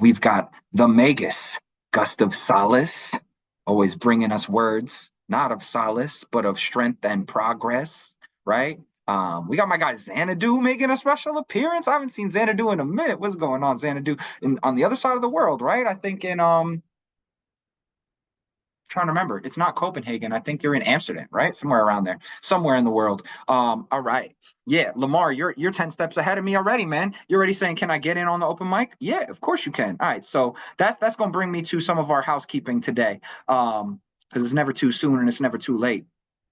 We've got the Magus, Gust of Solace, always bringing us words, not of solace, but of strength and progress, right? We got my guy Xanadu making a special appearance. I haven't seen Xanadu in a minute. What's going on, Xanadu? On the other side of the world, right? I think in trying to remember. It's not Copenhagen. I think you're in Amsterdam, right? Somewhere around there, somewhere in the world. All right. Yeah, Lamar, you're 10 steps ahead of me already, man. You're already saying, can I get in on the open mic? Yeah, of course you can. All right. So that's gonna bring me to some of our housekeeping today. Because it's never too soon and it's never too late.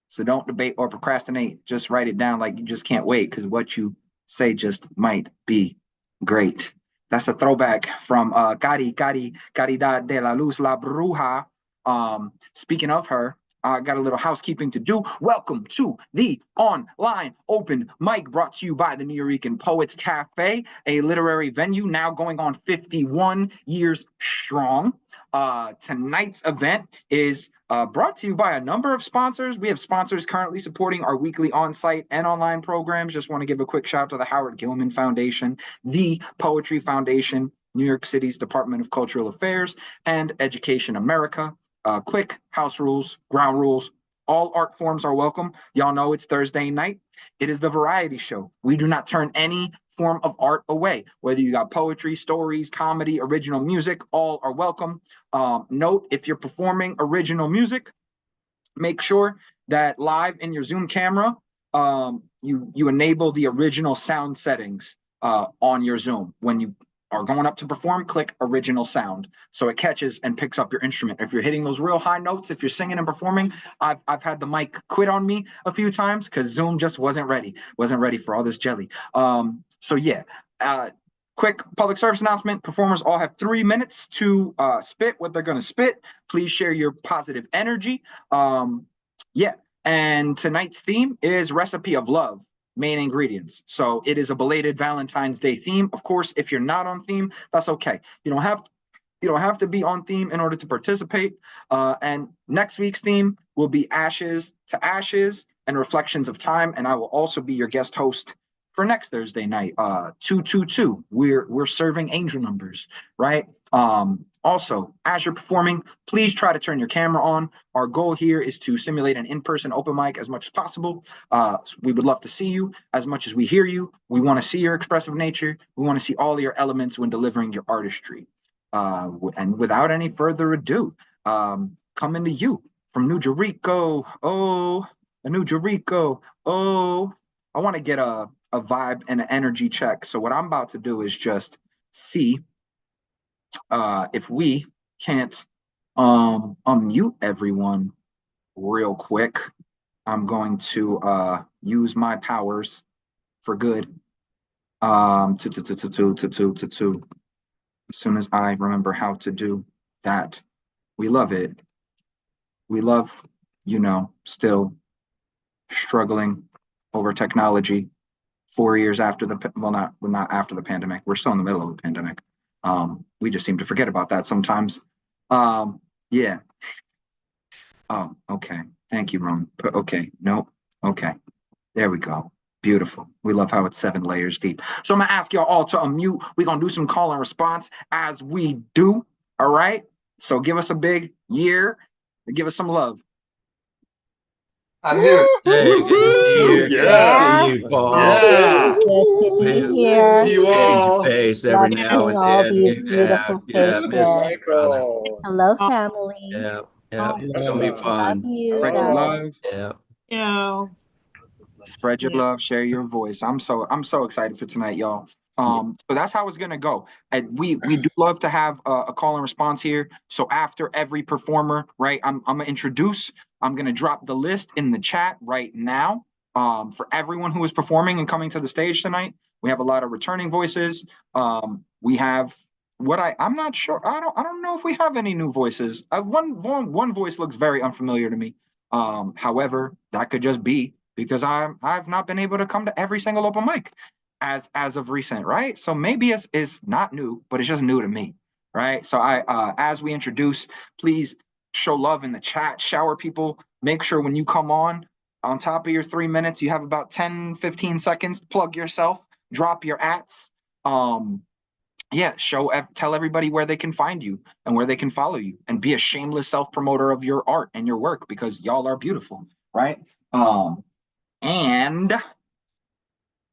So don't debate or procrastinate. Just write it down like you just can't wait, because what you say just might be great. That's a throwback from Caridad de la Luz La Bruja. Speaking of her, I got a little housekeeping to do. Welcome to the online open mic brought to you by the Nuyorican Poets Cafe, a literary venue now going on 51 years strong. Tonight's event is brought to you by a number of sponsors. We have sponsors currently supporting our weekly on-site and online programs. Just want to give a quick shout out to the Howard Gilman Foundation, the Poetry Foundation, New York City's Department of Cultural Affairs, and Education America. Quick house rules, ground rules. All art forms are welcome. Y'all know it's Thursday night. It is the variety show. We do not turn any form of art away. Whether you got poetry, stories, comedy, original music, all are welcome. Note, if you're performing original music, make sure that live in your Zoom camera, you enable the original sound settings on your Zoom. When you are going up to perform, click original sound so it catches and picks up your instrument. If you're hitting those real high notes, if you're singing and performing, I've had the mic quit on me a few times because Zoom just wasn't ready for all this jelly. So yeah, quick public service announcement. Performers all have 3 minutes to spit what they're going to spit. Please share your positive energy. Yeah, and tonight's theme is Recipe of Love. Main ingredients. So it is a belated Valentine's Day theme. Of course, if you're not on theme, that's okay. You don't have to be on theme in order to participate. And next week's theme will be Ashes to Ashes and Reflections of Time. And I will also be your guest host for next Thursday night. 222. We're serving angel numbers, right? Also, as you're performing, please try to turn your camera on. Our goal here is to simulate an in-person open mic as much as possible. We would love to see you as much as we hear you. We want to see your expressive nature. We want to see all your elements when delivering your artistry. And without any further ado, coming to you from New Jericho. Oh, New Jericho. Oh, I want to get a vibe and an energy check. So what I'm about to do is just see if we can't unmute everyone real quick. I'm going to use my powers for good. As soon as I remember how to do that. We love it. We love, still struggling over technology 4 years after we're not after the pandemic. We're still in the middle of the pandemic. We just seem to forget about that sometimes. Yeah. Oh, okay. Thank you, Ron. Okay. Nope. Okay. There we go. Beautiful. We love how it's 7 layers deep. So I'm going to ask y'all all to unmute. We're going to do some call and response as we do. All right. So give us a big year and give us some love. I'm new. Hey, good to see you. Good to see you, Paul. Yeah. Good to be here. You all. Face every Love now seeing and all then. these beautiful Miss faces. you, brother. Hello, family. Yeah, it's gonna be Love fun. you Spread your guys. love. Yeah. Spread your love, share your voice. I'm so excited for tonight, y'all. So that's how it's gonna go. And we do love to have a call and response here. So after every performer, right, I'm gonna introduce. I'm gonna drop the list in the chat right now. For everyone who is performing and coming to the stage tonight, we have a lot of returning voices. We have I'm not sure. I don't know if we have any new voices. One voice looks very unfamiliar to me. However, that could just be because I've not been able to come to every single open mic as of recent, right? So maybe it's not new, but it's just new to me, right? So as we introduce, please show love in the chat, shower people. Make sure when you come on top of your 3 minutes, you have about 10, 15 seconds to plug yourself, drop your ats. tell everybody where they can find you and where they can follow you, and be a shameless self-promoter of your art and your work, because y'all are beautiful, right? And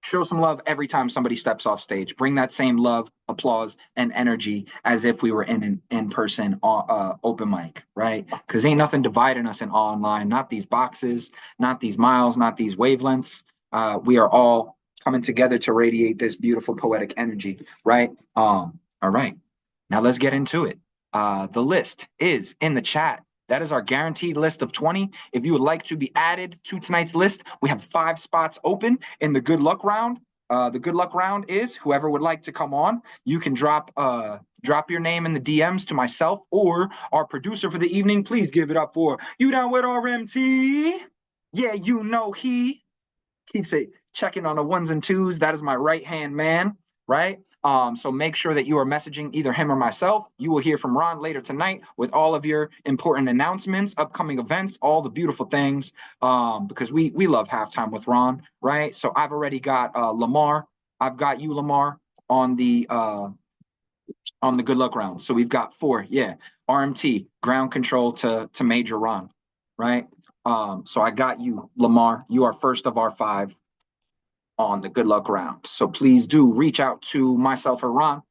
show some love every time somebody steps off stage. Bring that same love, applause, and energy as if we were in an in-person open mic, right? Because ain't nothing dividing us in online. Not these boxes, not these miles, not these wavelengths. We are all coming together to radiate this beautiful poetic energy, right? All right. Now let's get into it. The list is in the chat. That is our guaranteed list of 20. If you would like to be added to tonight's list, we have 5 spots open in the good luck round. The good luck round is whoever would like to come on, you can drop your name in the DMs to myself or our producer for the evening. Please give it up for You Down with RMT. Yeah, you know he keeps it checking on the ones and twos. That is my right-hand man, right? So make sure that you are messaging either him or myself. You will hear from Ron later tonight with all of your important announcements, upcoming events, all the beautiful things, because we love halftime with Ron, right? So I've already got Lamar. I've got you, Lamar, on the good luck round. So we've got 4, RMT, ground control to Major Ron, right? So I got you, Lamar. You are first of our 5 on the good luck round. So please do reach out to myself or Ron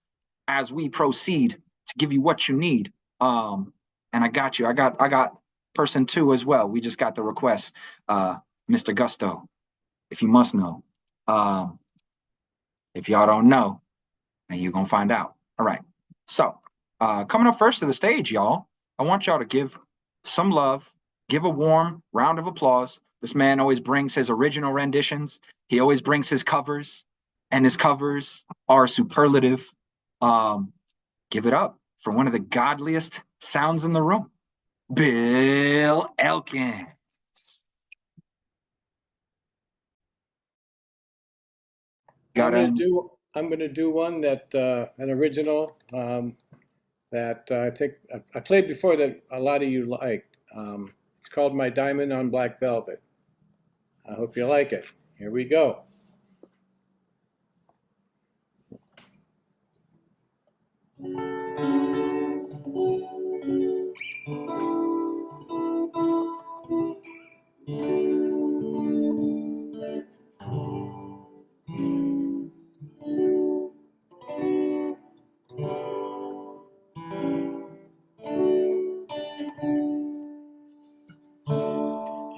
as we proceed to give you what you need. And I got you. I got person 2 as well. We just got the request. Mr. Gusto, if you must know. If y'all don't know, then you're gonna find out. All right. So coming up first to the stage, y'all, I want y'all to give some love, give a warm round of applause. This man always brings his original renditions. He always brings his covers, and his covers are superlative. Give it up for one of the godliest sounds in the room, Bill Elkins. I'm gonna do one that an original that I think I played before that a lot of you liked. It's called My Diamond on Black Velvet. I hope you like it. Here we go.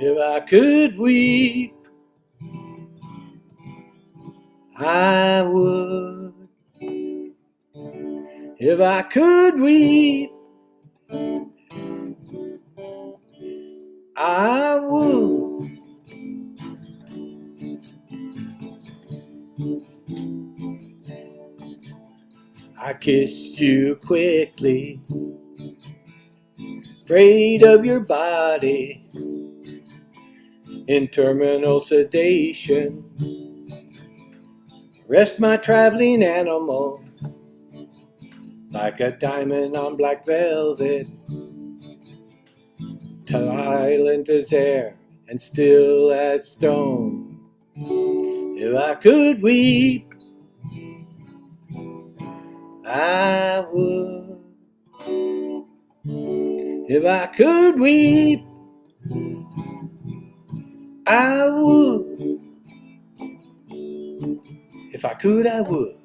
If I could weep, I would. If I could weep, I would. I kissed you quickly, afraid of your body, in terminal sedation. Rest my traveling animal like a diamond on black velvet, silent as air and still as stone. If I could weep, I would. If I could weep, I would. If I could, I would.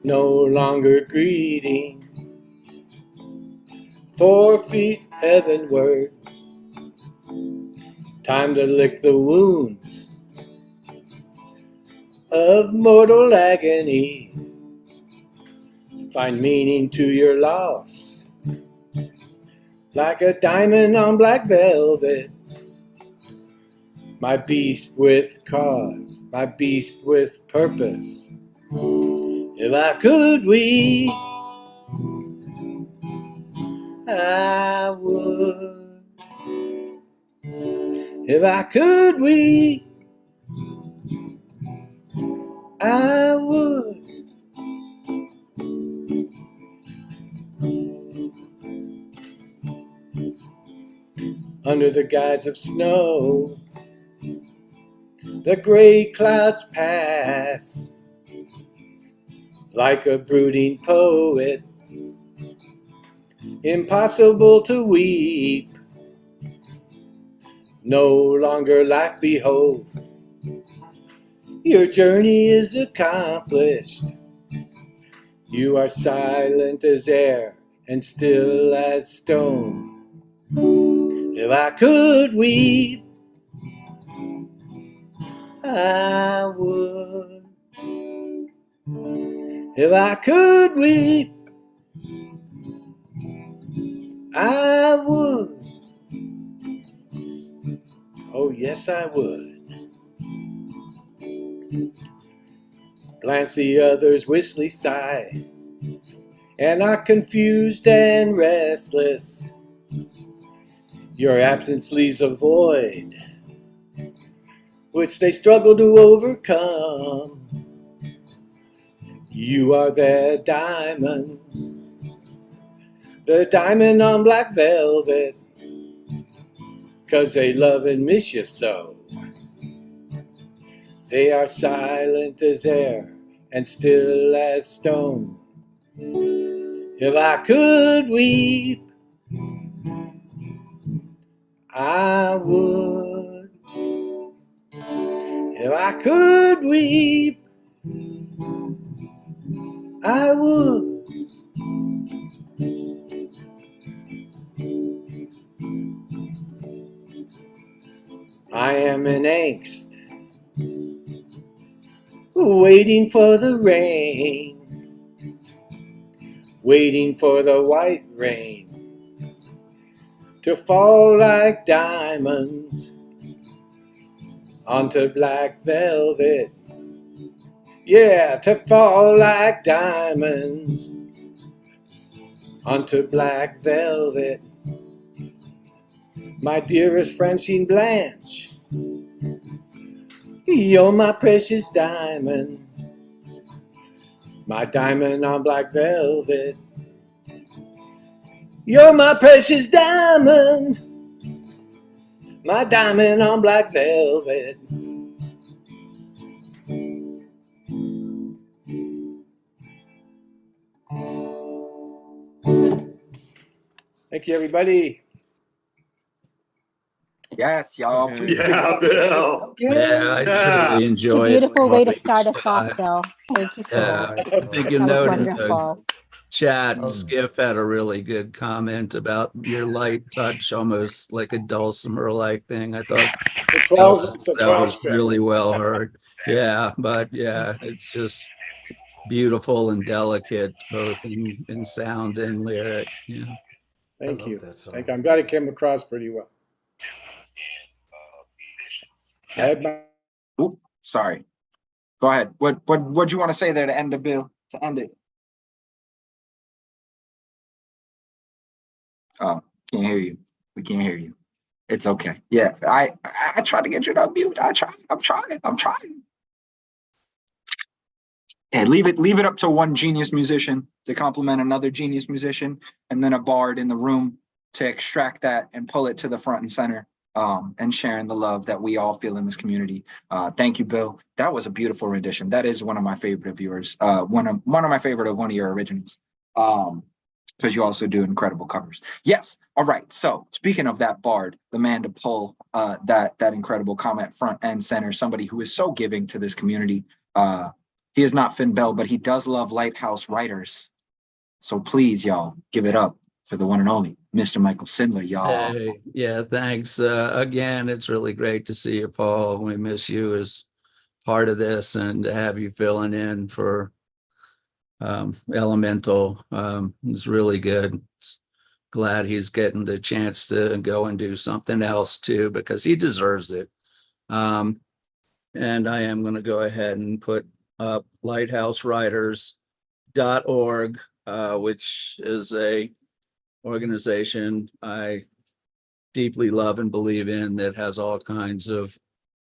No longer greeting, 4 feet heavenward. Time to lick the wounds of mortal agony. Find meaning to your loss, like a diamond on black velvet. My beast with cause, my beast with purpose. If I could weep, I would. If I could weep, I would. Under the guise of snow, the gray clouds pass. like a brooding poet, impossible to weep. No longer life behold, your journey is accomplished. You are silent as air and still as stone. If I could weep, I would. If I could weep, I would. Oh, yes, I would. Glance the others wistfully sigh, and are confused and restless. Your absence leaves a void, which they struggle to overcome. You are their diamond, the diamond on black velvet, 'cause they love and miss you so. They are silent as air and still as stone. If I could weep, I would. If I could weep, I would. I am in angst, waiting for the rain, waiting for the white rain to fall like diamonds onto black velvet. Yeah, to fall like diamonds onto black velvet. My dearest Francine Blanche, you're my precious diamond, my diamond on black velvet. You're my precious diamond, my diamond on black velvet. Thank you, everybody. Yes, y'all. Please give it Yeah, up. Bill. Yeah, I truly It's a enjoyed beautiful way to it. start us off, Bill. Thank you for Yeah, that. I think you That was noted in the wonderful. chat, Skiff had a really good comment about your light touch, almost like a dulcimer-like thing. I thought It's a 12 that was step. really well heard. Yeah, but yeah, it's just beautiful and delicate, both in sound and lyric. Yeah. Thank you. Thank you. I'm glad it came across pretty well. I had my Oop, sorry. Go ahead. What you want to say there to end the bill? To end it. Oh, can't hear you. We can't hear you. It's okay. Yeah, I tried to get you to unmute. I'm trying. Yeah, leave it up to one genius musician to compliment another genius musician, and then a bard in the room to extract that and pull it to the front and center, and sharing the love that we all feel in this community. Thank you, Bill. That was a beautiful rendition. That is one of my favorite of yours. One of my favorite of one of your originals. Because you also do incredible covers. Yes. All right. So speaking of that bard, the man to pull that incredible comment front and center, somebody who is so giving to this community. He is not Finn Bell, but he does love Lighthouse writers. So please, y'all, give it up for the one and only Mr. Michael Sindler, y'all. Hey, yeah, thanks. Again, it's really great to see you, Paul. We miss you as part of this, and to have you filling in for Elemental is really good. Glad he's getting the chance to go and do something else too, because he deserves it. And I am going to go ahead and put up lighthousewriters.org, which is a organization I deeply love and believe in, that has all kinds of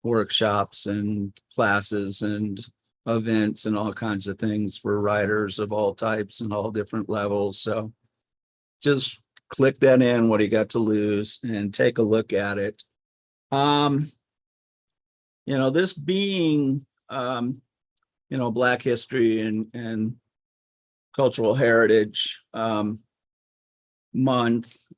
workshops and classes and events and all kinds of things for writers of all types and all different levels. So just click that in, what you got to lose, and take a look at it. This being Black History and cultural heritage month,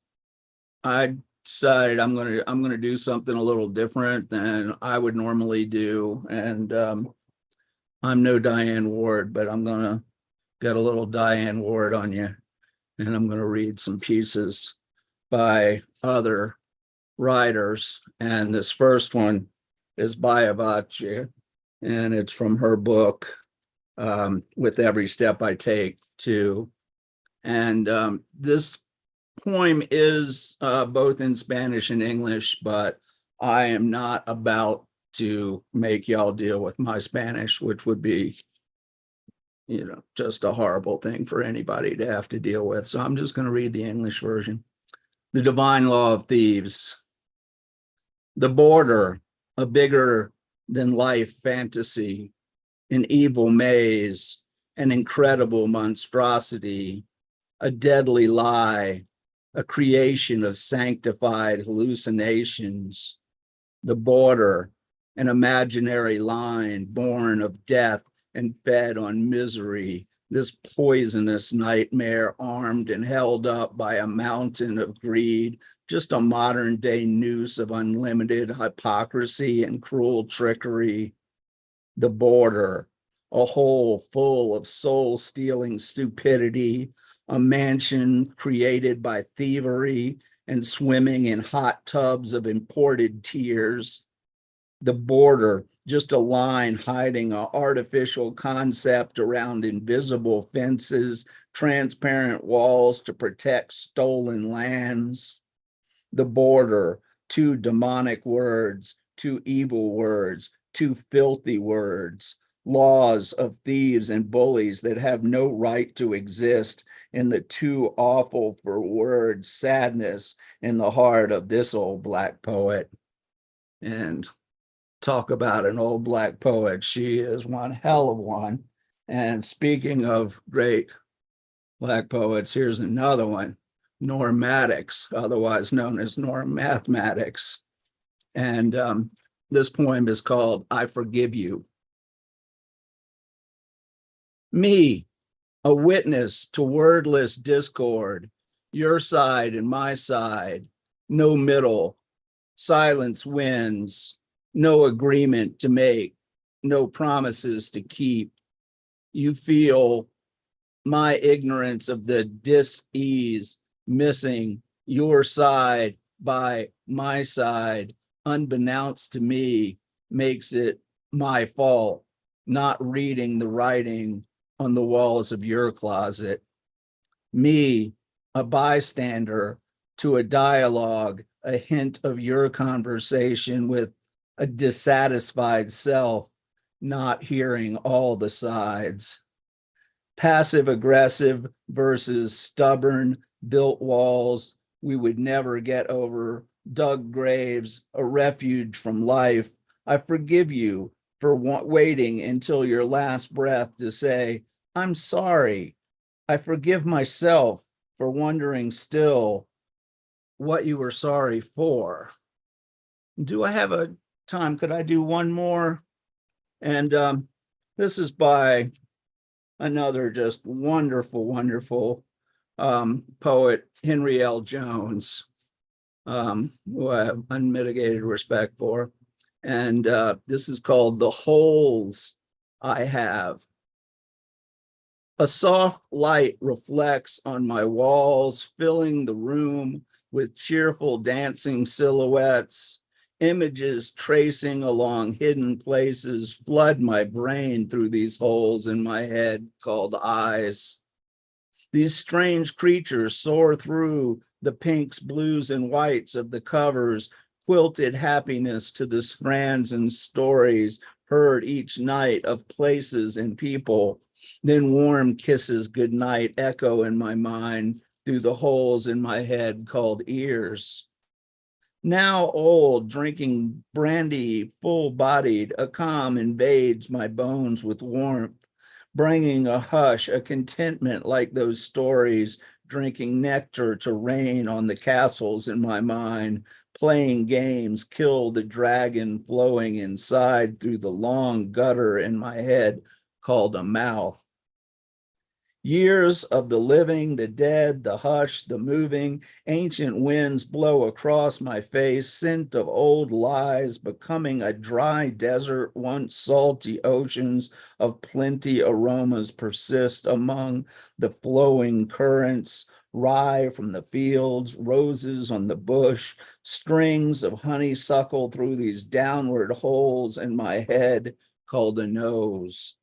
I decided I'm gonna do something a little different than I would normally do. And I'm no Diane Ward, but I'm gonna get a little Diane Ward on you, and I'm gonna read some pieces by other writers. And this first one is by Avachi, and it's from her book, With Every Step I Take, too. And this poem is both in Spanish and English, but I am not about to make y'all deal with my Spanish, which would be, just a horrible thing for anybody to have to deal with. So I'm just going to read the English version. The Divine Law of Thieves. The border, a bigger than life fantasy, an evil maze, an incredible monstrosity, a deadly lie, a creation of sanctified hallucinations. The border, an imaginary line born of death and fed on misery, this poisonous nightmare armed and held up by a mountain of greed, just a modern day noose of unlimited hypocrisy and cruel trickery. The border, a hole full of soul-stealing stupidity, a mansion created by thievery and swimming in hot tubs of imported tears. The border, just a line hiding an artificial concept around invisible fences, transparent walls to protect stolen lands. The border, two demonic words, two evil words, two filthy words, laws of thieves and bullies that have no right to exist, and the too awful for words sadness in the heart of this old Black poet. And talk about an old Black poet, she is one hell of one. And speaking of great Black poets, here's another one, Norm Maddox, otherwise known as Norm Mathematics. And this poem is called I Forgive You. Me, a witness to wordless discord, your side and my side, no middle, silence wins, no agreement to make, no promises to keep. You feel my ignorance of the dis-ease missing your side by my side, unbeknownst to me, makes it my fault, not reading the writing on the walls of your closet. Me, a bystander to a dialogue, a hint of your conversation with a dissatisfied self, not hearing all the sides. Passive aggressive versus stubborn, built walls we would never get over, dug graves, a refuge from life. I forgive you for waiting until your last breath to say, I'm sorry. I forgive myself for wondering still what you were sorry for. Do I have a time? Could I do one more? And this is by another just wonderful, wonderful poet, Henry L. Jones, who I have unmitigated respect for. And this is called The Holes I Have. A soft light reflects on my walls, filling the room with cheerful dancing silhouettes. Images tracing along hidden places flood my brain through these holes in my head called eyes. These strange creatures soar through the pinks, blues, and whites of the covers, quilted happiness to the strands and stories heard each night of places and people. Then warm kisses goodnight echo in my mind through the holes in my head called ears. Now old, drinking brandy, full-bodied, a calm invades my bones with warmth, bringing a hush, a contentment like those stories, drinking nectar to rain on the castles in my mind, playing games, kill the dragon flowing inside through the long gutter in my head called a mouth. Years of the living, the dead, the hush, the moving, ancient winds blow across my face, scent of old lies, becoming a dry desert, once salty oceans of plenty aromas persist among the flowing currents, rye from the fields, roses on the bush, strings of honeysuckle through these downward holes in my head called a nose.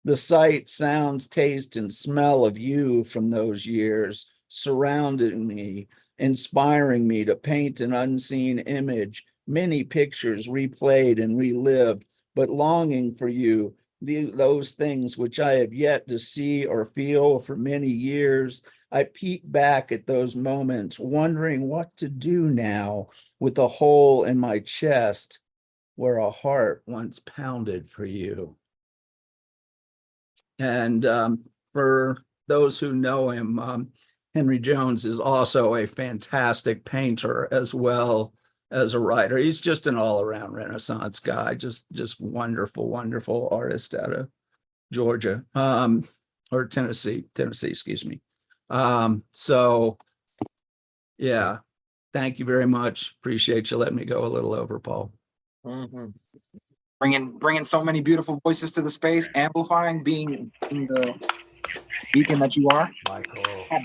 The sight, sounds, taste, and smell of you from those years surrounding me, inspiring me to paint an unseen image, many pictures replayed and relived, but longing for you, those things which I have yet to see or feel for many years. I peek back at those moments, wondering what to do now with a hole in my chest where a heart once pounded for you. And for those who know him, Henry Jones is also a fantastic painter as well as a writer. He's just an all-around Renaissance guy, just wonderful, wonderful artist out of Georgia, or Tennessee, excuse me. So yeah, thank you very much. Appreciate you letting me go a little over, Paul. Mm-hmm. Bringing so many beautiful voices to the space, amplifying, being the beacon that you are. Michael.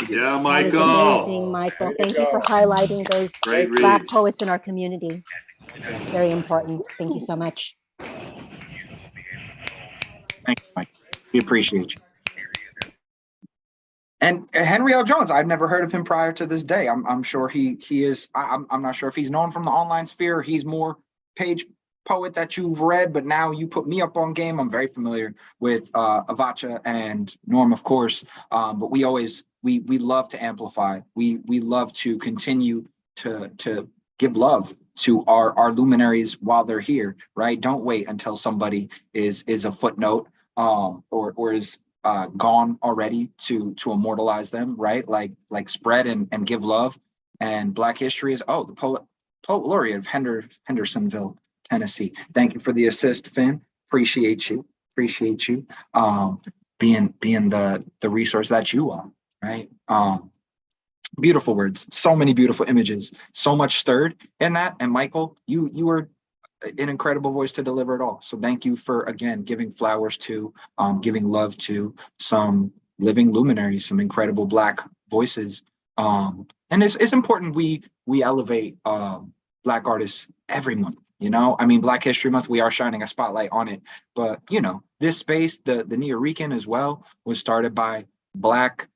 Yeah, That is Michael. amazing, Michael. There you Thank you for go. highlighting those Great Black reads. poets in our community. Very important. Thank you so much. Thank you, Mike. We appreciate you. And Henry L. Jones, I've never heard of him prior to this day. I'm sure he is. I'm not sure if he's known from the online sphere. He's more page poet that you've read, but now you put me up on game. I'm very familiar with Avacha and Norm, of course. But we love to amplify. We love to continue to give love to our luminaries while they're here, right? Don't wait until somebody is a footnote or is gone already to immortalize them, right? Like spread and give love. And Black history is the poet laureate of Hendersonville, Tennessee. Thank you for the assist, Finn. Appreciate you. Being the resource that you are, right? Beautiful words, so many beautiful images, so much stirred in that. And Michael, you were an incredible voice to deliver it all. So thank you for, again, giving flowers to, giving love to some living luminaries, some incredible Black voices. And it's important we elevate Black artists every month, you know? I mean, Black History Month, we are shining a spotlight on it, but you know, this space, the Nuyorican as well, was started by Black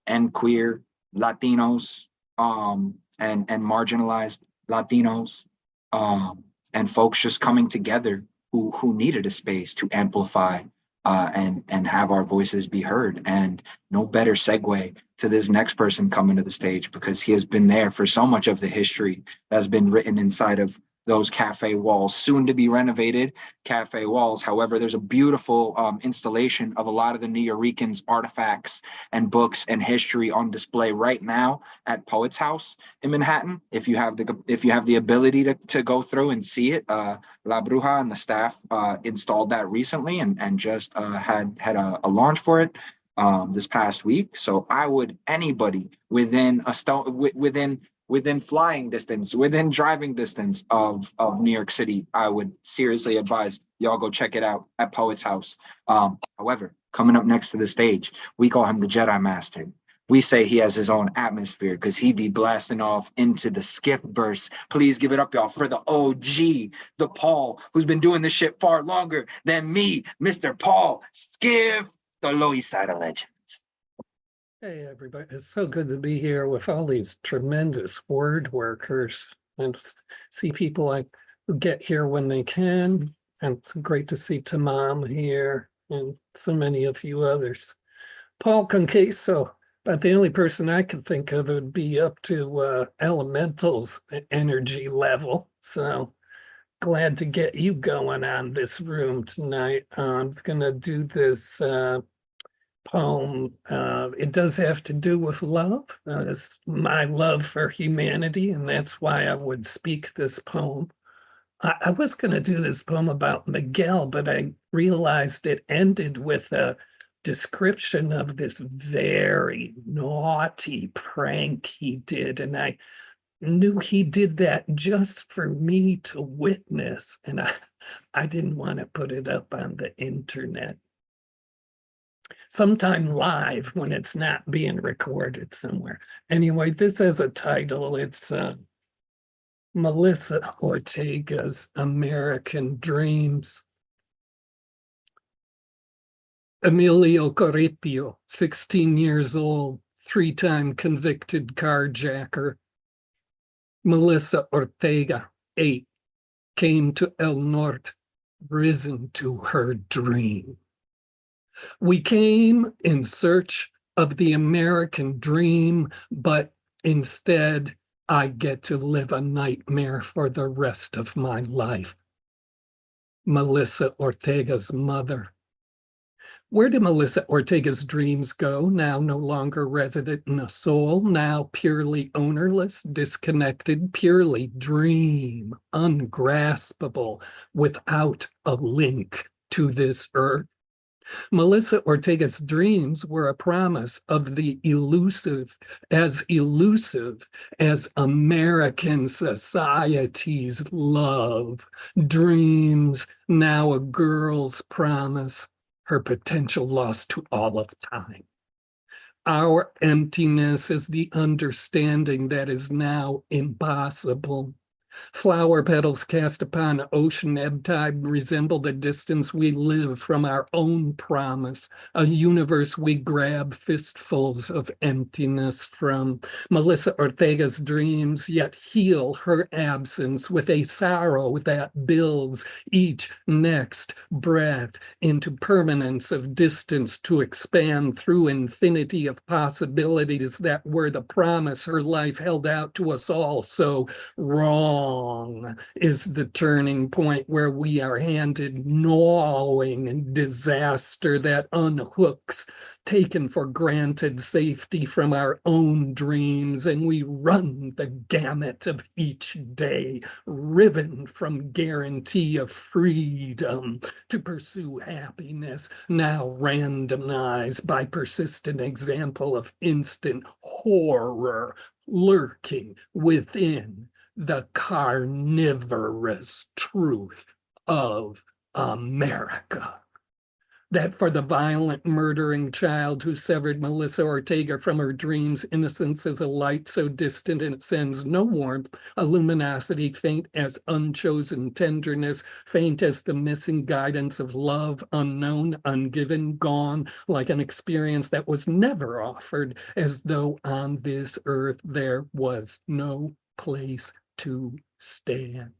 and queer Latinos, and marginalized Latinos, and folks just coming together who needed a space to amplify and have our voices be heard. And no better segue to this next person coming to the stage, because he has been there for so much of the history that's been written inside of those cafe walls, soon to be renovated cafe walls. However, there's a beautiful installation of a lot of the Nuyorican's artifacts and books and history on display right now at Poets House in Manhattan. If you have the ability to go through and see it, La Bruja and the staff installed that recently and just had a launch for it this past week. So I would, anybody within a stone, within flying distance, within driving distance of New York City, I would seriously advise y'all go check it out at Poets House. However, coming up next to the stage, we call him the Jedi Master. We say he has his own atmosphere because he be blasting off into the skiff burst. Please give it up, y'all, for the OG, the Paul, who's been doing this shit far longer than me, Mr. Paul Skiff, the Lower East Side of Legends. Hey, everybody. It's so good to be here with all these tremendous word workers and see people who get here when they can. And it's great to see Tamam here and so many of you others. Paul con Queso, but the only person I could think of would be up to Elemental's energy level. So glad to get you going on this room tonight. I'm going to do this poem. It does have to do with love. It's my love for humanity, and that's why I would speak this poem. I was going to do this poem about Miguel, but I realized it ended with a description of this very naughty prank he did. And I knew he did that just for me to witness. And I didn't want to put it up on the internet. Sometime live when it's not being recorded somewhere. Anyway, this has a title. It's Melissa Ortega's American Dreams. Emilio Caripio, 16 years old, 3-time convicted carjacker. Melissa Ortega, 8, came to El Norte, risen to her dream. We came in search of the American dream, but instead I get to live a nightmare for the rest of my life. Melissa Ortega's mother. Where did Melissa Ortega's dreams go? Now no longer resident in a soul, now purely ownerless, disconnected, purely dream, ungraspable, without a link to this earth. Melissa Ortega's dreams were a promise of the elusive as American society's love. Dreams, now a girl's promise, her potential lost to all of time. Our emptiness is the understanding that is now impossible. Flower petals cast upon ocean ebb tide resemble the distance we live from our own promise, a universe we grab fistfuls of emptiness from. Melissa Ortega's dreams yet heal her absence with a sorrow that builds each next breath into permanence of distance to expand through infinity of possibilities that were the promise her life held out to us all so wrong. Is the turning point where we are handed gnawing disaster that unhooks taken for granted safety from our own dreams, and we run the gamut of each day, riven from guarantee of freedom to pursue happiness, now randomized by persistent example of instant horror lurking within the carnivorous truth of America. That for the violent, murdering child who severed Melissa Ortega from her dreams, innocence is a light so distant and it sends no warmth, a luminosity faint as unchosen tenderness, faint as the missing guidance of love, unknown, ungiven, gone, like an experience that was never offered, as though on this earth there was no place to stand.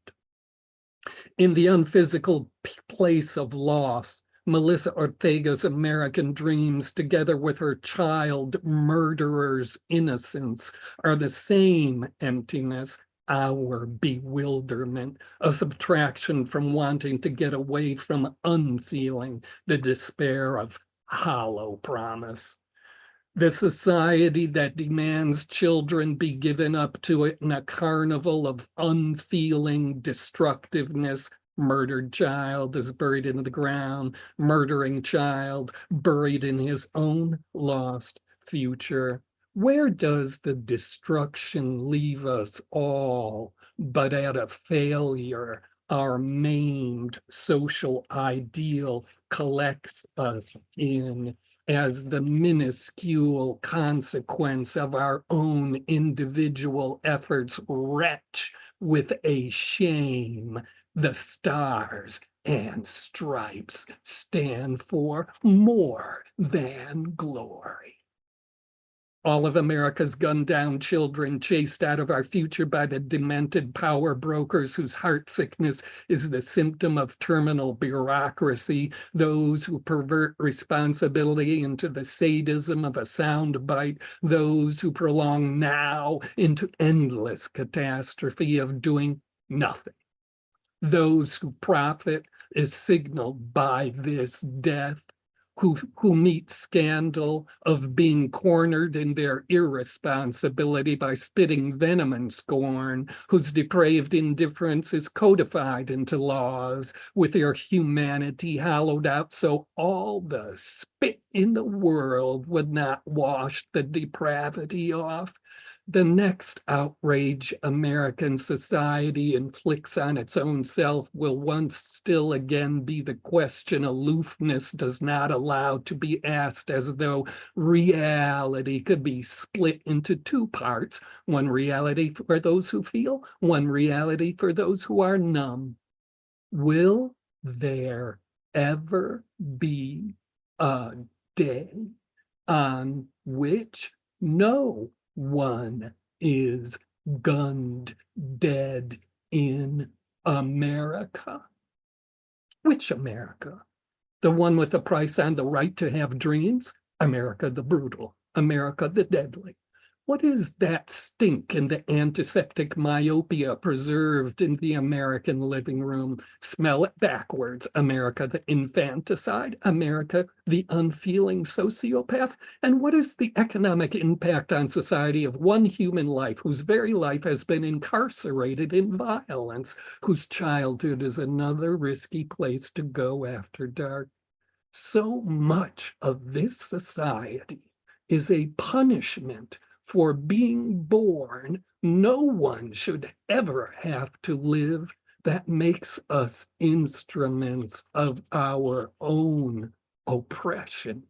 In the unphysical place of loss, Melissa Ortega's American dreams, together with her child murderer's innocence, are the same emptiness, our bewilderment, a subtraction from wanting to get away from unfeeling, the despair of hollow promise. The society that demands children be given up to it in a carnival of unfeeling destructiveness. Murdered child is buried in the ground, murdering child buried in his own lost future. Where does the destruction leave us all but at a failure? Our maimed social ideal collects us in as the minuscule consequence of our own individual efforts retch with a shame. The stars and stripes stand for more than glory. All of America's gunned down children chased out of our future by the demented power brokers whose heart sickness is the symptom of terminal bureaucracy, those who pervert responsibility into the sadism of a soundbite, those who prolong now into endless catastrophe of doing nothing. Those who profit is signaled by this death. who meet scandal of being cornered in their irresponsibility by spitting venom and scorn, whose depraved indifference is codified into laws, with their humanity hollowed out so all the spit in the world would not wash the depravity off. The next outrage American society inflicts on its own self will once still again be the question aloofness does not allow to be asked, as though reality could be split into two parts, one reality for those who feel, one reality for those who are numb. Will there ever be a day on which no one is gunned dead in America? Which America? The one with the price on the right to have dreams? America the brutal, America the deadly. What is that stink in the antiseptic myopia preserved in the American living room? Smell it backwards. America the infanticide, America the unfeeling sociopath. And what is the economic impact on society of one human life whose very life has been incarcerated in violence, whose childhood is another risky place to go after dark? So much of this society is a punishment for being born. No one should ever have to live. That makes us instruments of our own oppression.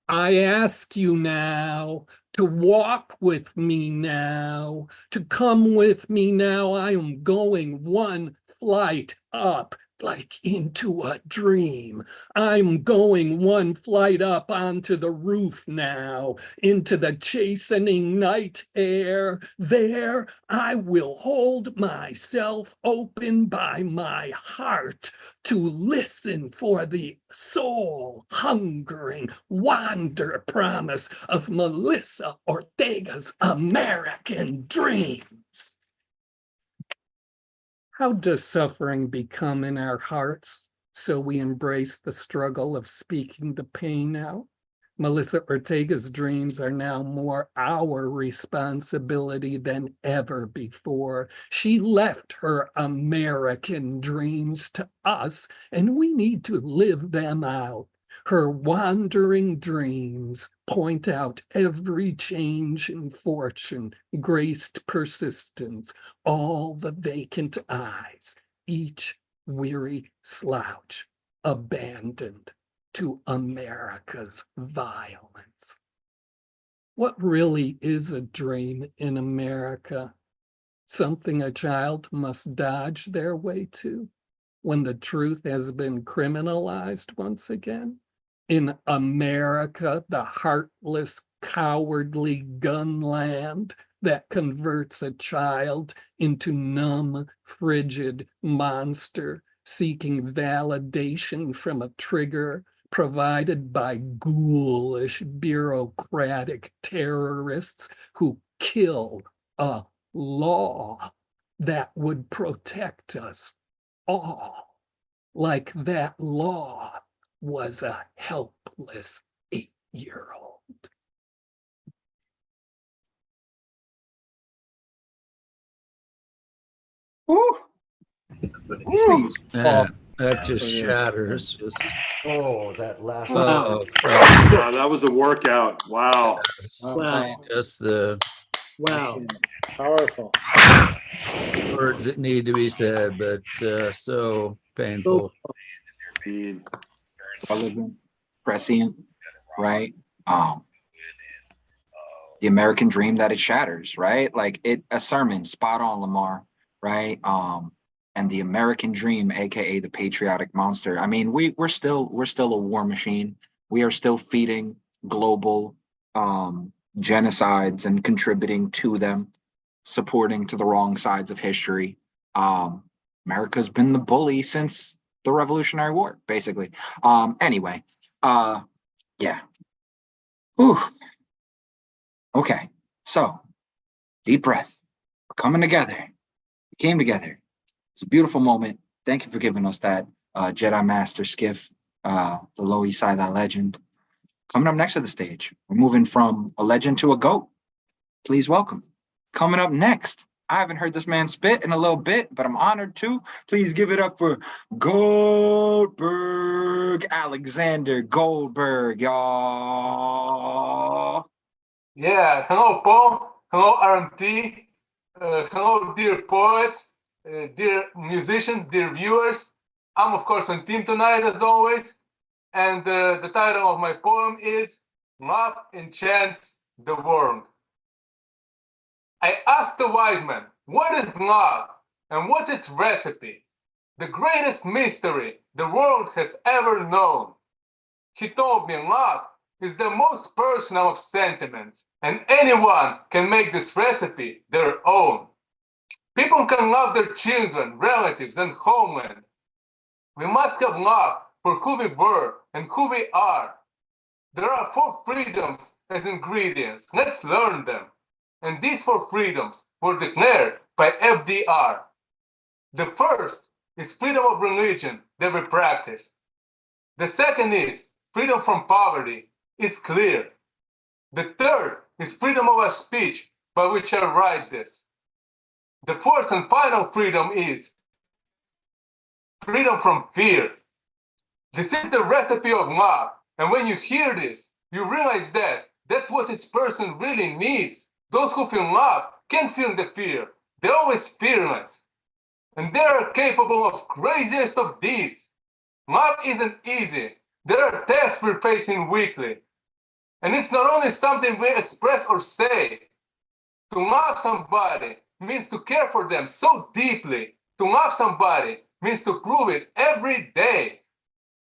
I ask you now to walk with me now, to come with me now. I am going one flight up, like into a dream. I'm going one flight up onto the roof now, into the chastening night air. There I will hold myself open by my heart to listen for the soul hungering wander promise of Melissa Ortega's American dreams. How does suffering become in our hearts so we embrace the struggle of speaking the pain out? Melissa Ortega's dreams are now more our responsibility than ever before. She left her American dreams to us, and we need to live them out. Her wandering dreams point out every change in fortune, graced persistence, all the vacant eyes, each weary slouch, abandoned to America's violence. What really is a dream in America? Something a child must dodge their way to when the truth has been criminalized once again? In America, the heartless, cowardly gunland that converts a child into numb, frigid monster seeking validation from a trigger provided by ghoulish bureaucratic terrorists who kill a law that would protect us all, like that law was a helpless 8-year-old. Woo! Woo! That just shatters. Oh, that last. Oh, Wow, that was a workout. Wow. Wow. just the Wow. Powerful. words that need to be said, but so painful. Relevant, prescient, right? The American dream that it shatters, right? Like a sermon, spot on, Lamar, right? And the American dream, aka the patriotic monster. I mean, we're still a war machine. We are still feeding global genocides and contributing to them, supporting to the wrong sides of history. America's been the bully since the Revolutionary War, basically. Anyway, yeah. Ooh. Okay, so deep breath. We're coming together. We came together. It's a beautiful moment. Thank you for giving us that, Jedi Master Skiff. the Lower East Side, that legend. Coming up next to the stage, we're moving from a legend to a GOAT. Please welcome. Coming up next, I haven't heard this man spit in a little bit, but I'm honored to. Please give it up for Goldberg, Alexander Goldberg, y'all. Yeah, hello, Paul. Hello, RMT. Hello, dear poets, dear musicians, dear viewers. I'm, of course, on team tonight, as always. And the title of my poem is Love Enchants the World. I asked the wise man, what is love and what's its recipe? The greatest mystery the world has ever known. He told me love is the most personal of sentiments, and anyone can make this recipe their own. People can love their children, relatives, and homeland. We must have love for who we were and who we are. There are 4 freedoms as ingredients. Let's learn them. And these 4 freedoms were declared by FDR. The first is freedom of religion that we practice. The second is freedom from poverty. It's clear. The third is freedom of speech by which I write this. The fourth and final freedom is freedom from fear. This is the recipe of love. And when you hear this, you realize that that's what each person really needs. Those who feel love can't feel the fear. They're always fearless. And they are capable of craziest of deeds. Love isn't easy. There are tests we're facing weekly. And it's not only something we express or say. To love somebody means to care for them so deeply. To love somebody means to prove it every day.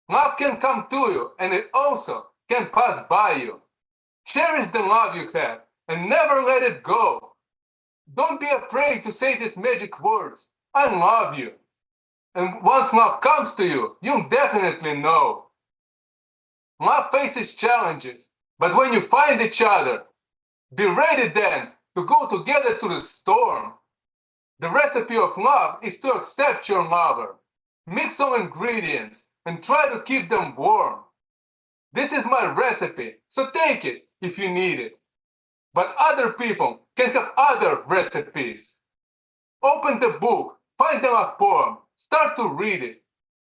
Love can come to you, and it also can pass by you. Cherish the love you have and never let it go. Don't be afraid to say these magic words, I love you. And once love comes to you, you'll definitely know. Love faces challenges, but when you find each other, be ready then to go together to the storm. The recipe of love is to accept your lover, mix some ingredients, and try to keep them warm. This is my recipe, so take it if you need it. But other people can have other recipes. Open the book, find a love poem, start to read it.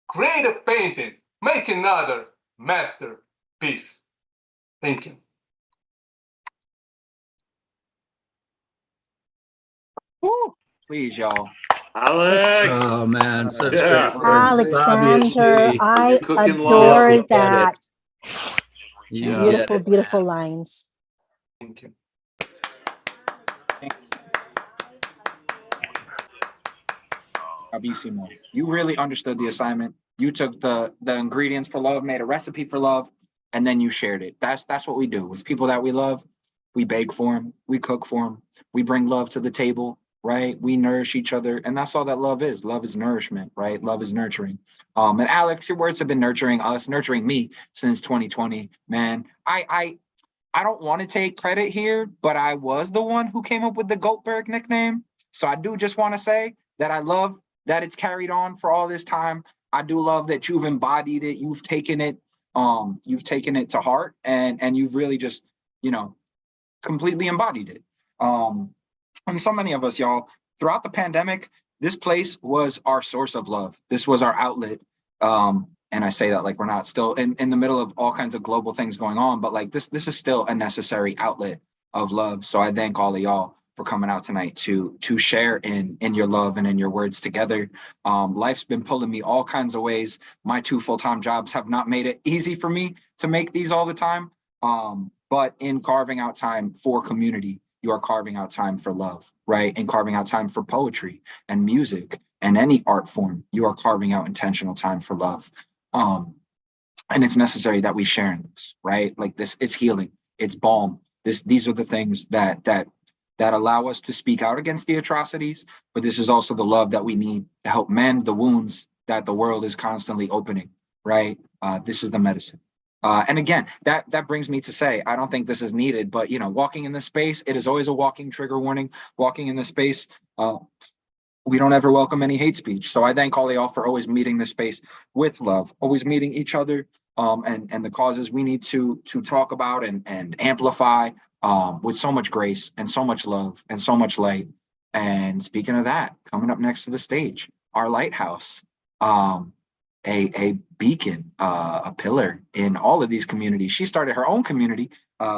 Create a painting, make another masterpiece. Thank you. Woo. Please, y'all. Alex. Oh man, such Yeah. great words. Alexander, Obviously, I Cooking adore love. that. you Yeah. get Beautiful, it. beautiful lines. Thank you. Bravissimo. You really understood the assignment. You took the ingredients for love, made a recipe for love, and then you shared it. That's what we do with people that we love. We bake for them, we cook for them, we bring love to the table, right? We nourish each other, and that's all that love is. Love is nourishment, right? Love is nurturing. And Alex, your words have been nurturing us, nurturing me since 2020. Man, I don't want to take credit here, but I was the one who came up with the Goldberg nickname. So I do just want to say that I love that it's carried on for all this time. I do love that you've embodied it, you've taken it to heart, and you've really just, completely embodied it. And so many of us, y'all, throughout the pandemic, this place was our source of love. This was our outlet. And I say that like we're not still in the middle of all kinds of global things going on, but like this is still a necessary outlet of love. So I thank all of y'all for coming out tonight to share in your love and in your words together. Life's been pulling me all kinds of ways. My 2 full-time jobs have not made it easy for me to make these all the time. But in carving out time for community, you are carving out time for love, right? And carving out time for poetry and music and any art form, you are carving out intentional time for love. And it's necessary that we share in this, right? Like this, it's healing, it's balm. These are the things that allow us to speak out against the atrocities, but this is also the love that we need to help mend the wounds that the world is constantly opening, right? This is the medicine. And again, that brings me to say, I don't think this is needed, but walking in this space, it is always a walking trigger warning. Walking in this space, we don't ever welcome any hate speech. So I thank all y'all for always meeting this space with love, always meeting each other, and the causes we need to talk about and amplify, with so much grace and so much love and so much light. And speaking of that, coming up next to the stage, our lighthouse, a beacon, a pillar in all of these communities. She started her own community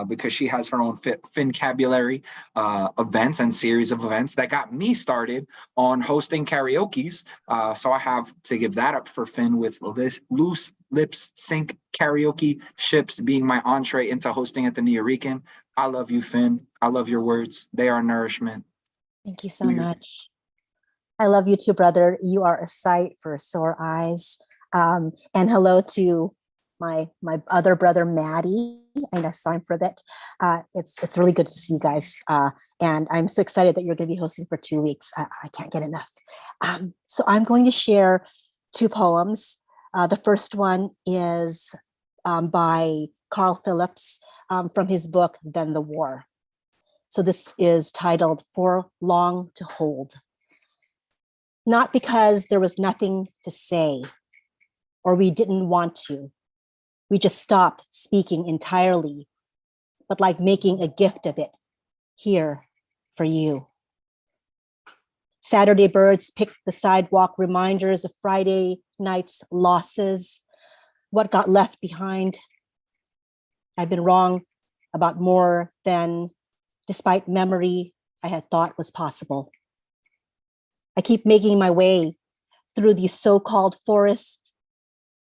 because she has her own Fincabulary events and series of events that got me started on hosting karaoke's. So I have to give that up for Finn with Loose Lips Sync Karaoke Ships being my entree into hosting at the Nuyorican. I love you, Finn. I love your words. They are nourishment. Thank you so much. I love you too, brother. You are a sight for sore eyes. And hello to my other brother, Maddie. I saw him for a bit. It's really good to see you guys. And I'm so excited that you're going to be hosting for 2 weeks. I can't get enough. So I'm going to share 2 poems. The first one is by Carl Phillips from his book, Then the War. So this is titled For Long to Hold. Not because there was nothing to say or we didn't want to. We just stopped speaking entirely, but like making a gift of it here for you. Saturday birds picked the sidewalk, reminders of Friday night's losses, what got left behind. I've been wrong about more than, despite memory, I had thought was possible. I keep making my way through these so-called forests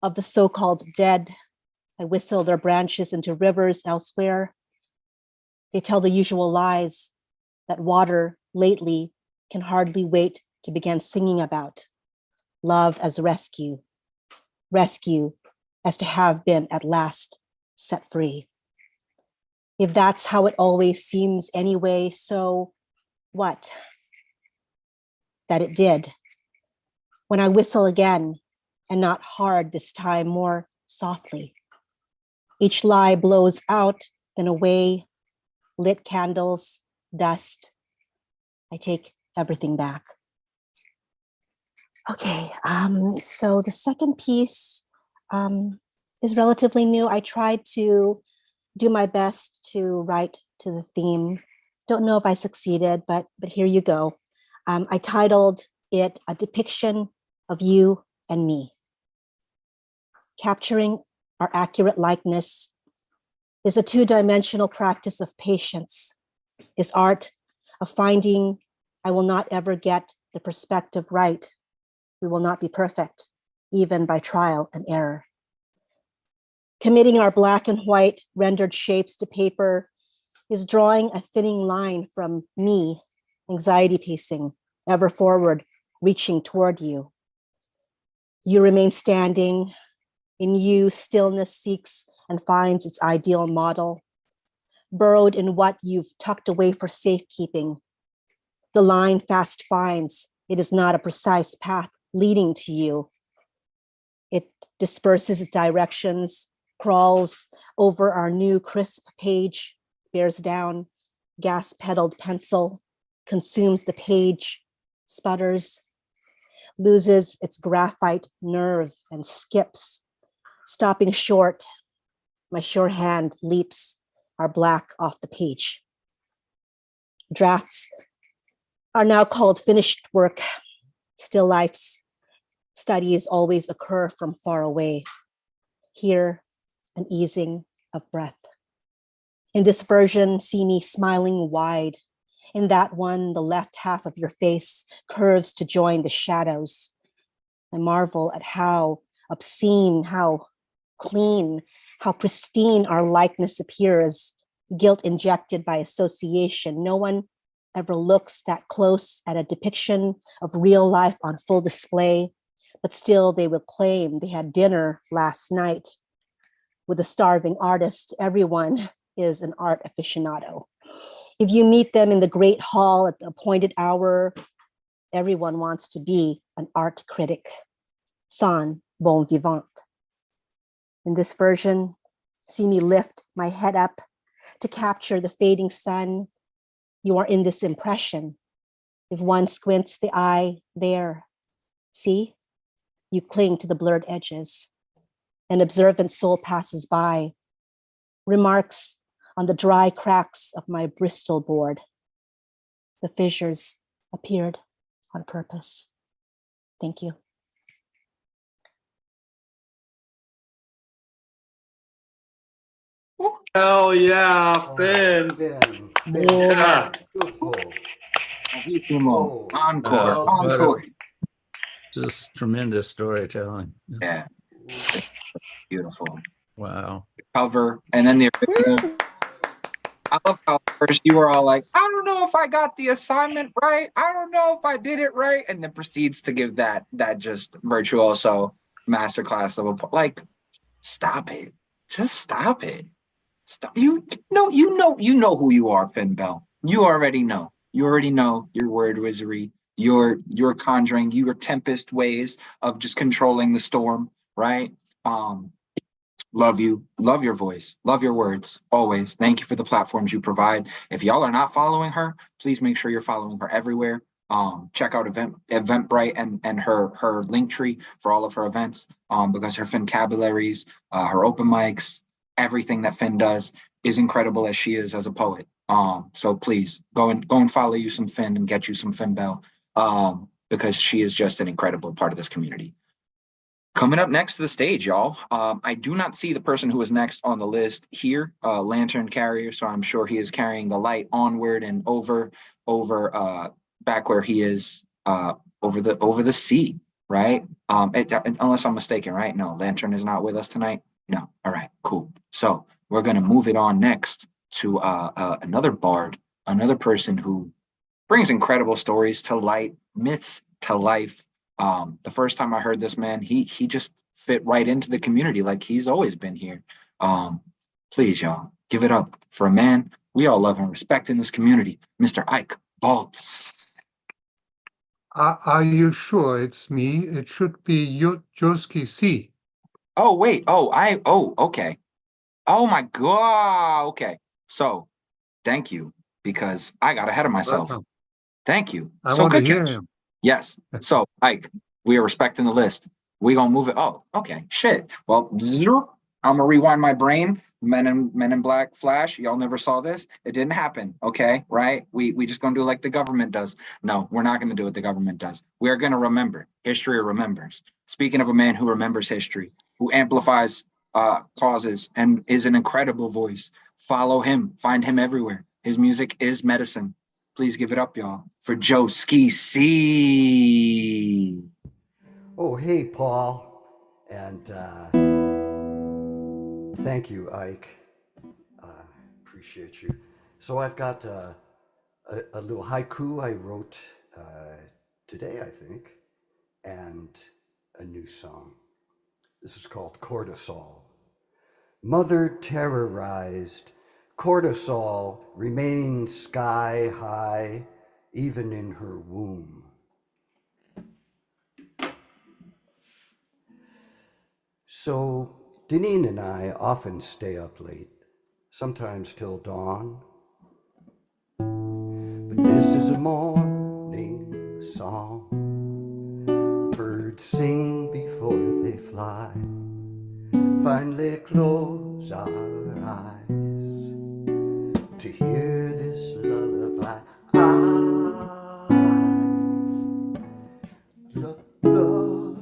of the so-called dead. I whistle their branches into rivers elsewhere. They tell the usual lies that water lately can hardly wait to begin singing about. Love as rescue. Rescue as to have been at last set free. If that's how it always seems anyway, so what? That it did. When I whistle again, and not hard this time, more softly. Each lie blows out, then away, lit candles, dust. I take everything back. Okay, so the second piece is relatively new. I tried to do my best to write to the theme. Don't know if I succeeded, but here you go. I titled it A Depiction of You and Me. Capturing our accurate likeness is a 2-dimensional practice of patience, is art of finding I will not ever get the perspective right. We will not be perfect, even by trial and error. Committing our black and white rendered shapes to paper is drawing a thinning line from me, anxiety pacing, ever forward, reaching toward you. You remain standing. In you, stillness seeks and finds its ideal model, burrowed in what you've tucked away for safekeeping. The line fast finds it is not a precise path leading to you. It disperses its directions, crawls over our new crisp page, bears down, gas-pedaled pencil, consumes the page, sputters, loses its graphite nerve and skips. Stopping short, my sure hand leaps our black off the page. Drafts are now called finished work. Still life's studies always occur from far away. Here, an easing of breath. In this version, see me smiling wide. In that one, the left half of your face curves to join the shadows. I marvel at how obscene, how clean, how pristine our likeness appears, guilt injected by association. No one ever looks that close at a depiction of real life on full display, but still they will claim they had dinner last night with a starving artist. Everyone is an art aficionado. If you meet them in the great hall at the appointed hour, everyone wants to be an art critic. Sans bon vivant. In this version, see me lift my head up to capture the fading sun. You are in this impression. If one squints the eye, there, see, you cling to the blurred edges. An observant soul passes by, remarks on the dry cracks of my Bristol board. The fissures appeared on purpose. Thank you. Hell yeah, Oh, Finn. Finn. Yeah. Beautiful. Bravissimo. Oh, Encore. wow. Encore. Just tremendous storytelling. Yeah. Beautiful. Wow. Cover. And then the original. I love how first you were all like, I don't know if I got the assignment right. I don't know if I did it right. And then proceeds to give that just virtuoso masterclass of a, like, stop it. Just stop it. Stop. You know who you are, Finn Bell. You already know. You already know your word wizardry, your conjuring, your tempest ways of just controlling the storm, right? Love you, love your voice, love your words, always. Thank you for the platforms you provide. If y'all are not following her, please make sure you're following her everywhere. Check out Eventbrite and her link tree for all of her events, because her Fincabularies, her open mics, everything that Finn does is incredible as she is as a poet. So please go and follow you some Finn and get you some Finn Bell, because she is just an incredible part of this community. Coming up next to the stage, y'all. I do not see the person who is next on the list here, lantern carrier. So I'm sure he is carrying the light onward and over back where he is, over the sea, right? Unless I'm mistaken, right? No, lantern is not with us tonight. No. All right, cool. So we're gonna move it on next to another bard, another person who brings incredible stories to light, myths to life. The first time I heard this man, he just fit right into the community like he's always been here. Please, y'all, give it up for a man we all love and respect in this community, Mr. Ike Baltz. Are you sure it's me? It should be Joski C. Oh, wait. Okay. Oh my God. Okay. So thank you, because I got ahead of myself. Welcome. Thank you. I So want to good hear catch. him. Yes. So, Ike, we are respecting the list. We gonna move it. Oh, okay. Shit. Well, I'm gonna rewind my brain. Men in Black Flash. Y'all never saw this. It didn't happen. Okay, right? We just gonna do like the government does. No, we're not gonna do what the government does. We're gonna remember. History remembers. Speaking of a man who remembers history, who amplifies causes, and is an incredible voice. Follow him. Find him everywhere. His music is medicine. Please give it up, y'all, for Joe Ski C. Oh, hey, Paul. And thank you, Ike. Appreciate you. So I've got a little haiku I wrote today, I think, and a new song. This is called Cortisol. Mother terrorized, cortisol remains sky high, even in her womb. So Deneen and I often stay up late, sometimes till dawn. But this is a morning song. Birds sing before they fly. Finally close our eyes to hear this lullaby. I love you.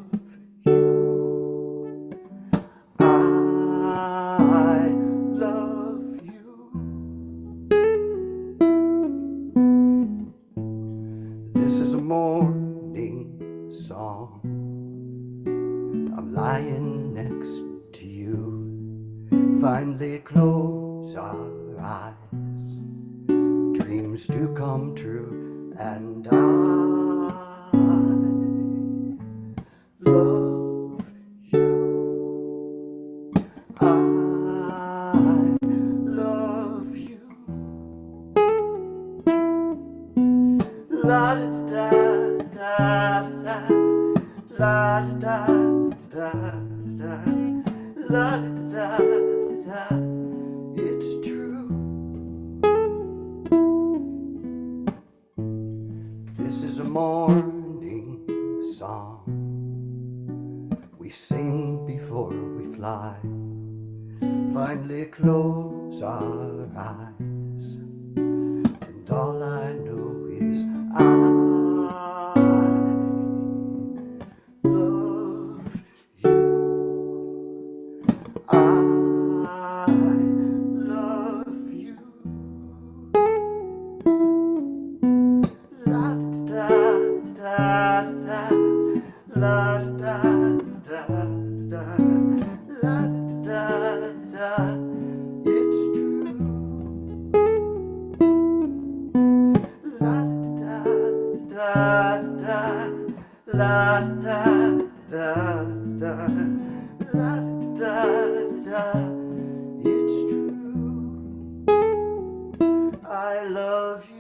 I love you. This is a morning song. I'm lying next to you. Finally close our eyes. Dreams do come true, and I love you. I love you. La da da da, la da da da, la da da. It's true. This is morning song we sing before we fly. Finally close our eyes, and all I know is I love you. I love you. La da da da, la da da da, la da da. It's true. La da da da, la da da da, la da da. It's true. I love you.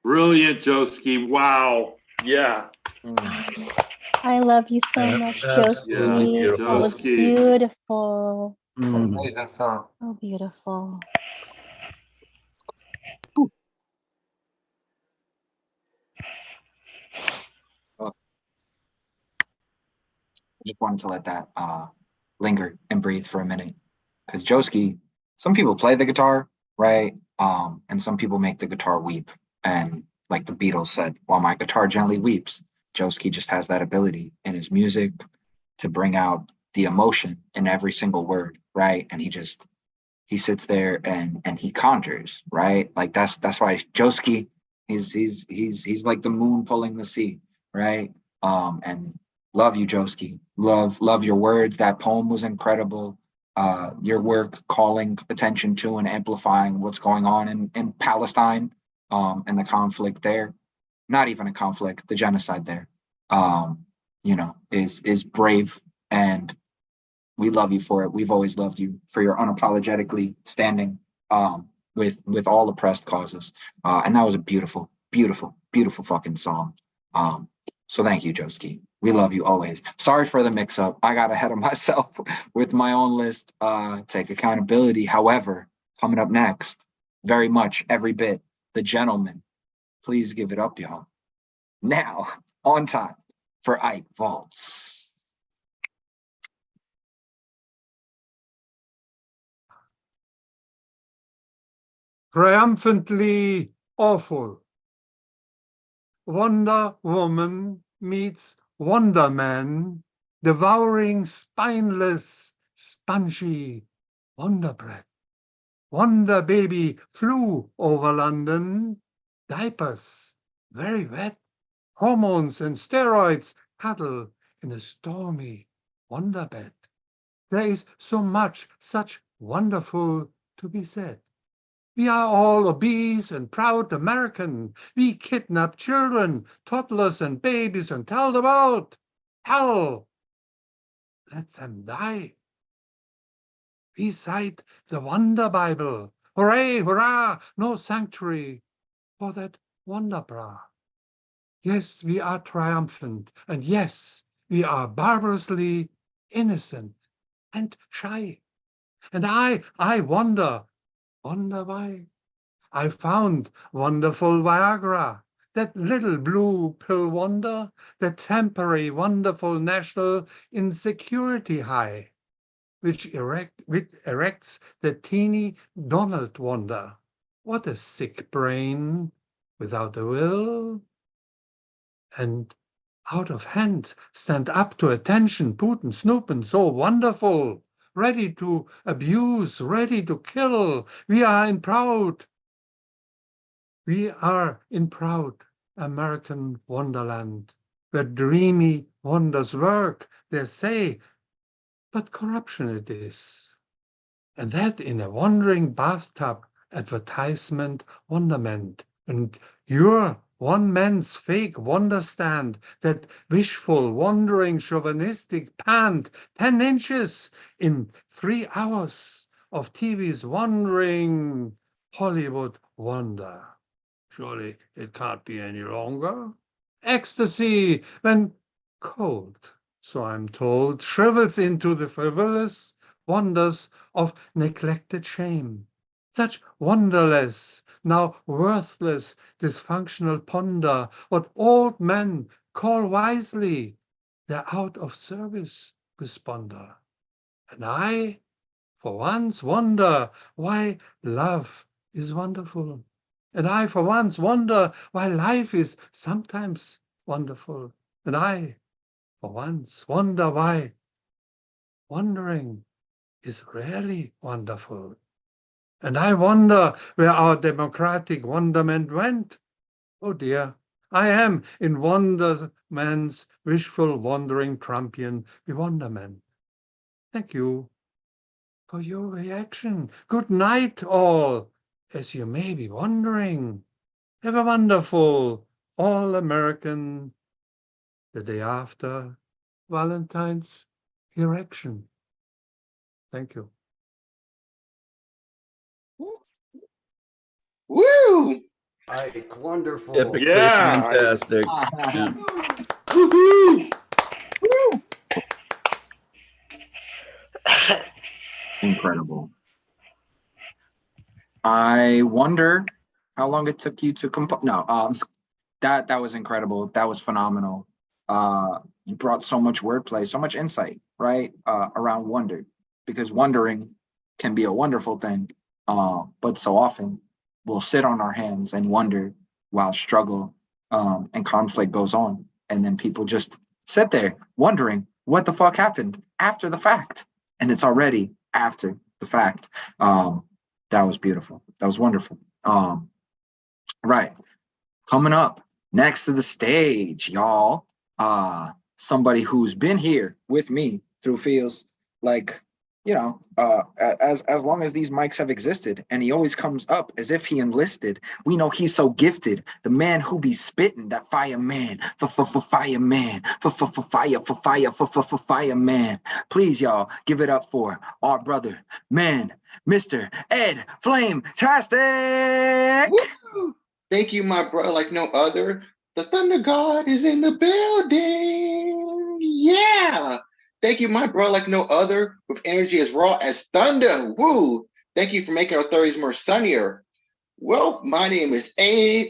Brilliant, Joski. Wow. Yeah. I love you so much, Absolutely Josie. beautiful. That was Josie. beautiful. Amazing song. Oh, beautiful. I just wanted to let that linger and breathe for a minute, because Joski, some people play the guitar, right? And some people make the guitar weep. And like the Beatles said, while my guitar gently weeps, Joski just has that ability in his music to bring out the emotion in every single word, right? And he sits there and he conjures, right? Like that's why Joski, he's like the moon pulling the sea, right? And love you, Joski. Love your words. That poem was incredible. Your work calling attention to and amplifying what's going on in Palestine, and the conflict there. Not even a conflict, the genocide there. Is brave, and we love you for it. We've always loved you for your unapologetically standing with all oppressed causes. And that was a beautiful, beautiful, beautiful fucking song. So thank you, Joski. We love you always. Sorry for the mix up. I got ahead of myself with my own list. Take accountability. However, coming up next, very much every bit, the gentleman. Please give it up, y'all. Now, on time for Ike Vaults. Triumphantly awful. Wonder Woman meets Wonder Man, devouring spineless, spongy Wonder Bread. Wonder Baby flew over London, diapers very wet, hormones and steroids cuddle in a stormy wonder bed. There is so much, such wonderful to be said. We are all obese and proud American. We kidnap children, toddlers and babies and tell them out. Hell, let them die. We cite the Wonder Bible. Hooray, hurrah, no sanctuary for that Wonder Bra. Yes, we are triumphant, and yes, we are barbarously innocent and shy. And I wonder why. I found wonderful Viagra, that little blue pill wonder, that temporary wonderful national insecurity high, which erects the teeny Donald wonder. What a sick brain without a will. And out of hand, stand up to attention, Putin, Snoopin, so wonderful, ready to abuse, ready to kill. We are in proud American wonderland, where dreamy wonders work, they say, but corruption it is. And that in a wandering bathtub advertisement wonderment. And You're one man's fake wonder stand, that wishful, wandering, chauvinistic pant, 10 inches in 3 hours of TV's wandering Hollywood wonder. Surely it can't be any longer. Ecstasy, when cold, so I'm told, shrivels into the frivolous wonders of neglected shame. Such wonderless, now worthless, dysfunctional ponder, what old men call wisely their out of service responder. And I, for once, wonder why love is wonderful. And I, for once, wonder why life is sometimes wonderful. And I, for once, wonder why wondering is rarely wonderful. And I wonder where our democratic wonderment went. Oh dear, I am in wonderman's wishful wandering Trumpian bewilderment. Thank you for your reaction. Good night, all. As you may be wondering, have a wonderful all-American the day after Valentine's erection. Thank you. Woo! Ike, wonderful. Typically Yeah. fantastic. Yeah. Woohoo! Incredible. I wonder how long it took you to compose. No, that was incredible. That was phenomenal. You brought so much wordplay, so much insight, right? Around wonder, because wondering can be a wonderful thing, but so often we'll sit on our hands and wonder while struggle and conflict goes on, and then people just sit there wondering what the fuck happened after the fact, and it's already after the fact. That was beautiful. That was wonderful. Right. Coming up next to the stage, y'all. Somebody who's been here with me through feels like, as long as these mics have existed, and he always comes up as if he enlisted. We know he's so gifted. The man who be spitting, that fireman, fireman, fireman. Please, y'all, give it up for our brother, man, Mr. Ed Flame Tastic. Woo! Thank you, my brother, like no other. The Thunder God is in the building. Yeah. Thank you, my brother, like no other, with energy as raw as thunder. Woo! Thank you for making our Thursdays more sunnier. Well, my name is Ed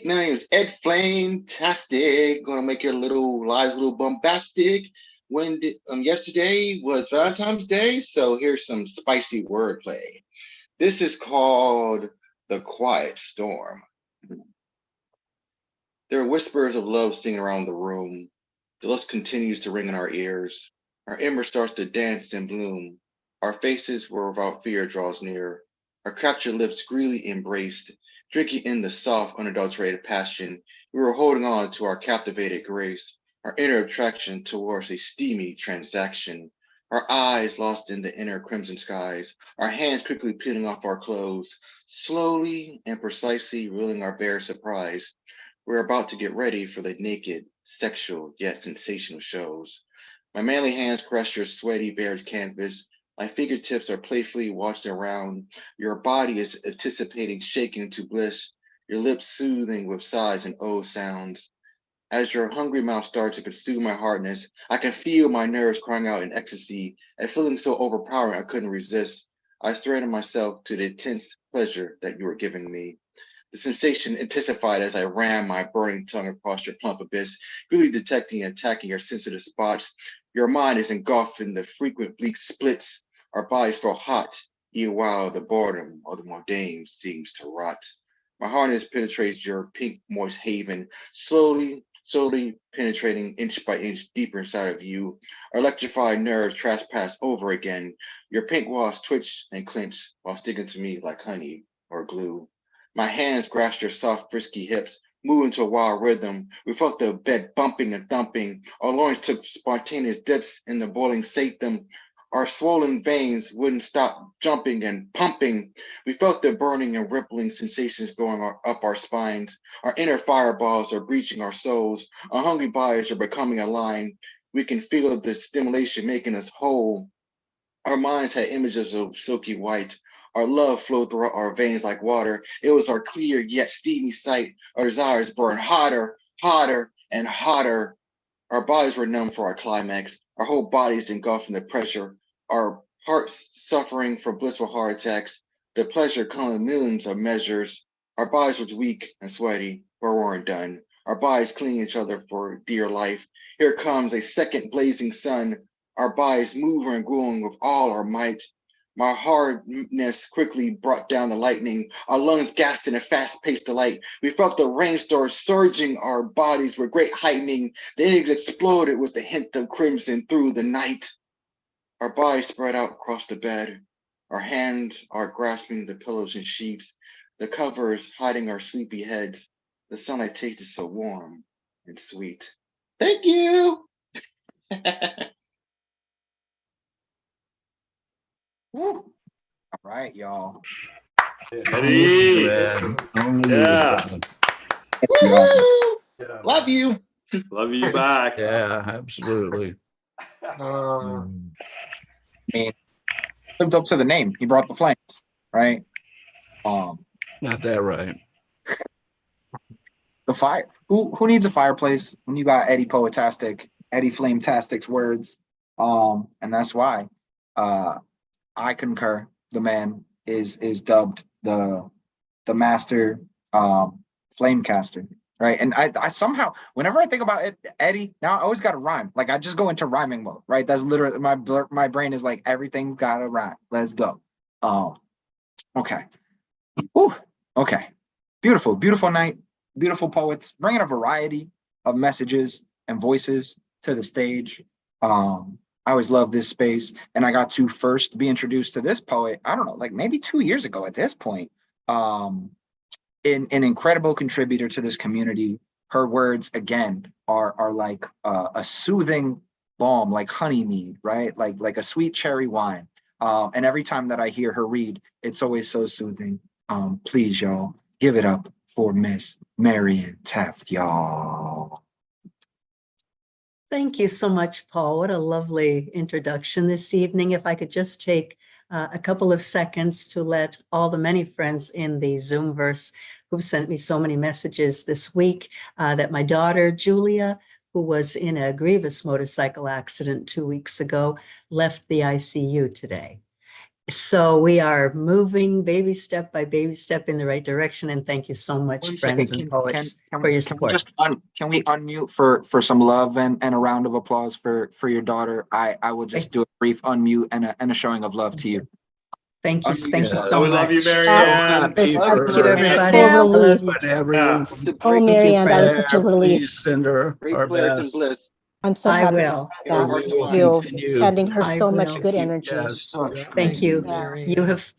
Flame Tastic. Gonna make your little lives a little bombastic. Yesterday was Valentine's Day, so here's some spicy wordplay. This is called The Quiet Storm. There are whispers of love singing around the room. The lust continues to ring in our ears. Our ember starts to dance and bloom. Our faces where without fear draws near. Our captured lips greedily embraced, drinking in the soft, unadulterated passion. We were holding on to our captivated grace, our inner attraction towards a steamy transaction. Our eyes lost in the inner crimson skies, our hands quickly peeling off our clothes, slowly and precisely revealing our bare surprise. We're about to get ready for the naked, sexual, yet sensational shows. My manly hands caress your sweaty, bared canvas. My fingertips are playfully washing around. Your body is anticipating shaking to bliss, your lips soothing with sighs and oh sounds. As your hungry mouth starts to consume my hardness, I can feel my nerves crying out in ecstasy, a feeling so overpowering I couldn't resist. I surrendered myself to the intense pleasure that you were giving me. The sensation intensified as I ran my burning tongue across your plump abyss, really detecting and attacking your sensitive spots. Your mind is engulfed in the frequent bleak splits. Our bodies feel hot, even while the boredom of the mundane seems to rot. My harness penetrates your pink, moist haven, slowly penetrating inch by inch deeper inside of you. Our electrified nerves trespass over again. Your pink walls twitch and clench while sticking to me like honey or glue. My hands grasped your soft, frisky hips, moving to a wild rhythm. We felt the bed bumping and thumping. Our loins took spontaneous dips in the boiling sanctum. Our swollen veins wouldn't stop jumping and pumping. We felt the burning and rippling sensations going up our spines. Our inner fireballs are breaching our souls. Our hungry bodies are becoming aligned. We can feel the stimulation making us whole. Our minds had images of silky white. Our love flowed through our veins like water. It was our clear yet steamy sight. Our desires burned hotter, hotter, and hotter. Our bodies were numb for our climax. Our whole bodies engulfed in the pressure. Our hearts suffering from blissful heart attacks. The pleasure come in millions of measures. Our bodies was weak and sweaty, but we weren't done. Our bodies clinging each other for dear life. Here comes a second blazing sun. Our bodies moving and growing with all our might. My hardness quickly brought down the lightning. Our lungs gasped in a fast-paced delight. We felt the rainstorm surging our bodies with great heightening. The eggs exploded with a hint of crimson through the night. Our bodies spread out across the bed. Our hands are grasping the pillows and sheets. The covers hiding our sleepy heads. The sunlight tasted so warm and sweet. Thank you. Woo. All right, y'all. Eddie. Only you, Yeah. Brad. Woo! Yeah, Love man. you. Love you back. Yeah, absolutely. I mean, lived up to the name. He brought the flames, right? Got that right. The fire. Who needs a fireplace when you got Eddie Poetastic, Eddie Flametastic's words? And that's why I concur. The man is dubbed the master flamecaster, right? And I somehow, whenever I think about it, Eddie, now I always got to rhyme. Like I just go into rhyming mode, right? That's literally my brain is like everything's got to rhyme. Let's go. Okay. Whew. Okay. Beautiful, beautiful night. Beautiful poets bringing a variety of messages and voices to the stage. I always love this space, and I got to first be introduced to this poet, I don't know, like maybe 2 years ago at this point. An incredible contributor to this community. Her words, again, are like a soothing balm, like honey mead, right? Like a sweet cherry wine. And every time that I hear her read, it's always so soothing. Please, y'all, give it up for Miss Marian Taft, y'all. Thank you so much, Paul. What a lovely introduction this evening. If I could just take a couple of seconds to let all the many friends in the Zoomverse who've sent me so many messages this week that my daughter, Julia, who was in a grievous motorcycle accident 2 weeks ago, left the ICU today. So we are moving baby step by baby step in the right direction. And thank you so much, One friends second, and poets, for your can we support. just can we unmute for some love and a round of applause for your daughter? I will just do a brief unmute and a showing of love to you. Thank you. Unmute Thank you yourself. so We much. love you, So Marianne. happy Yes, Thank for you, her. everybody. full relief. But everyone, To Oh, break, Marianne, that was friends. such a relief. please send her great our players and best. bliss. I'm so I happy will. about In our that. hearts and We will minds. You continue. sending her I so much will. good energy. Yes. Thank you. Marianne.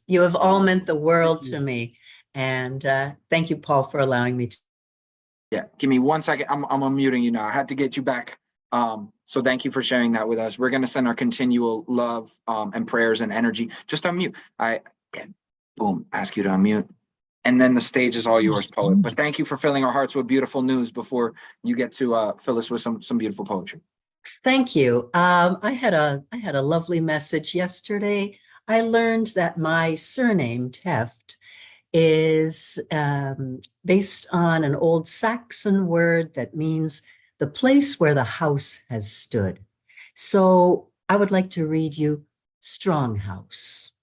You have all meant the world Thank you. to me. And thank you, Paul, for allowing me to. Yeah, give me 1 second. I'm unmuting you now. I had to get you back. So thank you for sharing that with us. We're gonna send our continual love and prayers and energy. Just unmute. Boom, ask you to unmute. And then the stage is all yours, poet. But thank you for filling our hearts with beautiful news before you get to fill us with some beautiful poetry. Thank you. I had a lovely message yesterday. I learned that my surname, Teft, is based on an old Saxon word that means the place where the house has stood. So I would like to read you Strong House.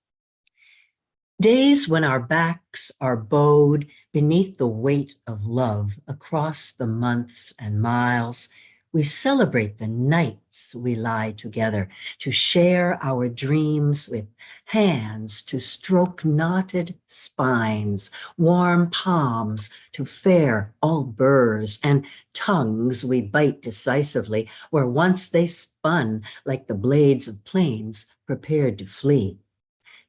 Days when our backs are bowed beneath the weight of love across the months and miles, we celebrate the nights we lie together to share our dreams with hands to stroke knotted spines, warm palms to fair all burrs, and tongues we bite decisively where once they spun like the blades of planes prepared to flee.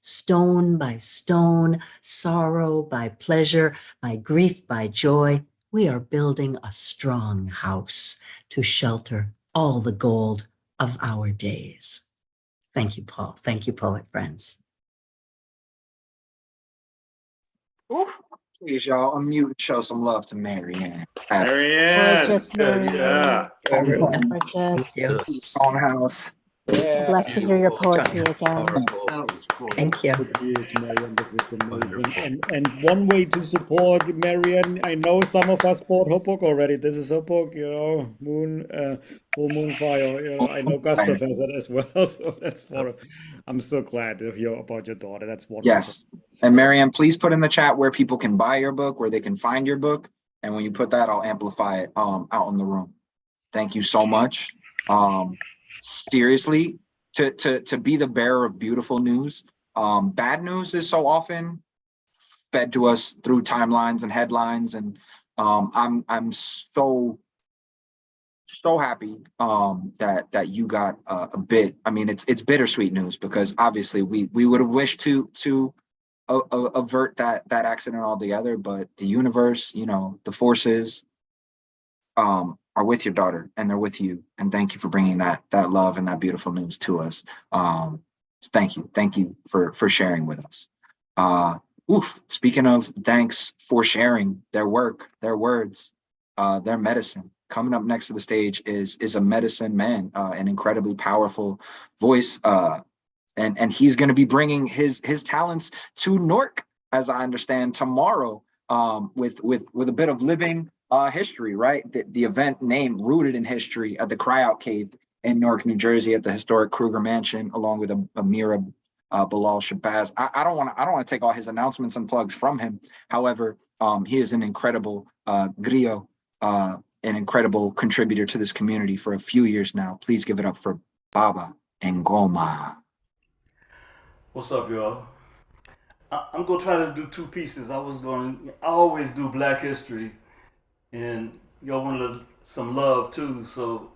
Stone by stone, sorrow by pleasure, by grief by joy, we are building a strong house to shelter all the gold of our days. Thank you, Paul. Thank you, poet friends. Ooh, please, y'all, unmute and show some love to Marianne. Marianne. Gorgeous, Marianne. Yeah. Gorgeous. Thank you. Own house. It's a blessed to hear your poetry again. Thank you. Yes, Marian, this is amazing. And one way to support Marian, I know some of us bought her book already. This is her book, Moon, Full Moon Fire. I know Gustav has it as well, so that's for. I'm so glad to hear about your daughter. That's wonderful. Yes, and Marianne, please put in the chat where people can buy your book, where they can find your book, and when you put that, I'll amplify it out in the room. Thank you so much. Seriously, to be the bearer of beautiful news. Bad news is so often fed to us through timelines and headlines, and I'm so happy that you got a bit. I mean, it's bittersweet news because obviously we would have wished to avert that accident altogether, but the universe, the forces are with your daughter, and they're with you, and thank you for bringing that love and that beautiful news to us. Thank you for sharing with us. Speaking of thanks for sharing their work, their words, their medicine. Coming up next to the stage is a medicine man, an incredibly powerful voice, and he's going to be bringing his talents to Newark, as I understand, tomorrow, with a bit of living history, right? The event named Rooted in History at the Cryout Cave in Newark, New Jersey, at the historic Kruger Mansion, along with Amira Bilal Shabazz. I don't want to take all his announcements and plugs from him. However, he is an incredible griot, an incredible contributor to this community for a few years now. Please give it up for Baba Ngoma. What's up, y'all? I'm gonna try to do two pieces. I always do Black History, and y'all wanted some love too, so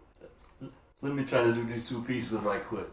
let me try to do these two pieces right quick.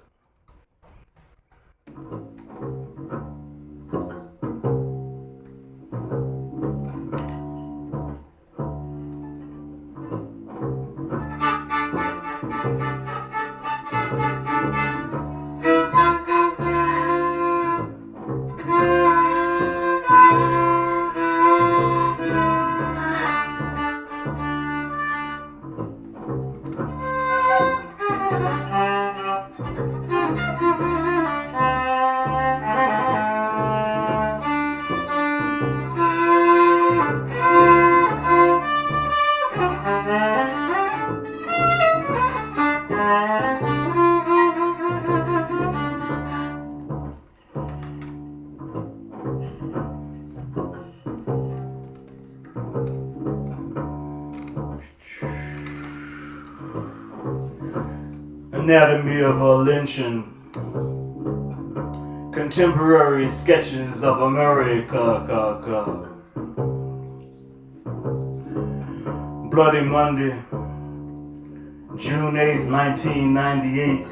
Anatomy of a Lynching. Contemporary Sketches of America. Bloody Monday, June 8th, 1998.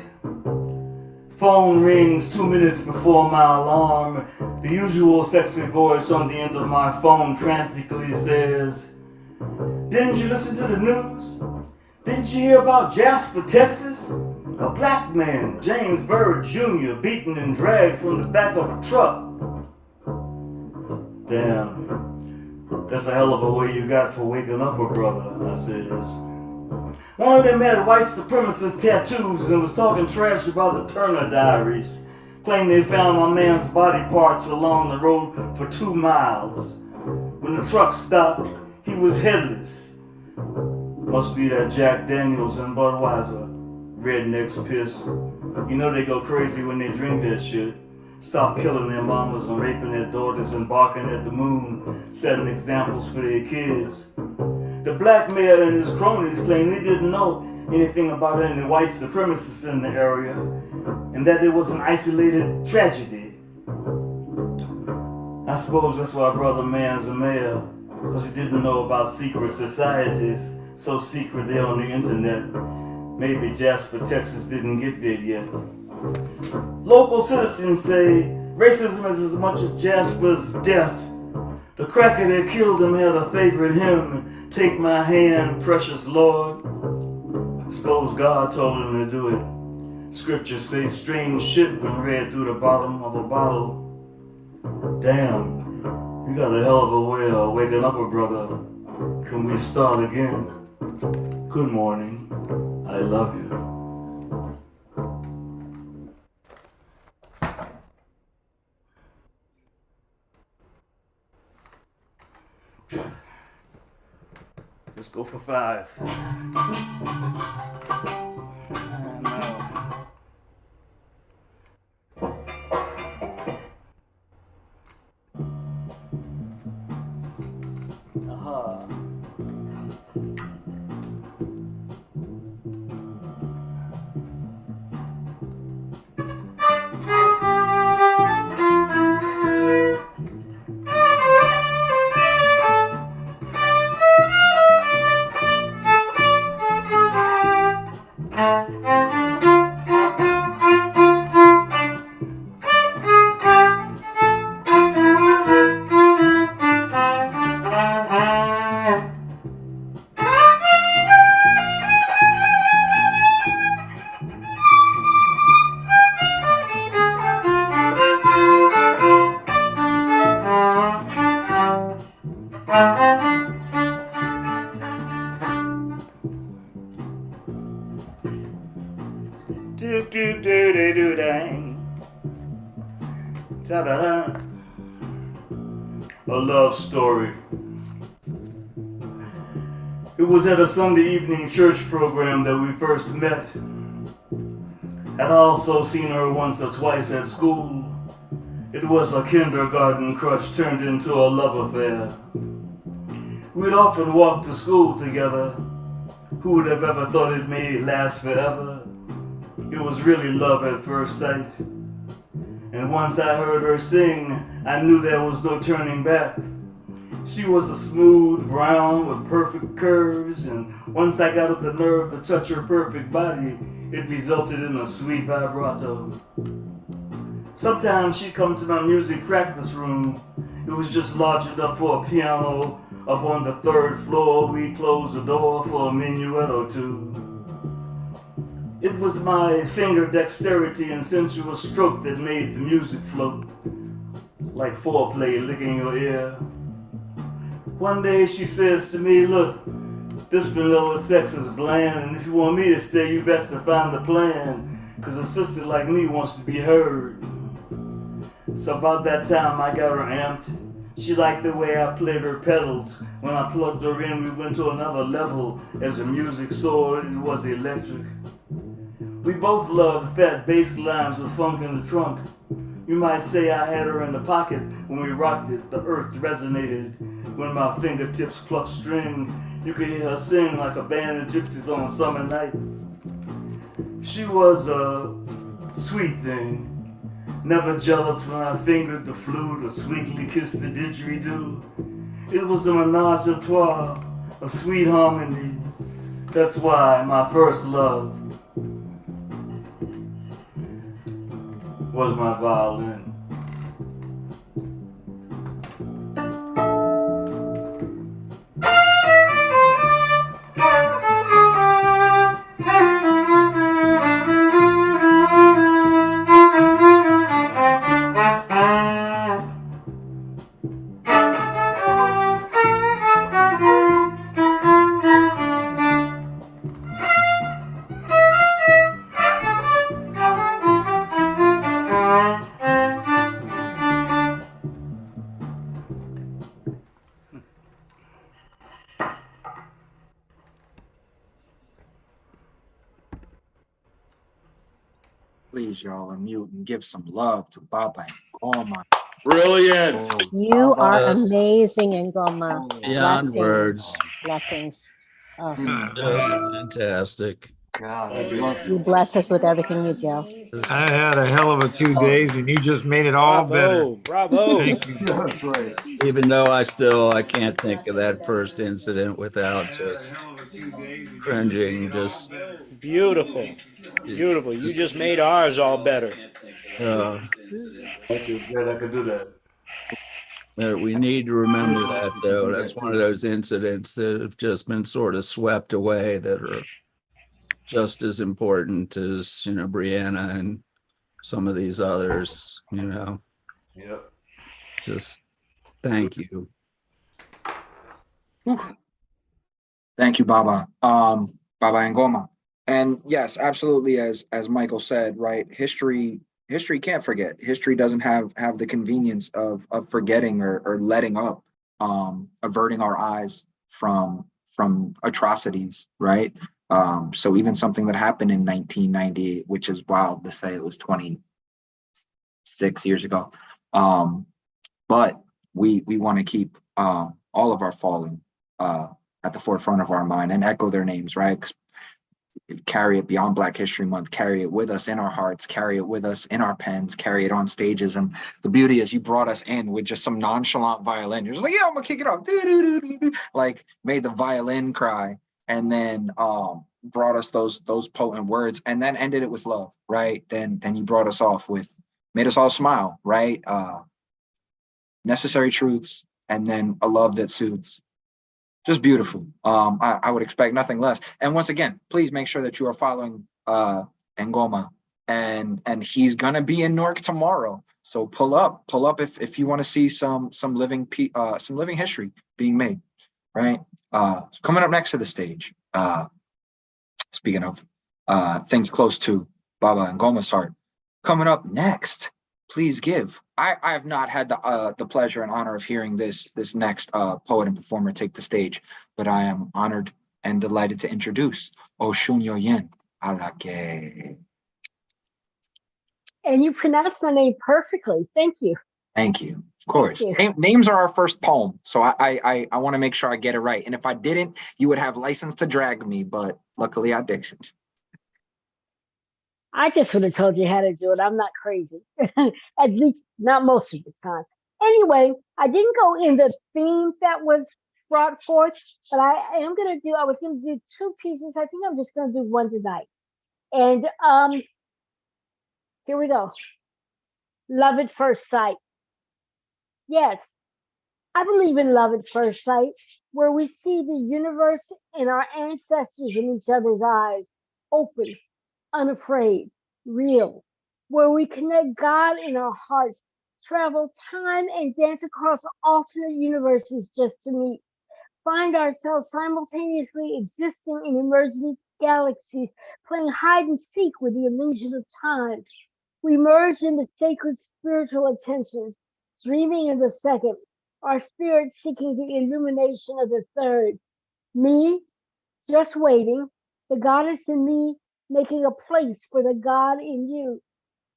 Phone rings 2 minutes before my alarm. The usual sexy voice on the end of my phone frantically says, "Didn't you listen to the news? Didn't you hear about Jasper, Texas? A black man, James Byrd Jr., beaten and dragged from the back of a truck." "Damn, that's a hell of a way you got for waking up a brother," I says. "One of them had white supremacist tattoos and was talking trash about the Turner Diaries. Claimed they found my man's body parts along the road for 2 miles. When the truck stopped, he was headless. Must be that Jack Daniels and Budweiser. Rednecks piss. You know they go crazy when they drink that shit. Stop killing their mamas and raping their daughters and barking at the moon, setting examples for their kids." The black mayor and his cronies claim they didn't know anything about any white supremacists in the area, and that it was an isolated tragedy. I suppose that's why Brother Man's a mayor, because he didn't know about secret societies, so secret they're on the internet. Maybe Jasper, Texas didn't get there yet. Local citizens say racism is as much of Jasper's death. The cracker that killed him had a favorite hymn, "Take my hand, precious Lord." Suppose God told him to do it. Scriptures say strange shit when read through the bottom of a bottle. Damn, you got a hell of a way of waking up, brother. Can we start again? Good morning. I love you. Let's go for 5. Do do do do do dang. Da da da. A love story. It was at a Sunday evening church program that we first met. Had also seen her once or twice at school. It was a kindergarten crush turned into a love affair. We'd often walk to school together. Who would have ever thought it may last forever? It was really love at first sight. And once I heard her sing, I knew there was no turning back. She was a smooth brown with perfect curves, and once I got up the nerve to touch her perfect body, it resulted in a sweet vibrato. Sometimes she'd come to my music practice room. It was just large enough for a piano. Up on the 3rd floor, we'd close the door for a minuet or two. It was my finger dexterity and sensual stroke that made the music float, like foreplay licking your ear. One day she says to me, look, this vanilla sex is bland, and if you want me to stay, you best to find a plan, 'cause a sister like me wants to be heard. So about that time I got her amped. She liked the way I played her pedals. When I plugged her in, we went to another level. As the music soared, it was electric. We both loved fat bass lines with funk in the trunk. You might say I had her in the pocket. When we rocked it, the earth resonated. When my fingertips plucked string, you could hear her sing like a band of gypsies on a summer night. She was a sweet thing. Never jealous when I fingered the flute or sweetly kissed the didgeridoo. It was a menage a trois, a sweet harmony. That's why my first love was my violin. Please, y'all, unmute and give some love to Baba and Goma. Brilliant. You are Yes. amazing, Ngoma. Beyond Blessings. words. Blessings. Oh, Just fantastic. God, I love you. you bless us with everything you do. I had a hell of a 2 days, and you just made it all better. Bravo. Thank you. That's right. Even though I can't think of that first incident without just cringing, just Beautiful. Beautiful. You just made ours all better. Thank you. Glad I could do that. We need to remember that, though. That's one of those incidents that have just been sort of swept away, that are just as important as, you know, Brianna and some of these others, you know. Yep. Just thank you. Thank you, Baba. Baba Ngoma. And yes, absolutely, as Michael said, right? History can't forget. History doesn't have the convenience of forgetting or letting up, averting our eyes from atrocities, right? So even something that happened in 1998, which is wild to say it was 26 years ago. But we want to keep all of our fallen at the forefront of our mind and echo their names, right? Carry it beyond Black History Month, carry it with us in our hearts, carry it with us in our pens, carry it on stages. And the beauty is you brought us in with just some nonchalant violin. You're just like, yeah, I'm gonna kick it off. Like made the violin cry, and then brought us those potent words, and then ended it with love, right? Then you brought us off with, made us all smile, right? Necessary truths, and then a love that soothes. Just beautiful. I would expect nothing less. And once again, please make sure that you are following Ngoma, and he's gonna be in Newark tomorrow. So pull up if you want to see some living history being made, right? Coming up next to the stage. Speaking of things close to Baba Ngoma's heart, coming up next. Please give. I have not had the pleasure and honor of hearing this next poet and performer take the stage, but I am honored and delighted to introduce Oshunyo Yin Alake. And you pronounced my name perfectly. Thank you. Thank you. Of course. Names are our first poem, so I want to make sure I get it right. And if I didn't, you would have license to drag me, but luckily I didn't. I just would have told you how to do it. I'm not crazy. At least not most of the time. Anyway, I didn't go in the theme that was brought forth, but I was going to do two pieces. I think I'm just going to do one tonight. And here we go. Love at first sight. Yes, I believe in love at first sight, where we see the universe and our ancestors in each other's eyes, open, unafraid, real, where we connect God in our hearts, travel time and dance across alternate universes just to meet, find ourselves simultaneously existing in emerging galaxies, playing hide and seek with the illusion of time. We merge into sacred spiritual attentions, dreaming of the second, our spirit seeking the illumination of the third. Me, just waiting, the goddess in me making a place for the God in you,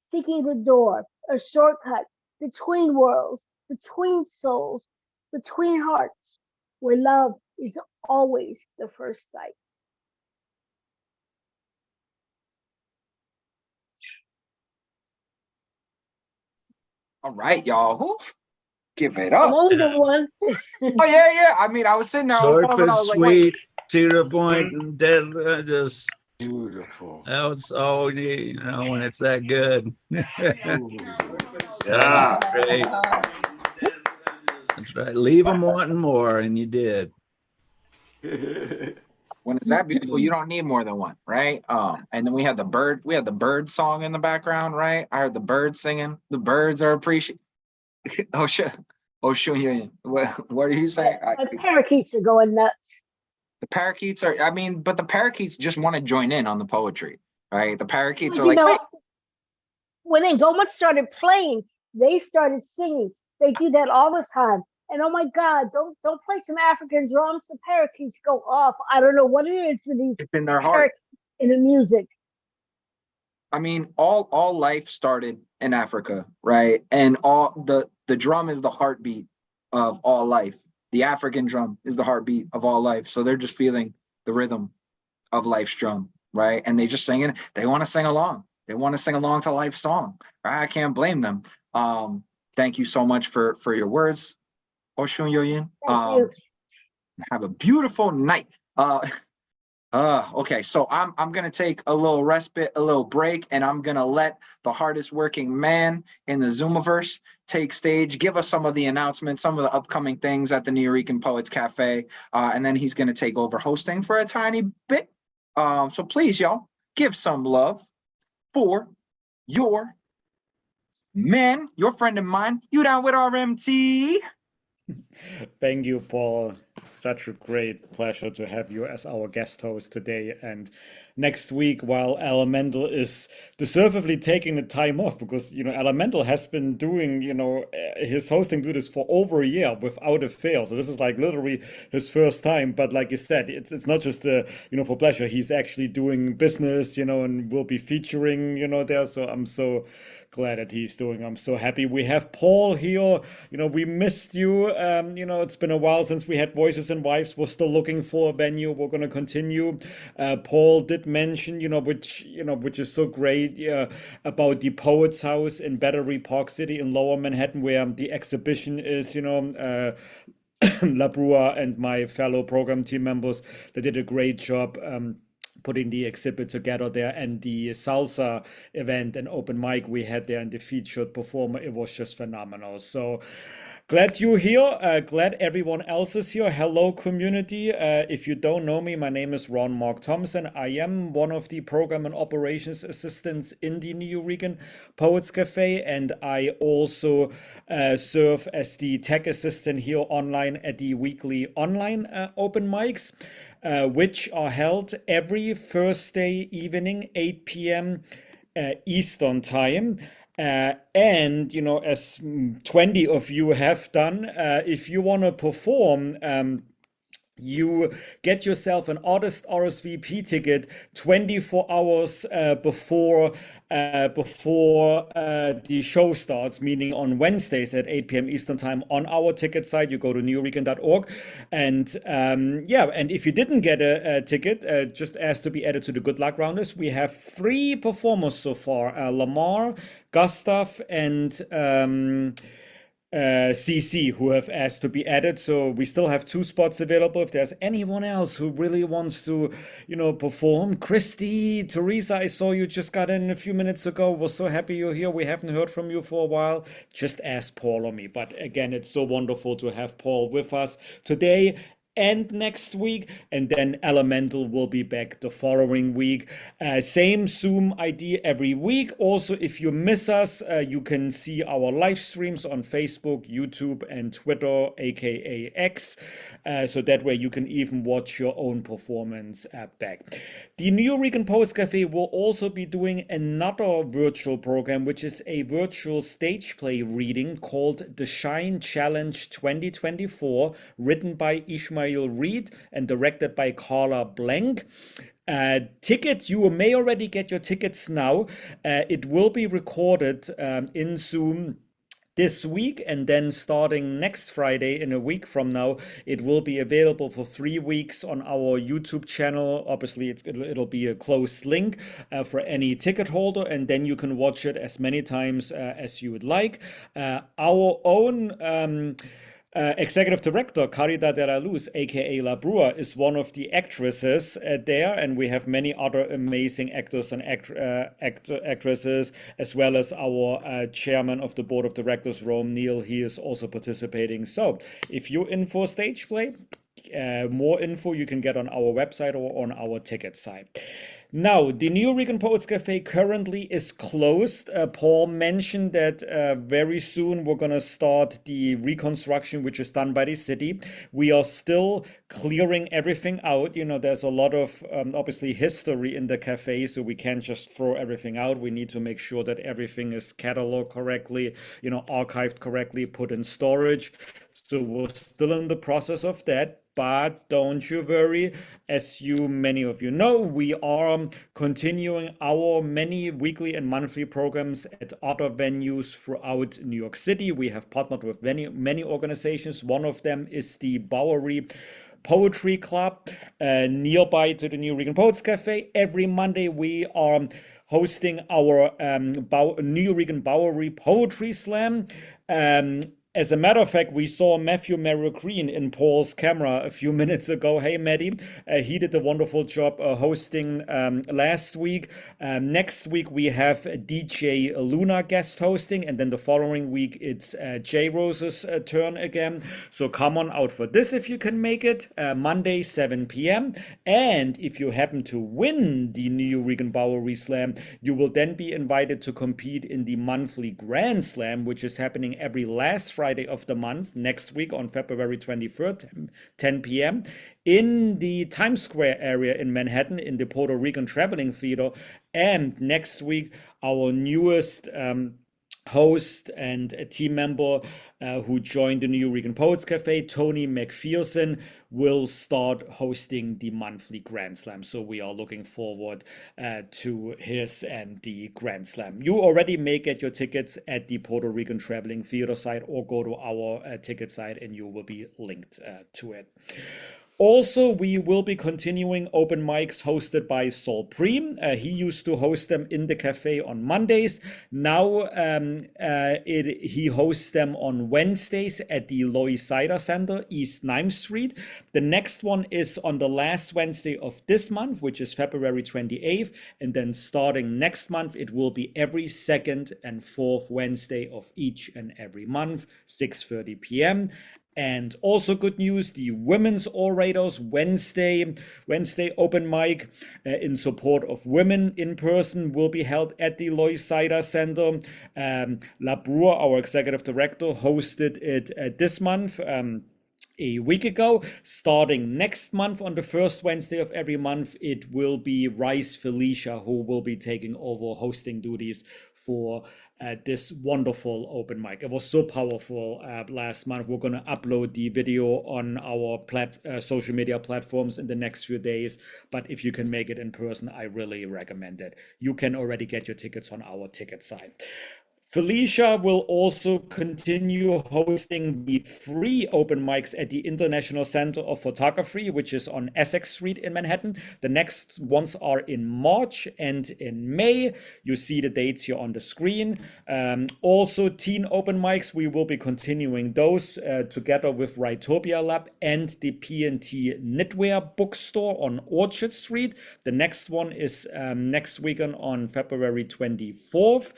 seeking the door, a shortcut between worlds, between souls, between hearts, where love is always the first sight. All right, y'all. Give it up. I'm only the one. Oh yeah. I mean, I was sitting there. Short I but was sweet, to the point, and dead. Just beautiful. That's all we need, you know, when it's that good. Yeah. Great. That's right. Leave them wanting more, and you did. When it's that beautiful, you don't need more than one, right? And then we had the bird song in the background, right? I heard the birds singing. The birds are appreciating. Oh shit. What are you saying? The parakeets are going nuts. The parakeets are, but the parakeets just want to join in on the poetry, right? The parakeets are You like, know, wait. When Ngoma started playing, they started singing. They do that all the time. And oh my God, don't play some African drums. The parakeets go off. I don't know what it is with these it's in their heart. In the music. I mean, all life started in Africa, right? And all the drum is the heartbeat of all life. The African drum is the heartbeat of all life. So they're just feeling the rhythm of life's drum, right? And they just sing it. They want to sing along. They want to sing along to life's song. Right? I can't blame them. Thank you so much for your words, Oshun Yoyin. Have a beautiful night. Okay, so I'm gonna take a little respite, a little break, and I'm gonna let the hardest working man in the Zoomiverse take stage, give us some of the announcements, some of the upcoming things at the New York Poets Cafe, and then he's gonna take over hosting for a tiny bit. So please, y'all, give some love for your man, your friend of mine. You down with RMT? Thank you, Paul. Such a great pleasure to have you as our guest host today. And next week, while Elemental is deservedly taking the time off, because Elemental has been doing his hosting duties for over a year without a fail. So this is like literally his first time. But like you said, it's not just for pleasure. He's actually doing business, and will be featuring there. So I'm so glad that he's doing. I'm so happy we have Paul here. We missed you. It's been a while since we had Voices and Wives. We're still looking for a venue. We're going to continue. Paul did mention, which is so great, about the Poets House in Battery Park City in Lower Manhattan, where the exhibition is. Labrua and my fellow program team members, they did a great job. Putting the exhibit together there, and the salsa event and open mic we had there, and the featured performer, it was just phenomenal. So glad you're here. Glad everyone else is here. Hello, community. If you don't know me, my name is Ron Mark Thompson. I am one of the program and operations assistants in the New Regan Poets Cafe, and I also serve as the tech assistant here online at the weekly online open mics, which are held every Thursday evening, 8 p.m. Eastern time. And as 20 of you have done, if you want to perform, you get yourself an artist RSVP ticket 24 hours before the show starts, meaning on Wednesdays at 8 p.m. Eastern time on our ticket site. You go to newregan.org, and and if you didn't get a ticket, just ask to be added to the Good Luck Rounders. We have 3 performers so far: Lamar, Gustav, and CC, who have asked to be added. So we still have 2 spots available. If there's anyone else who really wants to, perform, Christy, Teresa, I saw you just got in a few minutes ago. We're so happy you're here. We haven't heard from you for a while. Just ask Paul or me. But again, it's so wonderful to have Paul with us today and next week, and then Elemental will be back the following week. Same Zoom ID every week. Also, if you miss us, you can see our live streams on Facebook, YouTube, and Twitter, aka X. So that way you can even watch your own performance back. The New Regan Poets Cafe will also be doing another virtual program, which is a virtual stage play reading called The Shine Challenge 2024, written by Ishmael Reed and directed by Carla Blank. Tickets, you may already get your tickets now. It will be recorded in Zoom this week, and then starting next Friday, in a week from now, it will be available for 3 weeks on our YouTube channel. Obviously, it'll be a closed link for any ticket holder, and then you can watch it as many times as you would like. Our own Executive Director Carida de la Luz, aka La Brua, is one of the actresses there, and we have many other amazing actors and actresses, as well as our chairman of the board of directors, Rome Neal. He is also participating. So if you're in for stage play, more info you can get on our website or on our ticket site. Now, the New Regan Poets Cafe currently is closed. Paul mentioned that very soon we're going to start the reconstruction, which is done by the city. We are still clearing everything out. There's a lot of, obviously, history in the cafe, so we can't just throw everything out. We need to make sure that everything is cataloged correctly, archived correctly, put in storage. So we're still in the process of that. But don't you worry, as many of you know, we are continuing our many weekly and monthly programs at other venues throughout New York City. We have partnered with many organizations. One of them is the Bowery Poetry Club, nearby to the New Regan Poets Cafe. Every Monday we are hosting our New Regan Bowery Poetry Slam. As a matter of fact, we saw Matthew Merrill Green in Paul's camera a few minutes ago. Hey, Maddie. He did a wonderful job hosting last week. Next week, we have DJ Luna guest hosting. And then the following week, it's J Rose's turn again. So come on out for this if you can make it. Monday, 7 p.m. And if you happen to win the New Regan Bowery Slam, you will then be invited to compete in the monthly Grand Slam, which is happening every last Friday of the month next week on February 23rd, 10 p.m. in the Times Square area in Manhattan in the Puerto Rican Traveling Theater. And next week, our newest host and a team member who joined the New Regan Poets Cafe, Tony McPherson, will start hosting the monthly Grand Slam. So we are looking forward to his and the Grand Slam. You already may get your tickets at the Puerto Rican Traveling Theater site or go to our ticket site and you will be linked to it. Also, we will be continuing open mics hosted by Saul Preem. He used to host them in the cafe on Mondays. Now he hosts them on Wednesdays at the Lois Cider Center, East 9th Street. The next one is on the last Wednesday of this month, which is February 28th. And then starting next month, it will be every second and fourth Wednesday of each and every month, 6:30 p.m. And also good news, the Women's Orators Wednesday open mic in support of women in person will be held at the Lois Cider Center. La Brewer, our executive director, hosted it this month. A week ago. Starting next month on the first Wednesday of every month, it will be Rice Felicia who will be taking over hosting duties for this wonderful open mic. It was so powerful last month. We're going to upload the video on our social media platforms in the next few days. But if you can make it in person, I really recommend it. You can already get your tickets on our ticket site. Felicia will also continue hosting the free open mics at the International Center of Photography, which is on Essex Street in Manhattan. The next ones are in March and in May. You see the dates here on the screen. Also, teen open mics, we will be continuing those together with Rightopia Lab and the P&T Knitwear bookstore on Orchard Street. The next one is next weekend on February 24th.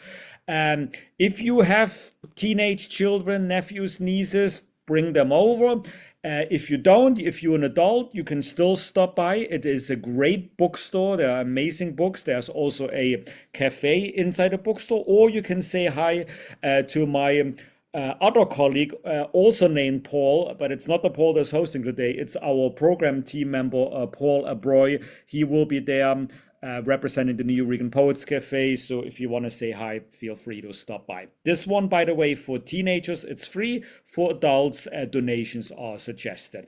If you have teenage children, nephews, nieces, bring them over. If you don't, if you're an adult, you can still stop by. It is a great bookstore. There are amazing books. There's also a cafe inside the bookstore, or you can say hi to my other colleague, also named Paul, but it's not the Paul that's hosting today. It's our program team member, Paul Abroy. He will be there representing the New Regan Poets Cafe. So if you want to say hi, feel free to stop by. This one, by the way, for teenagers, it's free. For adults, donations are suggested.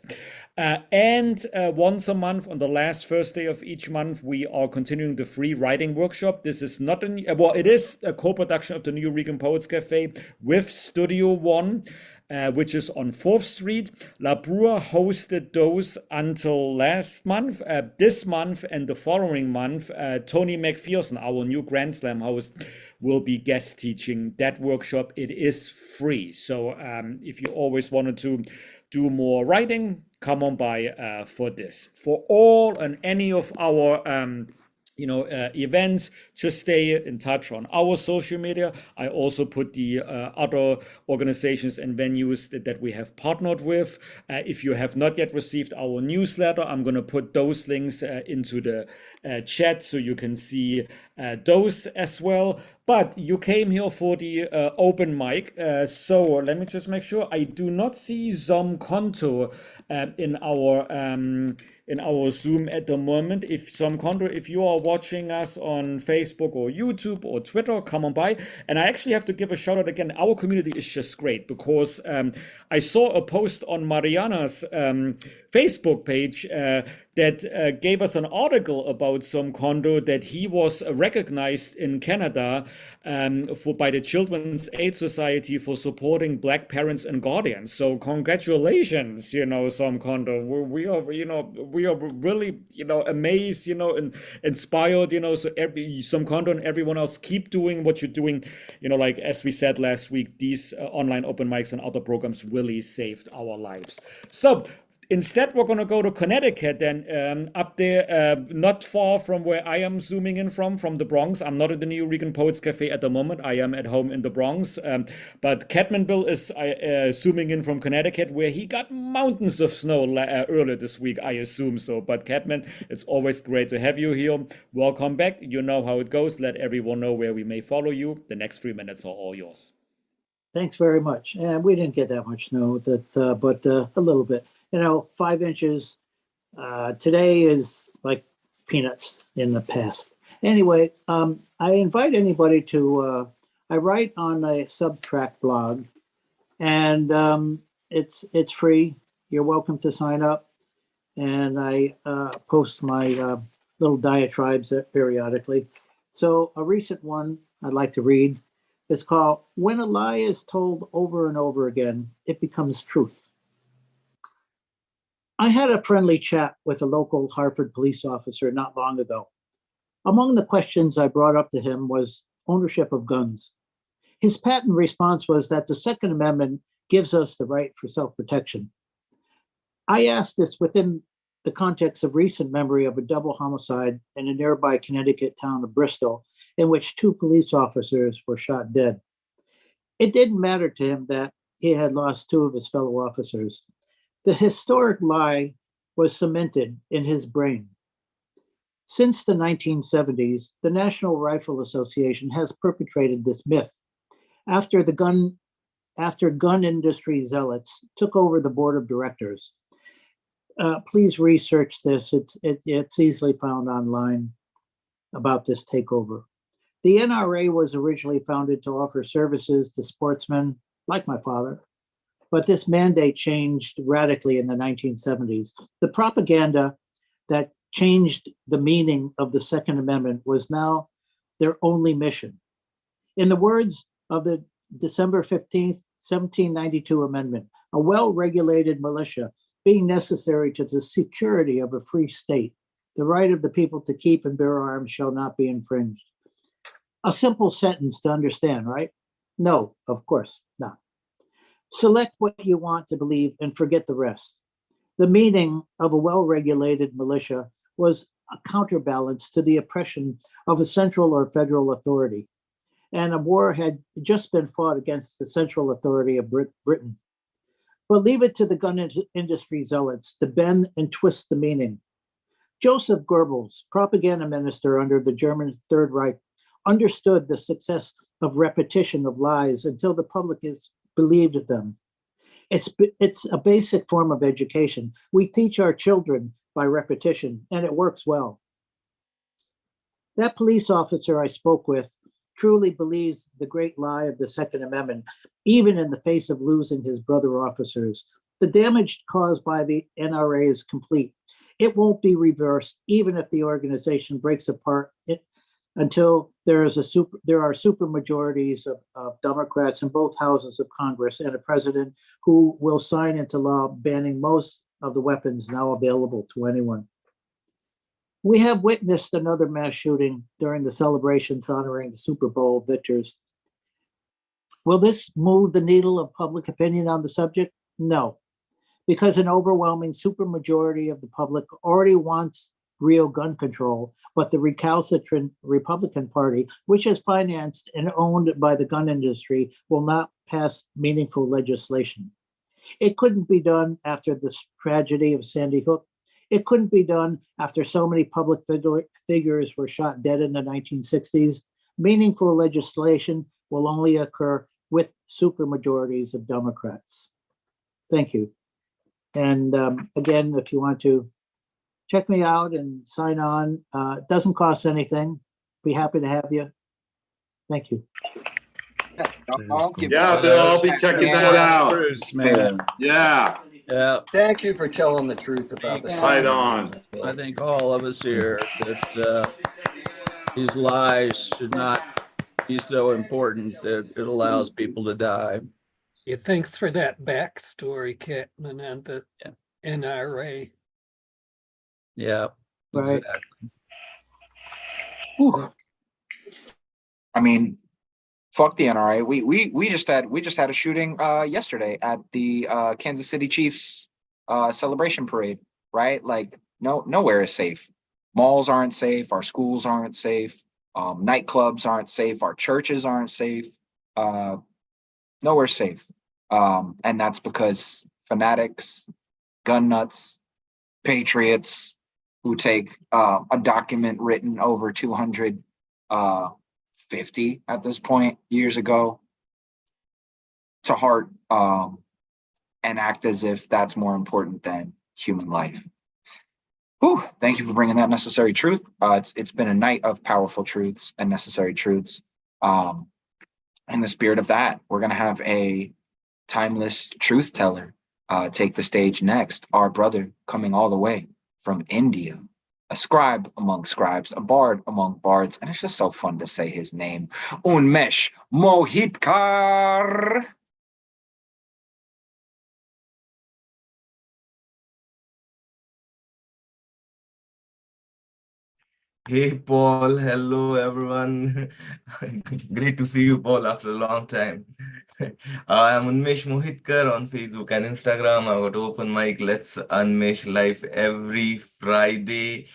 And once a month, on the last Thursday of each month, we are continuing the free writing workshop. This is not it is a co-production of the New Regan Poets Cafe with Studio One. Which is on 4th Street. La Brewer hosted those until last month. This month and the following month, Tony McPherson, our new Grand Slam host, will be guest teaching that workshop. It is free. So if you always wanted to do more writing, come on by for this. For all and any of our events, just stay in touch on our social media. I also put the other organizations and venues that we have partnered with. If you have not yet received our newsletter, I'm going to put those links into the chat so you can see those as well. But you came here for the open mic, so let me just make sure. I do not see Zom Konto in our Zoom at the moment. If you are watching us on Facebook or YouTube or Twitter, come on by. And I actually have to give a shout out again. Our community is just great because I saw a post on Mariana's Facebook page that gave us an article about Som Kondo, that he was recognized in Canada by the Children's Aid Society for supporting Black parents and guardians. So congratulations, Som Kondo. We we are really, amazed, and inspired, so some content, everyone else keep doing what you're doing. Like as we said last week, these online open mics and other programs really saved our lives. So instead, we're going to go to Connecticut then, up there, not far from where I am zooming in from the Bronx. I'm not at the New Rican Poets Cafe at the moment. I am at home in the Bronx. But Catman Bill is zooming in from Connecticut, where he got mountains of snow earlier this week, I assume so. But Catman, it's always great to have you here. Welcome back. You know how it goes. Let everyone know where we may follow you. The next 3 minutes are all yours. Thanks very much. And we didn't get that much snow, but a little bit. 5 inches. Today is like peanuts in the past. Anyway, I invite anybody to, I write on a Subtrack blog, and it's free. You're welcome to sign up. And I post my little diatribes periodically. So a recent one I'd like to read is called "When a Lie is Told Over and Over Again, It Becomes Truth." I had a friendly chat with a local Hartford police officer not long ago. Among the questions I brought up to him was ownership of guns. His patent response was that the Second Amendment gives us the right for self-protection. I asked this within the context of recent memory of a double homicide in a nearby Connecticut town of Bristol, in which 2 police officers were shot dead. It didn't matter to him that he had lost 2 of his fellow officers. The historic lie was cemented in his brain. Since the 1970s, the National Rifle Association has perpetrated this myth. After gun industry zealots took over the board of directors. Please research this. It's easily found online about this takeover. The NRA was originally founded to offer services to sportsmen like my father, but this mandate changed radically in the 1970s. The propaganda that changed the meaning of the Second Amendment was now their only mission. In the words of the December 15th, 1792 amendment, a well-regulated militia being necessary to the security of a free state, the right of the people to keep and bear arms shall not be infringed. A simple sentence to understand, right? No, of course not. Select what you want to believe and forget the rest. The meaning of a well-regulated militia was a counterbalance to the oppression of a central or federal authority. And a war had just been fought against the central authority of Britain. But leave it to the gun industry zealots to bend and twist the meaning. Joseph Goebbels, propaganda minister under the German Third Reich, understood the success of repetition of lies until the public believed them. It's a basic form of education. We teach our children by repetition, and it works well. That police officer I spoke with truly believes the great lie of the Second Amendment, even in the face of losing his brother officers. The damage caused by the NRA is complete. It won't be reversed, even if the organization breaks apart until there are super majorities of Democrats in both houses of Congress and a president who will sign into law banning most of the weapons now available to anyone. We have witnessed another mass shooting during the celebrations honoring the Super Bowl victors. Will this move the needle of public opinion on the subject? No, because an overwhelming supermajority of the public already wants real gun control, but the recalcitrant Republican Party, which is financed and owned by the gun industry, will not pass meaningful legislation. It couldn't be done after the tragedy of Sandy Hook. It couldn't be done after so many public figures were shot dead in the 1960s. Meaningful legislation will only occur with supermajorities of Democrats. Thank you. And again, if you want to check me out and sign on, it doesn't cost anything. Be happy to have you. Thank you. Yeah, Bill, I'll be checking that out. Bruce, man. Yeah. Yeah. Thank you for telling the truth about the Right on. I think all of us here that these lies should not be so important that it allows people to die. Yeah, thanks for that backstory, Catman, and the NRA. Yeah, Right. exactly. Whew. I mean, fuck the NRA. We just had a shooting yesterday at the Kansas City Chiefs celebration parade, right? Like nowhere is safe. Malls aren't safe, our schools aren't safe, nightclubs aren't safe, our churches aren't safe. Nowhere's safe. And that's because fanatics, gun nuts, patriots who take a document written over 250 at this point years ago to heart, and act as if that's more important than human life. Whew, thank you for bringing that necessary truth. It's been a night of powerful truths and necessary truths. In the spirit of that, we're gonna have a timeless truth teller take the stage next. Our brother coming all the way from India, a scribe among scribes, a bard among bards, and it's just so fun to say his name, Unmesh Mohitkar. Hey Paul, hello everyone. Great to see you, Paul, after a long time. I'm Unmesh Mohitkar on Facebook and Instagram. I got open mic Let's Unmesh live every Friday,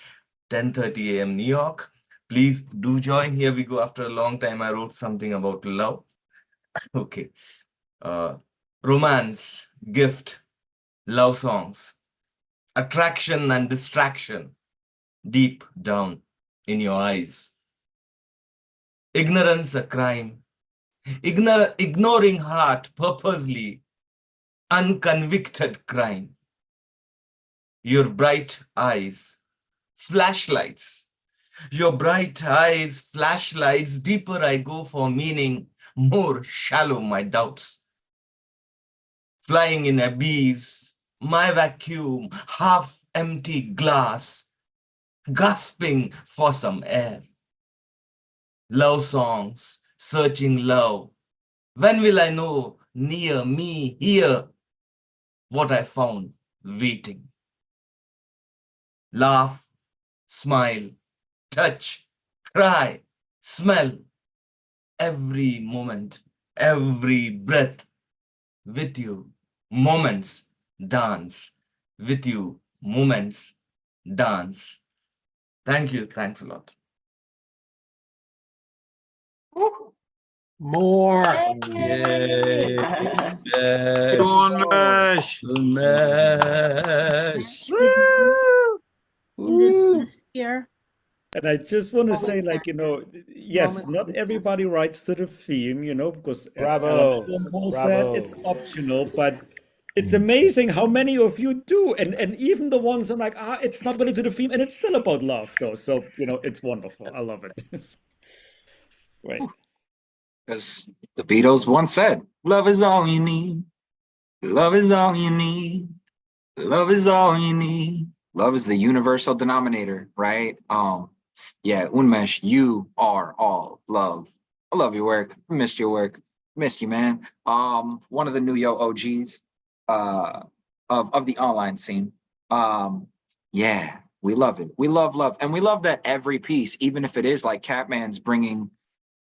10:30 a.m. New York. Please do join. Here we go. After a long time, I wrote something about love. Okay. Romance, gift, love songs, attraction and distraction deep down in your eyes. Ignorance a crime. Ignoring heart purposely, unconvicted crime. Your bright eyes, flashlights. Your bright eyes, flashlights. Deeper I go for meaning, more shallow my doubts. Flying in abyss, my vacuum, half empty glass, gasping for some air. Love songs, searching love. When will I know near me here what I found waiting? Laugh, smile, touch, cry, smell. Every moment, every breath with you. Moments dance with you. Moments dance. Thank you. Thanks a lot. More. Yay. Come on, Mesh. Umesh. In this year. And I just want to say, like, yes, not everybody writes to the theme, because as Bravo. Alan Paul said, Bravo. it's optional, but it's amazing how many of you do. And even the ones I'm like, it's not really to the theme, and it's still about love, though. So, it's wonderful. I love it. Right. Because the Beatles once said, love is all you need. Love is all you need. Love is all you need. Love is the universal denominator, right? Yeah, Unmesh, you are all love. I love your work. I missed your work. Missed you, man. One of the new OGs of the online scene. Yeah, we love it. We love love. And we love that every piece, even if it is like Catman's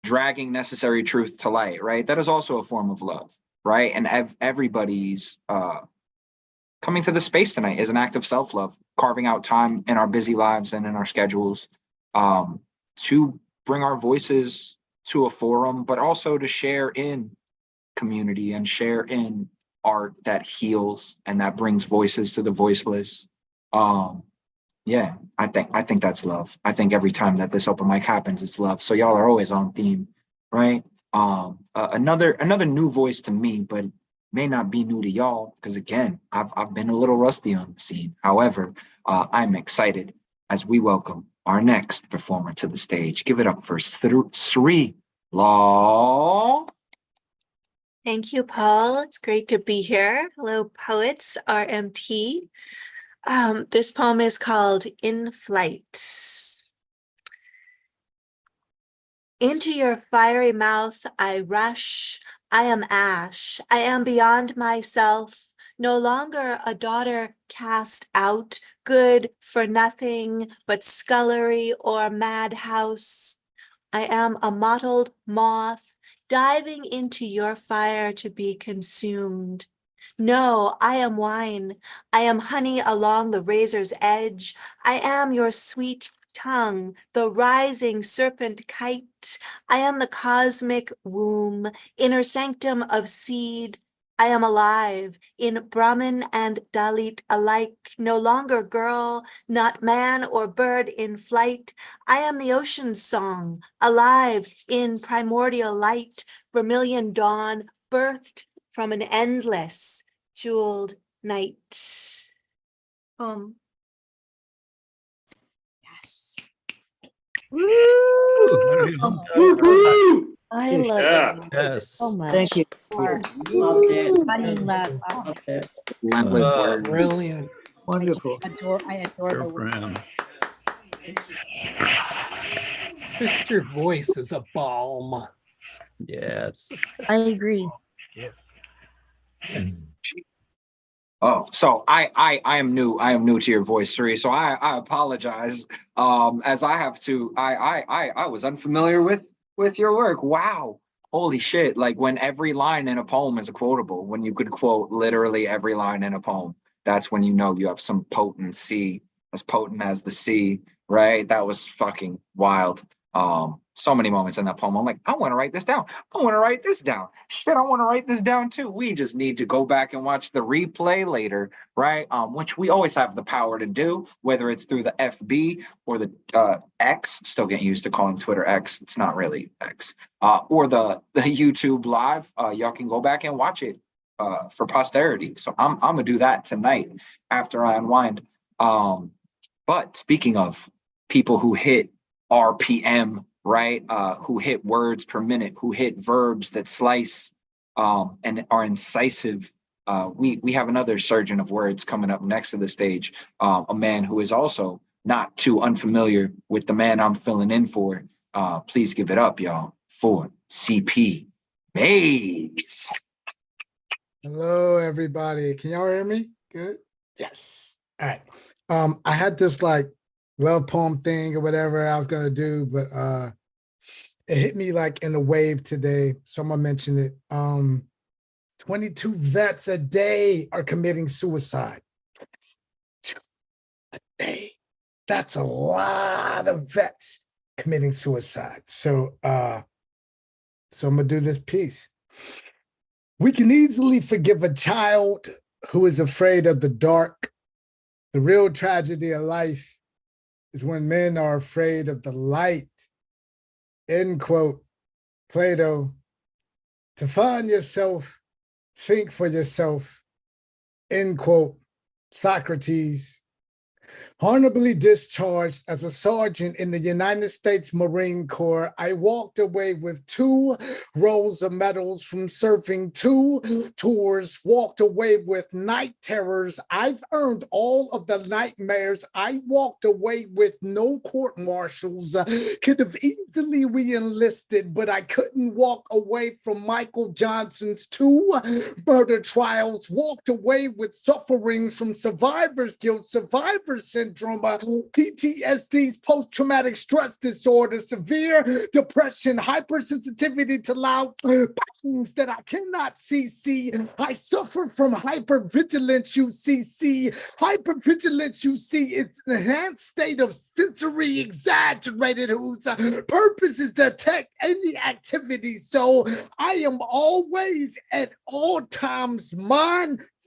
dragging necessary truth to light, right? That is also a form of love, right? And everybody's coming to the space tonight is an act of self-love, carving out time in our busy lives and in our schedules to bring our voices to a forum, but also to share in community and share in art that heals and that brings voices to the voiceless. Yeah, I think that's love. I think every time that this open mic happens, it's love. So y'all are always on theme, right? Another new voice to me, but may not be new to y'all, because again, I've been a little rusty on the scene. However, I'm excited as we welcome our next performer to the stage. Give it up for Sri Law. Thank you, Paul. It's great to be here. Hello, poets, RMT. This poem is called In Flight. Into your fiery mouth I rush. I am ash. I am beyond myself, no longer a daughter cast out, good for nothing but scullery or madhouse. I am a mottled moth diving into your fire to be consumed. No, I am wine. I am honey along the razor's edge. I am your sweet tongue, the rising serpent kite. I am the cosmic womb, inner sanctum of seed. I am alive in Brahmin and Dalit alike, no longer girl, not man or bird in flight. I am the ocean's song, alive in primordial light, vermilion dawn, birthed from an endless jeweled night. Yes. I love Yeah. it Yes. so much. Thank you. Loved it. Funny love. Loved it. Relentless word. Brilliant. Wonderful. I adore Your the word. friend. Just your voice is a balm. Yes. I agree. Oh, so I am new. I am new to your voice, Sri. So I apologize. As I have to. I was unfamiliar with your work. Wow. Holy shit. Like when every line in a poem is a quotable, when you could quote literally every line in a poem, that's when you know you have some potency, as potent as the sea, right? That was fucking wild. So many moments in that poem. I'm like, I want to write this down. I want to write this down. Shit, I want to write this down too. We just need to go back and watch the replay later, right? Which we always have the power to do, whether it's through the FB or the X. Still getting used to calling Twitter X. It's not really X. Or the YouTube live. Y'all can go back and watch it for posterity. So I'm gonna do that tonight after I unwind. But speaking of people who hit RPM, right? Who hit words per minute, who hit verbs that slice and are incisive. We have another surgeon of words coming up next to the stage, a man who is also not too unfamiliar with the man I'm filling in for. Please give it up, y'all, for CP Bays. Hello, everybody. Can y'all hear me? Good? Yes. All right. I had this like love poem thing or whatever I was gonna do, but it hit me like in a wave today. So I'm gonna mention it. 22 vets a day are committing suicide. A day. That's a lot of vets committing suicide. So I'm gonna do this piece. We can easily forgive a child who is afraid of the dark. The real tragedy of life is when men are afraid of the light. End quote. Plato. To find yourself, think for yourself. End quote. Socrates. Honorably discharged as a sergeant in the United States Marine Corps, I walked away with 2 rolls of medals from surfing 2 tours, walked away with night terrors. I've earned all of the nightmares. I walked away with no court-martials. Could have easily re-enlisted, but I couldn't walk away from Michael Johnson's 2 murder trials, walked away with sufferings from survivor's guilt, survivor's syndrome, PTSD's post-traumatic stress disorder, severe depression, hypersensitivity to loud things that I cannot see. I suffer from hypervigilance, UCC. Hypervigilance, you see, it's an enhanced state of sensory exaggerated whose purpose is to detect any activity. So I am always at all times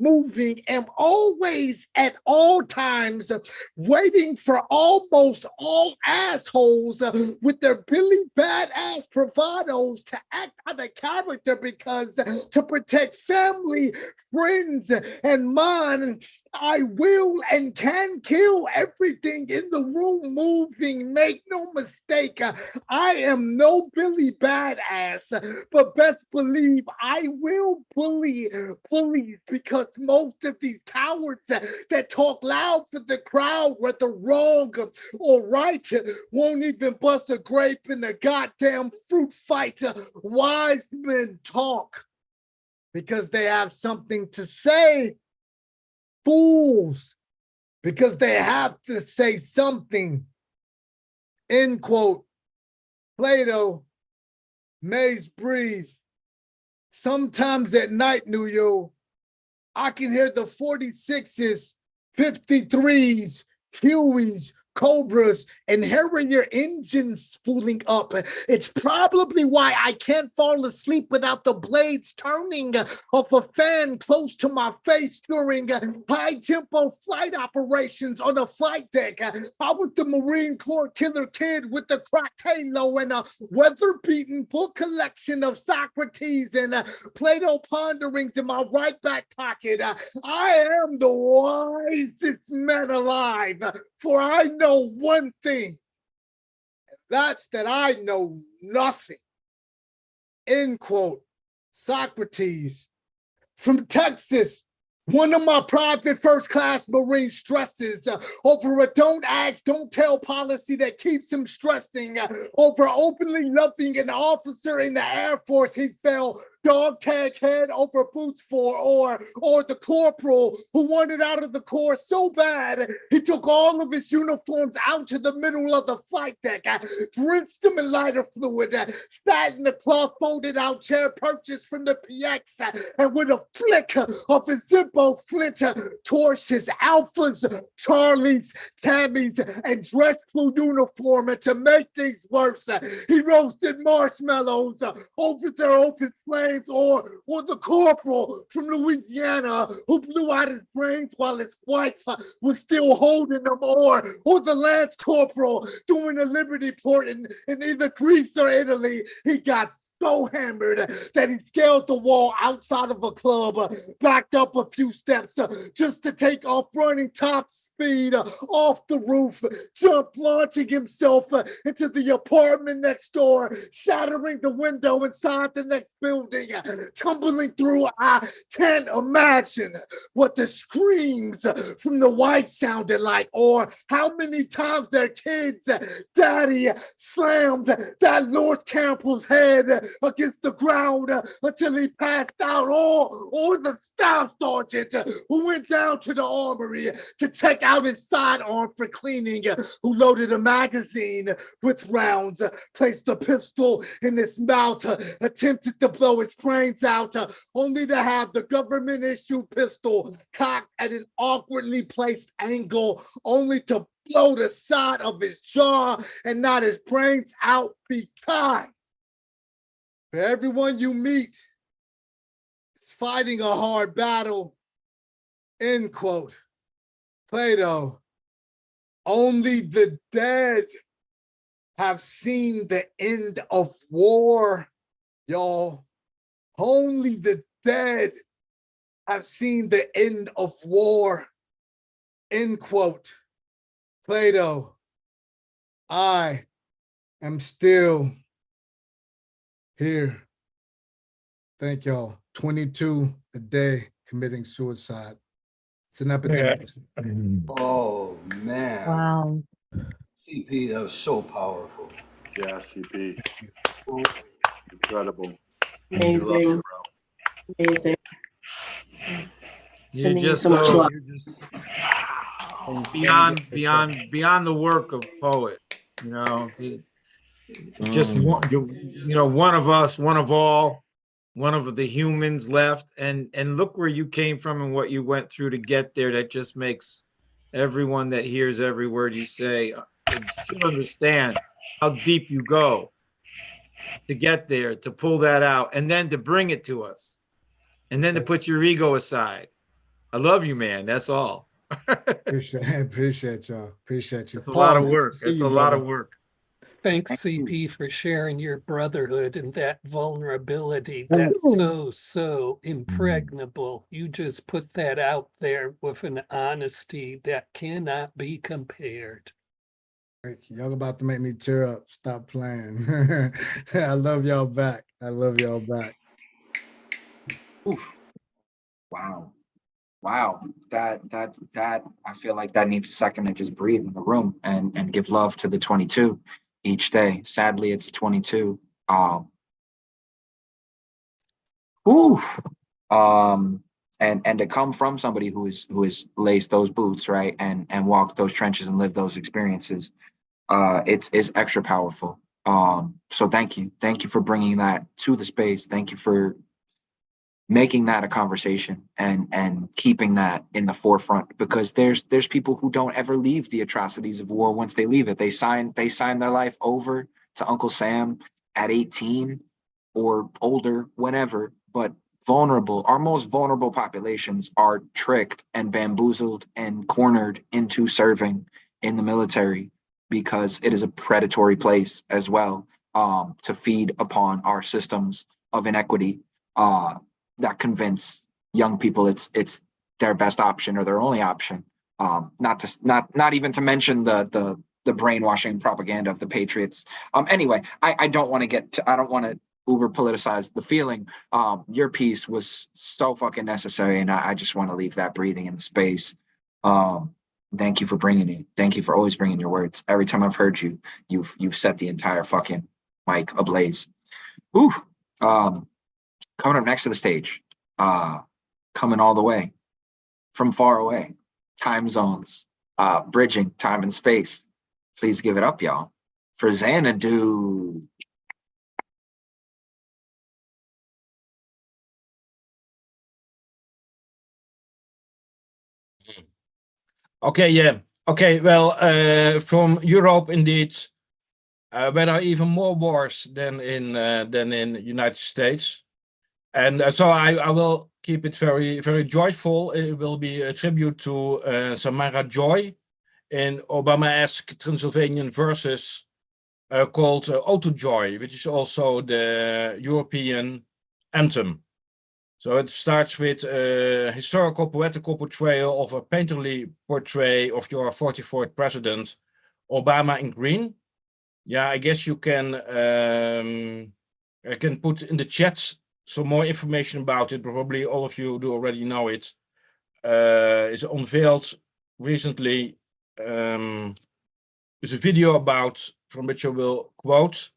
moving, am always at all times waiting for almost all assholes with their Billy Badass bravados to act out of character, because to protect family, friends, and mine, I will and can kill everything in the room moving. Make no mistake, I am no Billy Badass, but best believe I will bully police, because most of these cowards that talk loud for the crowd, whether wrong or right, won't even bust a grape in a goddamn fruit fight. Wise men talk because they have something to say. Fools because they have to say something. End quote. Plato, Maze breathe. Sometimes at night, New York, I can hear the 46s, 53s, Hueys, Cobras, and Harrier engines spooling up. It's probably why I can't fall asleep without the blades turning off a fan close to my face during high-tempo flight operations on a flight deck. I was the Marine Corps killer kid with the cracked halo and a weather-beaten book collection of Socrates and Plato ponderings in my right back pocket. I am the wisest man alive, for I know one thing, and that's that I know nothing. End quote. Socrates. From Texas, one of my private first-class Marine stresses over a don't ask, don't tell policy that keeps him stressing over openly loving an officer in the Air Force he fell dog tag head over boots for, or the corporal who wanted out of the Corps so bad he took all of his uniforms out to the middle of the flight deck, drenched them in lighter fluid, sat in the cloth folded out chair purchased from the PX, and with a flick of his Zippo flint torched his Alphas, Charlies, Cammies, and dress blue uniform. And to make things worse, he roasted marshmallows over their open flames, or the corporal from Louisiana who blew out his brains while his wife was still holding them, or the Lance Corporal doing a Liberty port in either Greece or Italy. He got so hammered that he scaled the wall outside of a club, backed up a few steps just to take off running top speed off the roof, jumped, launching himself into the apartment next door, shattering the window inside the next building, tumbling through. I can't imagine what the screams from the wife sounded like, or how many times their kids' daddy slammed that North Campbell's head against the ground until he passed out, or the staff sergeant who went down to the armory to check out his sidearm for cleaning, who loaded a magazine with rounds, placed a pistol in his mouth, attempted to blow his brains out, only to have the government-issued pistol cocked at an awkwardly placed angle, only to blow the side of his jaw and not his brains out. Be kind. For everyone you meet is fighting a hard battle. End quote. Plato. Only the dead have seen the end of war, y'all. Only the dead have seen the end of war. End quote. Plato. I am still here. Thank y'all. 22 a day committing suicide. It's an epidemic. Oh, man. Wow. CP, that was so powerful. Yeah, CP. Incredible. Amazing. Amazing. You're Sending you just so much love. you're just beyond the work of poet. You know, just one, one of us, one of all, one of the humans left, and look where you came from and what you went through to get there. That just makes everyone that hears every word you say should understand how deep you go to get there, to pull that out, and then to bring it to us, and then to put your ego aside. I love you, man. That's all. Appreciate y'all. Appreciate you. It's a lot of work. See It's you, a lot brother. of work. Thanks, CP, for sharing your brotherhood and that vulnerability. That's so impregnable. You just put that out there with an honesty that cannot be compared. Thank you. Y'all about to make me tear up. Stop playing. I love y'all back. I love y'all back. Oof. Wow. Wow. That I feel like that needs a second to just breathe in the room and give love to the 22 each day. Sadly, it's 22. and to come from somebody who is laced those boots, right, and walked those trenches and lived those experiences, it's extra powerful. So thank you for bringing that to the space. Thank you for making that a conversation and keeping that in the forefront, because there's people who don't ever leave the atrocities of war. Once they leave it, they sign their life over to Uncle Sam at 18 or older, whenever. But our most vulnerable populations are tricked and bamboozled and cornered into serving in the military, because it is a predatory place as well, to feed upon our systems of inequity, that convince young people it's their best option or their only option. Not even to mention the brainwashing propaganda of the Patriots. Anyway, I don't want to uber politicize the feeling. Your piece was so fucking necessary, and I just want to leave that breathing in the space. Thank you for bringing it. Thank you for always bringing your words. Every time I've heard you, you've set the entire fucking mic ablaze. Ooh. Coming up next to the stage, coming all the way from far away, time zones, bridging time and space. Please give it up, y'all, for Xanadu. Okay, yeah. Okay, well, from Europe, indeed, where there are even more wars than in the United States. And so I will keep it very, very joyful. It will be a tribute to Samara Joy in Obama-esque Transylvanian verses called Auto Joy, which is also the European anthem. So it starts with a historical poetical portrayal of a painterly portrait of your 44th president, Obama in green. Yeah, I guess you can I can put in the chat some more information about it. Probably all of you do already know it. It's unveiled recently. There's a video from which I will quote.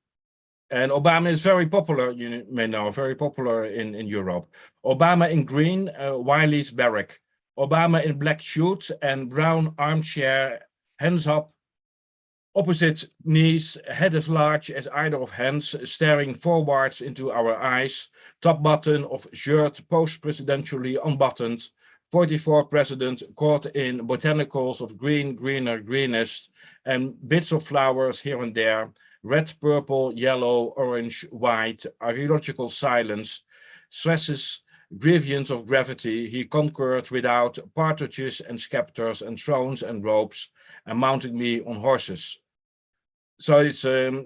And Obama is very popular, you may know, very popular in Europe. Obama in green, Wiley's barrack. Obama in black suit and brown armchair, hands up, opposite knees, head as large as either of hands, staring forwards into our eyes, top button of shirt post-presidentially unbuttoned, 44 president caught in botanicals of green, greener, greenest, and bits of flowers here and there, red, purple, yellow, orange, white, archaeological silence, stresses grievance of gravity, he conquered without partridges and scepters and thrones and ropes, and mounting me on horses. So it's a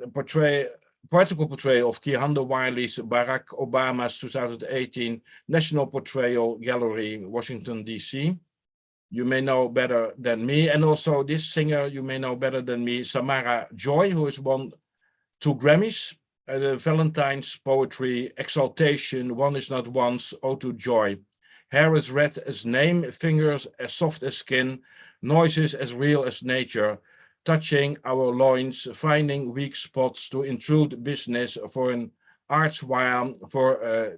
poetical portrayal of Kehinde Wiley's Barack Obama's 2018 National Portrayal Gallery, Washington, D.C. You may know better than me. And also this singer, you may know better than me, Samara Joy, who has won 2 Grammys, the Valentine's Poetry, Exaltation, One is Not Once, Ode to Joy. Hair as red as name, fingers as soft as skin, noises as real as nature, touching our loins, finding weak spots to intrude business for an arts while, for a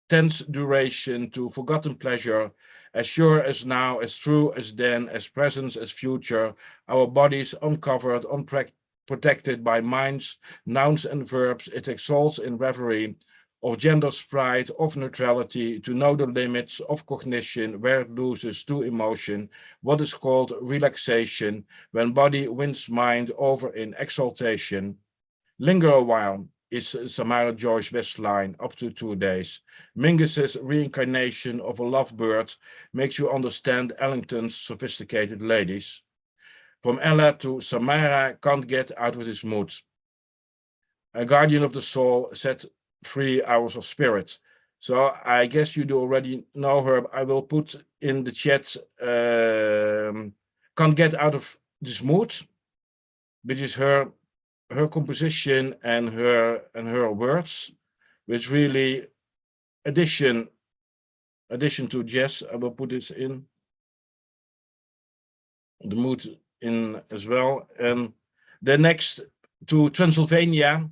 tense duration to forgotten pleasure, as sure as now, as true as then, as present as future, our bodies uncovered, protected by minds, nouns and verbs, it exalts in reverie of gender sprite, of neutrality, to know the limits of cognition, where it loses to emotion, what is called relaxation, when body wins mind over in exaltation. Linger a while is Samara Joy's best line, up to 2 days. Mingus's reincarnation of a lovebird makes you understand Ellington's sophisticated ladies. From Ella to Samara, can't get out of this mood. A guardian of the soul, set free hours of spirit. So I guess you do already know her. I will put in the chat, can't get out of this mood, which is her composition and her words, which really addition to jazz. I will put this in the mood in as well. And the next to Transylvania,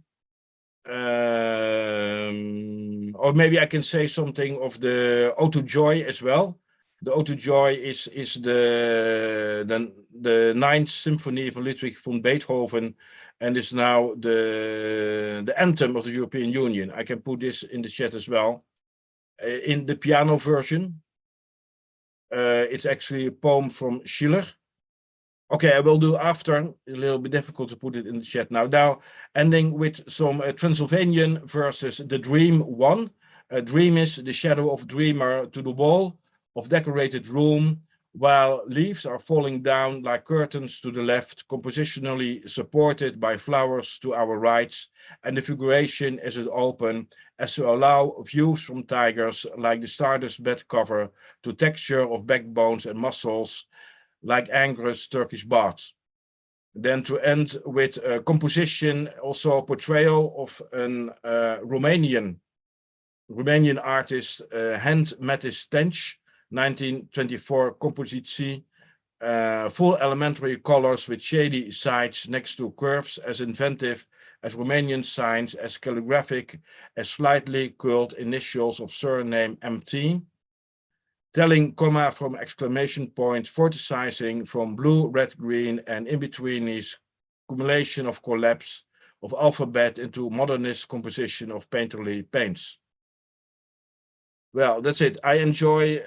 or maybe I can say something of the Ode to Joy as well. The Ode to Joy is the Ninth Symphony von Ludwig von Beethoven, and is now the anthem of the European Union. I can put this in the chat as well. In the piano version, it's actually a poem from Schiller. Okay, I will do after. A little bit difficult to put it in the chat now. Now, ending with some Transylvanian verses. The Dream 1. A dream is the shadow of dreamer to the wall of decorated room, while leaves are falling down like curtains to the left, compositionally supported by flowers to our right, and the figuration is as open as to allow views from tigers like the stardust bed cover to texture of backbones and muscles like Angra's Turkish baths. Then to end with a composition, also a portrayal of an Romanian artist, Hand Mattis Tench, 1924 compositie, full elementary colors with shady sides next to curves as inventive as Romanian signs, as calligraphic as slightly curled initials of surname MT, telling comma from exclamation point, vorticizing from blue, red, green, and in between is accumulation of collapse of alphabet into modernist composition of painterly paints. Well, that's it. I enjoy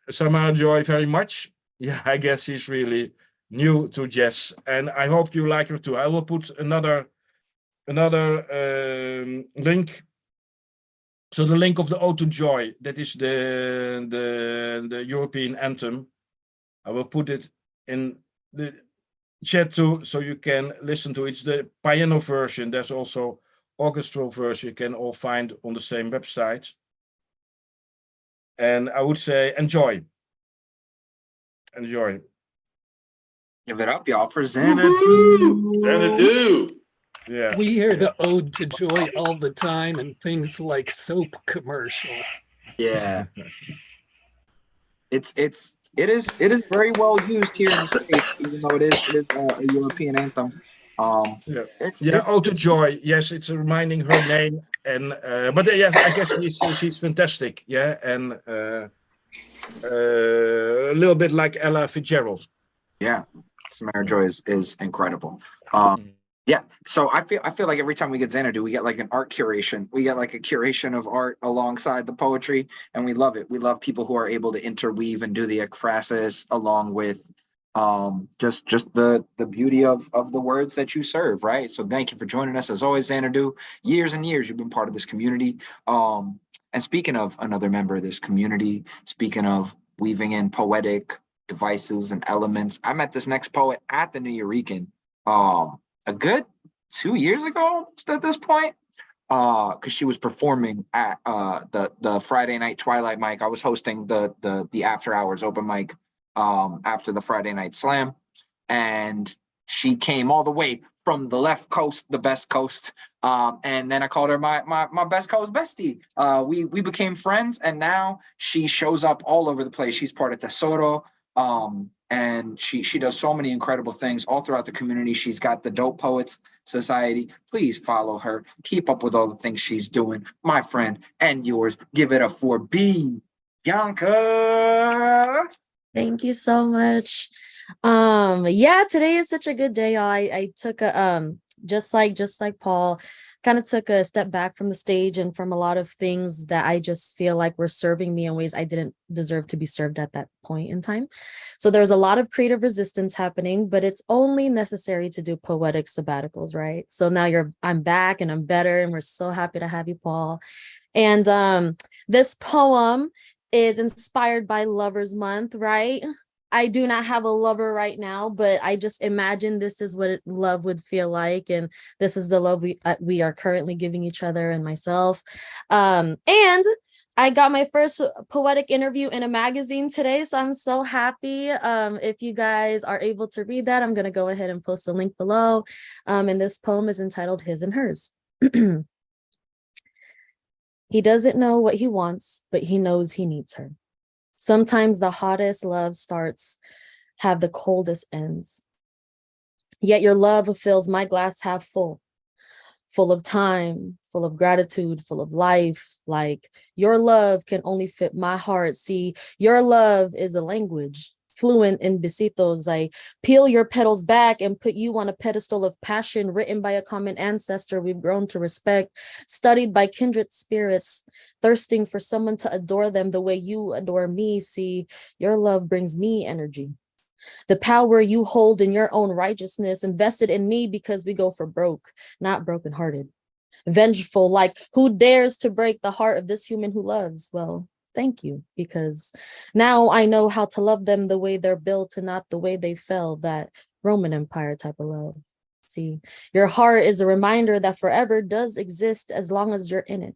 Samara Joy very much. Yeah, I guess he's really new to jazz, and I hope you like her too. I will put another link. So the link of the Ode to Joy, that is the European anthem. I will put it in the chat too, so you can listen to it. It's the piano version. There's also orchestral version you can all find on the same website. And I would say enjoy. Enjoy. Give it up, y'all, for Xanadu. Xanadu. Yeah. We hear the Ode to Joy all the time in things like soap commercials. Yeah. It is very well used here in the States, even though it is a European anthem. Yeah, Ode to Joy. Yes, it's reminding her name, and but yes, I guess she's fantastic. Yeah, and a little bit like Ella Fitzgerald. Yeah, Samara Joy is incredible. Yeah, so I feel like every time we get Xanadu, we get like an art curation. We get like a curation of art alongside the poetry, and we love it. We love people who are able to interweave and do the ekphrasis along with just the beauty of the words that you serve, right? So thank you for joining us as always, Xanadu. Years and years you've been part of this community. And speaking of another member of this community, speaking of weaving in poetic devices and elements, I met this next poet at the New Eurekan a good 2 years ago at this point, because she was performing at the Friday night Twilight mic. I was hosting the after hours open mic after the Friday night slam, and she came all the way from the left coast, the best coast, and then I called her my best coast bestie. We became friends, and now she shows up all over the place. She's part of Tesoro. And she does so many incredible things all throughout the community. She's got the Dope Poets Society. Please follow her. Keep up with all the things she's doing. My friend and yours. Give it up for Bianca. Thank you so much. Yeah, today is such a good day. I took a just like Paul, kind of took a step back from the stage and from a lot of things that I just feel like were serving me in ways I didn't deserve to be served at that point in time. So there's a lot of creative resistance happening, but it's only necessary to do poetic sabbaticals, right? So now I'm back and I'm better, and we're so happy to have you, Paul. And this poem is inspired by Lovers Month, right? I do not have a lover right now, but I just imagine this is what love would feel like, and this is the love we are currently giving each other and myself. And I got my first poetic interview in a magazine today, so I'm so happy. If you guys are able to read that, I'm going to go ahead and post the link below. And this poem is entitled His and Hers. He doesn't know what he wants, but he knows he needs her. Sometimes the hottest love starts have the coldest ends. Yet your love fills my glass half full. full of time, full of gratitude, full of life. Like your love can only fit my heart. See, your love is a language fluent in besitos. I peel your petals back and put you on a pedestal of passion written by a common ancestor we've grown to respect, studied by kindred spirits, thirsting for someone to adore them the way you adore me. See, your love brings me energy. The power you hold in your own righteousness invested in me because we go for broke, not brokenhearted. Vengeful, like who dares to break the heart of this human who loves? Well, thank you, because now I know how to love them the way they're built and not the way they fell, that Roman Empire type of love. See, your heart is a reminder that forever does exist as long as you're in it.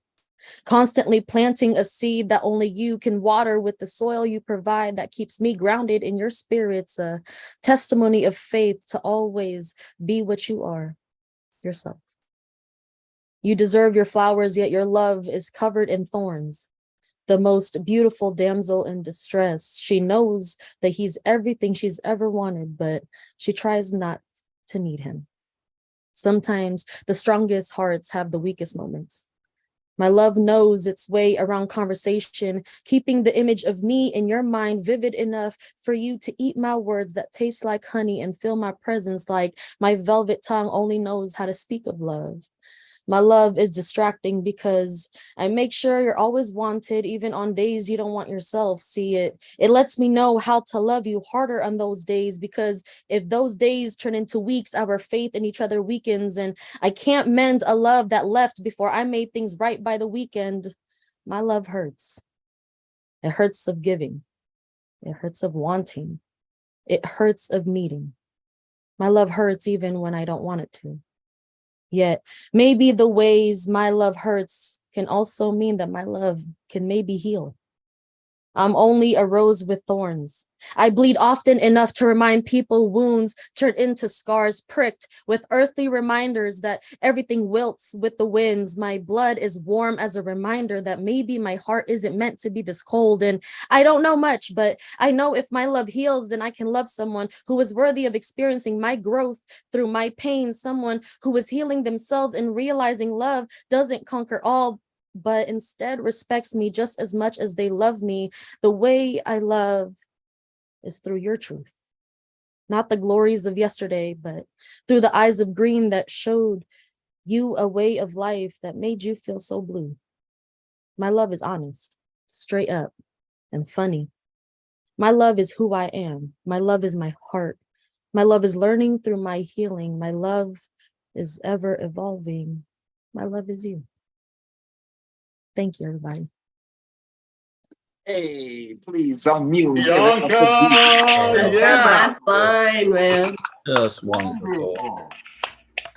Constantly planting a seed that only you can water with the soil you provide that keeps me grounded in your spirits, a testimony of faith to always be what you are, yourself. You deserve your flowers, yet your love is covered in thorns. The most beautiful damsel in distress. She knows that he's everything she's ever wanted, but she tries not to need him. Sometimes the strongest hearts have the weakest moments. My love knows its way around conversation, keeping the image of me in your mind vivid enough for you to eat my words that taste like honey and feel my presence like my velvet tongue only knows how to speak of love. My love is distracting because I make sure you're always wanted, even on days you don't want yourself. See, it lets me know how to love you harder on those days, because if those days turn into weeks, our faith in each other weakens, and I can't mend a love that left before I made things right by the weekend. My love hurts. It hurts of giving. It hurts of wanting. It hurts of needing. My love hurts even when I don't want it to. Yet maybe the ways my love hurts can also mean that my love can maybe heal. I'm only a rose with thorns. I bleed often enough to remind people wounds turn into scars, pricked with earthly reminders that everything wilts with the winds. My blood is warm as a reminder that maybe my heart isn't meant to be this cold. And I don't know much, but I know if my love heals, then I can love someone who is worthy of experiencing my growth through my pain, someone who is healing themselves and realizing love doesn't conquer all, but instead respects me just as much as they love me. The way I love is through your truth, not the glories of yesterday, but through the eyes of green that showed you a way of life that made you feel so blue. My love is honest, straight up, and funny. My love is who I am. My love is my heart. My love is learning through my healing. My love is ever evolving. My love is you. Thank you, everybody. Hey, please unmute. Bianca! That's Yeah. that last line, man. Just wonderful.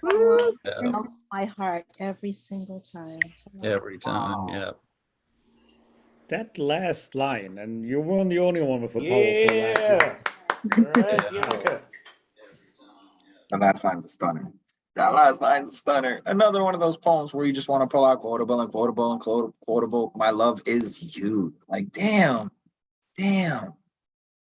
Yeah, Melts my heart every single time. every time. Yeah. That last line, and you weren't the only one with a powerful last line. Right, Bianca. The last line's a stunner. That last line's a stunner. Another one of those poems where you just want to pull out quotable and quotable and quotable. My love is you. Like, damn.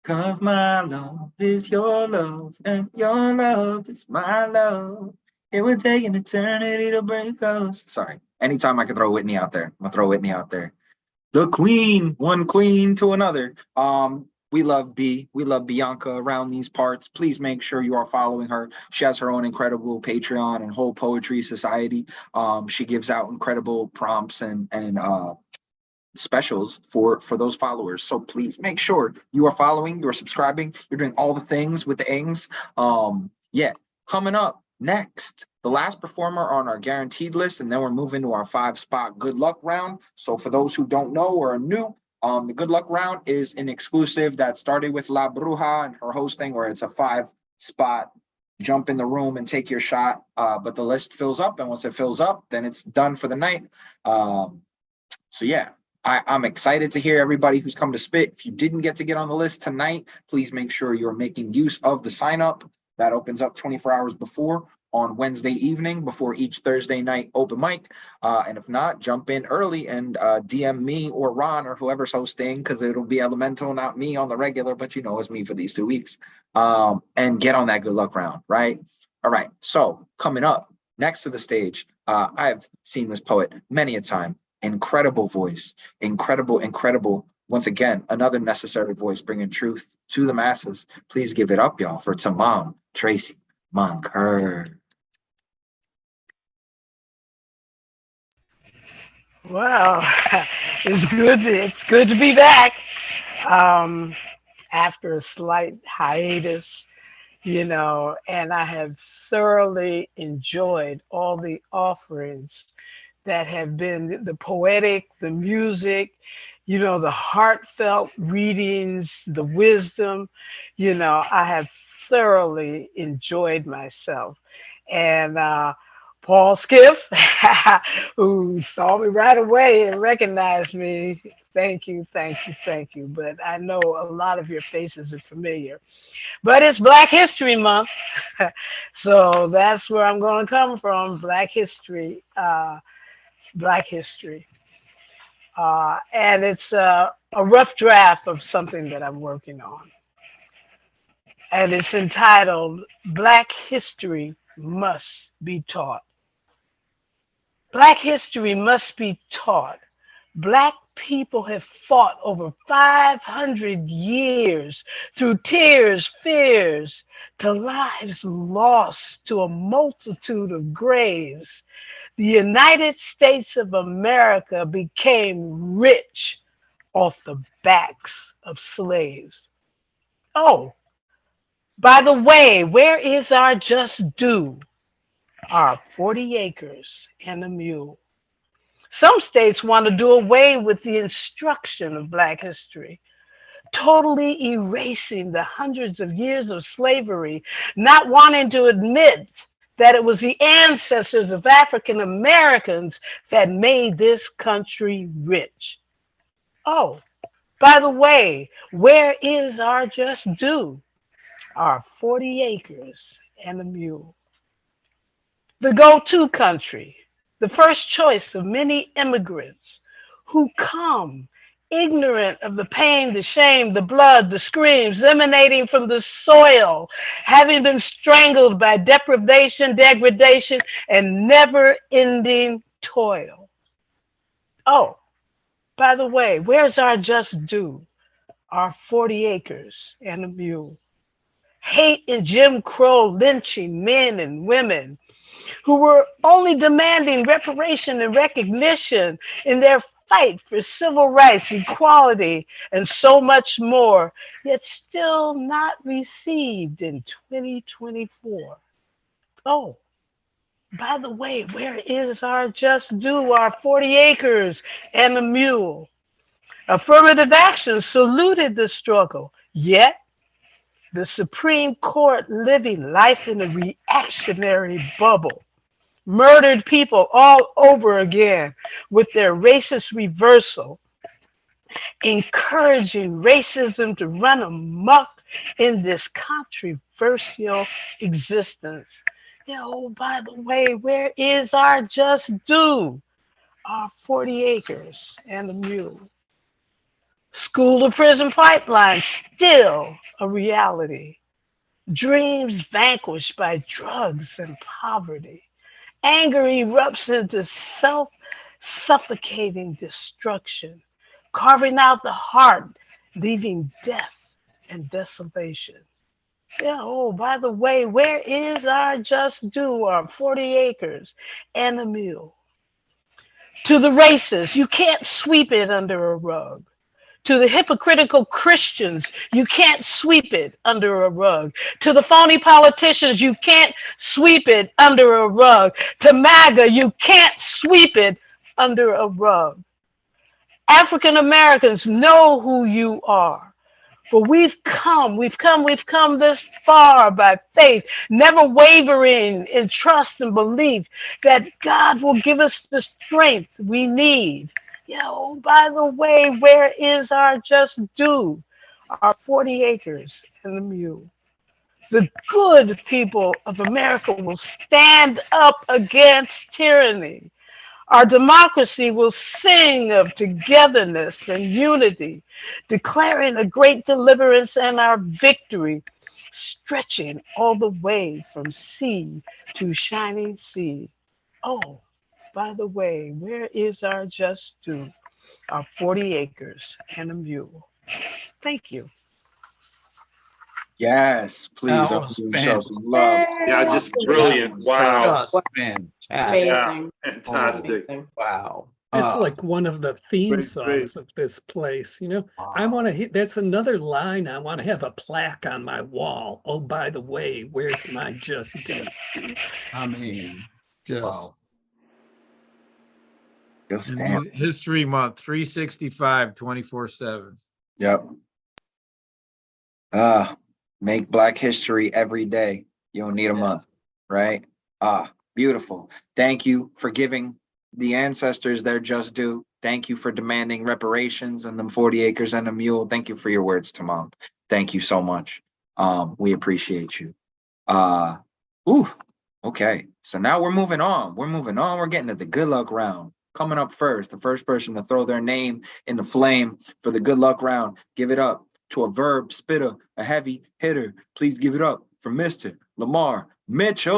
Cause my love is your love, and your love is my love. It would take an eternity to break us. Sorry. Anytime I can throw Whitney out there, I'm gonna throw Whitney out there. The queen, one queen to another. We love Bianca around these parts. Please make sure you are following her. She has her own incredible Patreon and whole poetry society. She gives out incredible prompts and specials for those followers. So please make sure you are following, you're subscribing, you're doing all the things with the ings. Yeah, coming up next, the last performer on our guaranteed list, and then we're moving to our 5-spot good luck round. So for those who don't know or are new, the good luck round is an exclusive that started with La Bruja and her hosting, where it's a 5-spot jump in the room and take your shot. But the list fills up, and once it fills up, then it's done for the night. So yeah, I'm excited to hear everybody who's come to spit. If you didn't get to get on the list tonight, please make sure you're making use of the sign up. That opens up 24 hours before on Wednesday evening before each Thursday night open mic. And if not, jump in early and DM me or Ron or whoever's hosting, because it'll be Elemental, not me on the regular, but you know it's me for these 2 weeks. And get on that good luck round, right? All right, so coming up Next to the stage, I've seen this poet many a time. Incredible voice, incredible. Once again, another necessary voice bringing truth to the masses. Please give it up, y'all, for Tamam Tracy Monker. Well, it's good to be back. After a slight hiatus, and I have thoroughly enjoyed all the offerings that have been the poetic, the music, the heartfelt readings, the wisdom. I have thoroughly enjoyed myself. And Paul Skiff, who saw me right away and recognized me, thank you. But I know a lot of your faces are familiar. But it's Black History Month, so that's where I'm going to come from. Black history. And it's a rough draft of something that I'm working on. And it's entitled Black History Must Be Taught. Black history must be taught. Black people have fought over 500 years through tears, fears, to lives lost, to a multitude of graves. The United States of America became rich off the backs of slaves. Oh, by the way, where is our just due? Our 40 acres and a mule. Some states want to do away with the instruction of Black history, totally erasing the hundreds of years of slavery, not wanting to admit that it was the ancestors of African Americans that made this country rich. Oh, by the way, where is our just due? Our 40 acres and a mule. The go-to country, the first choice of many immigrants who come ignorant of the pain, the shame, the blood, the screams emanating from the soil, having been strangled by deprivation, degradation, and never-ending toil. Oh, by the way, where's our just due? Our 40 acres and a mule. Hate and Jim Crow lynching men and women who were only demanding reparation and recognition in their fight for civil rights, equality, and so much more, yet still not received in 2024. Oh, by the way, where is our just due, our 40 acres and a mule? Affirmative action saluted the struggle, yet the Supreme Court living life in a reactionary bubble, murdered people all over again with their racist reversal, encouraging racism to run amok in this controversial existence. By the way, where is our just due? Our 40 acres and a mule. School to prison pipeline still a reality. Dreams vanquished by drugs and poverty. Anger erupts into self-suffocating destruction, carving out the heart, leaving death and desolation. By the way, where is our just due, our 40 acres and a mule? To the racists, you can't sweep it under a rug. To the hypocritical Christians, you can't sweep it under a rug. To the phony politicians, you can't sweep it under a rug. To MAGA, you can't sweep it under a rug. African Americans, know who you are. For we've come this far by faith, never wavering in trust and belief that God will give us the strength we need. By the way, where is our just due? Our 40 acres and the mule. The good people of America will stand up against tyranny. Our democracy will sing of togetherness and unity, declaring a great deliverance and our victory. stretching all the way from sea to shining sea. Oh, by the way, where is our just due? Our 40 acres and a mule. Thank you. Yes, please. That was Show some love. Yeah, fantastic. just That brilliant. was Wow. just fantastic. Yeah, Amazing. fantastic. Amazing. Wow. It's like one of the theme Great, great. songs of this place, you know. I want to hit, that's another line. I want to have a plaque on my wall. Oh, by the way, where's my just due? I mean, just And History Month, 365, 24/7. Yep. Make Black history every day. You don't need a month, right? Beautiful. Thank you for giving the ancestors their just due. Thank you for demanding reparations and them 40 acres and a mule. Thank you for your words, Tamam. Thank you so much. We appreciate you. Okay. So now we're moving on. We're getting to the good luck round. Coming up first, the first person to throw their name in the flame for the good luck round, give it up to a verb spitter, a heavy hitter. Please give it up for Mr. Lamar Mitchell.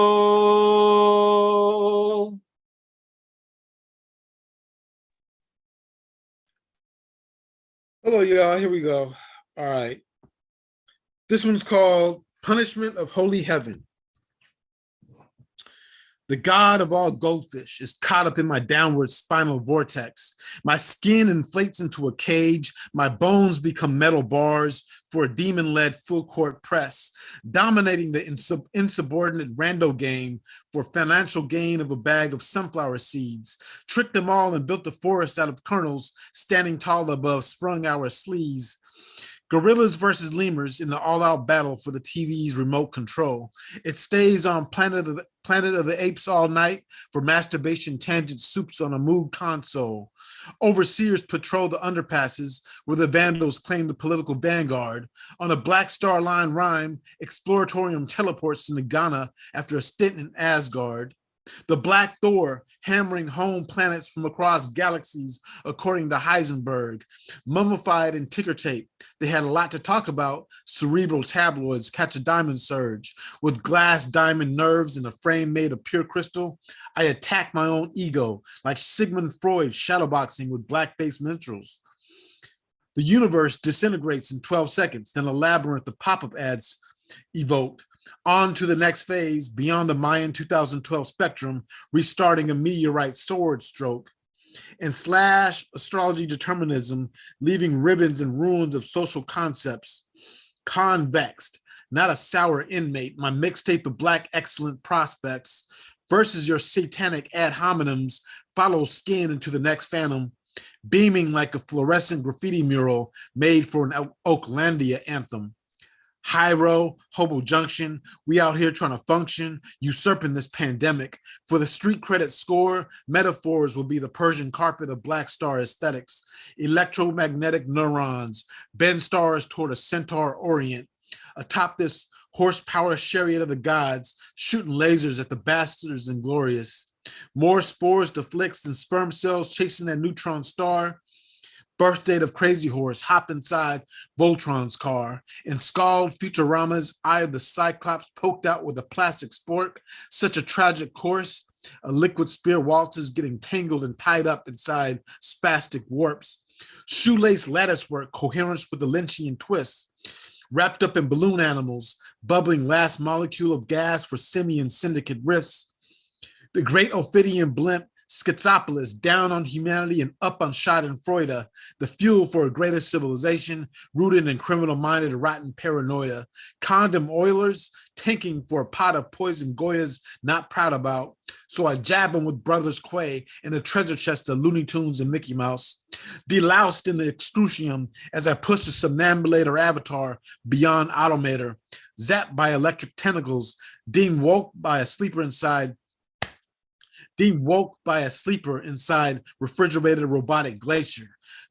Hello, y'all. Here we go. All right. This one's called Punishment of Holy Heaven. The god of all goldfish is caught up in my downward spinal vortex. My skin inflates into a cage. My bones become metal bars for a demon-led full-court press, dominating the insubordinate rando game for financial gain of a bag of sunflower seeds. Tricked them all and built a forest out of kernels, standing tall above sprung our sleeves. Gorillas versus lemurs in the all-out battle for the TV's remote control. It stays on Planet of the Apes all night for masturbation tangent soups on a Moog console. Overseers patrol the underpasses where the vandals claim the political vanguard. On a Black Star Line rhyme, Exploratorium teleports to Ghana after a stint in Asgard. The Black Thor hammering home planets from across galaxies, according to Heisenberg. Mummified in ticker tape, they had a lot to talk about. Cerebral tabloids catch a diamond surge. With glass diamond nerves in a frame made of pure crystal, I attack my own ego, like Sigmund Freud shadowboxing with blackface minstrels. The universe disintegrates in 12 seconds, then a labyrinth of pop-up ads evoked. On to the next phase, beyond the Mayan 2012 spectrum, restarting a meteorite sword stroke. And slash astrology determinism, leaving ribbons and ruins of social concepts. Convexed, not a sour inmate, my mixtape of Black excellent prospects versus your satanic ad hominems follow skin into the next phantom, beaming like a fluorescent graffiti mural made for an Oaklandia anthem. Hyro, Hobo Junction, we out here trying to function, usurping this pandemic. For the street credit score, metaphors will be the Persian carpet of Black Star aesthetics, electromagnetic neurons, bend stars toward a centaur orient. Atop this horsepower chariot of the gods, shooting lasers at the bastards and glorious. More spores to flicks than sperm cells chasing that neutron star. Birth date of Crazy Horse, hop inside Voltron's car. In scald Futurama's Eye of the Cyclops poked out with a plastic spork. Such a tragic course. A liquid spear waltzes getting tangled and tied up inside spastic warps. Shoelace lattice work, coherence with the Lynchian twists. Wrapped up in balloon animals, bubbling last molecule of gas for simian syndicate rifts. The great Ophidian blimp, Schizopolis, down on humanity and up on Schadenfreude, the fuel for a greater civilization, rooted in criminal-minded rotten paranoia. Condom Oilers, tanking for a pot of poison Goya's not proud about. So I jab him with Brothers Quay and a treasure chest of Looney Tunes and Mickey Mouse. Deloused in the excrucium as I push the somnambulator avatar beyond automator. Zapped by electric tentacles, deemed woke by a sleeper inside refrigerated robotic glacier.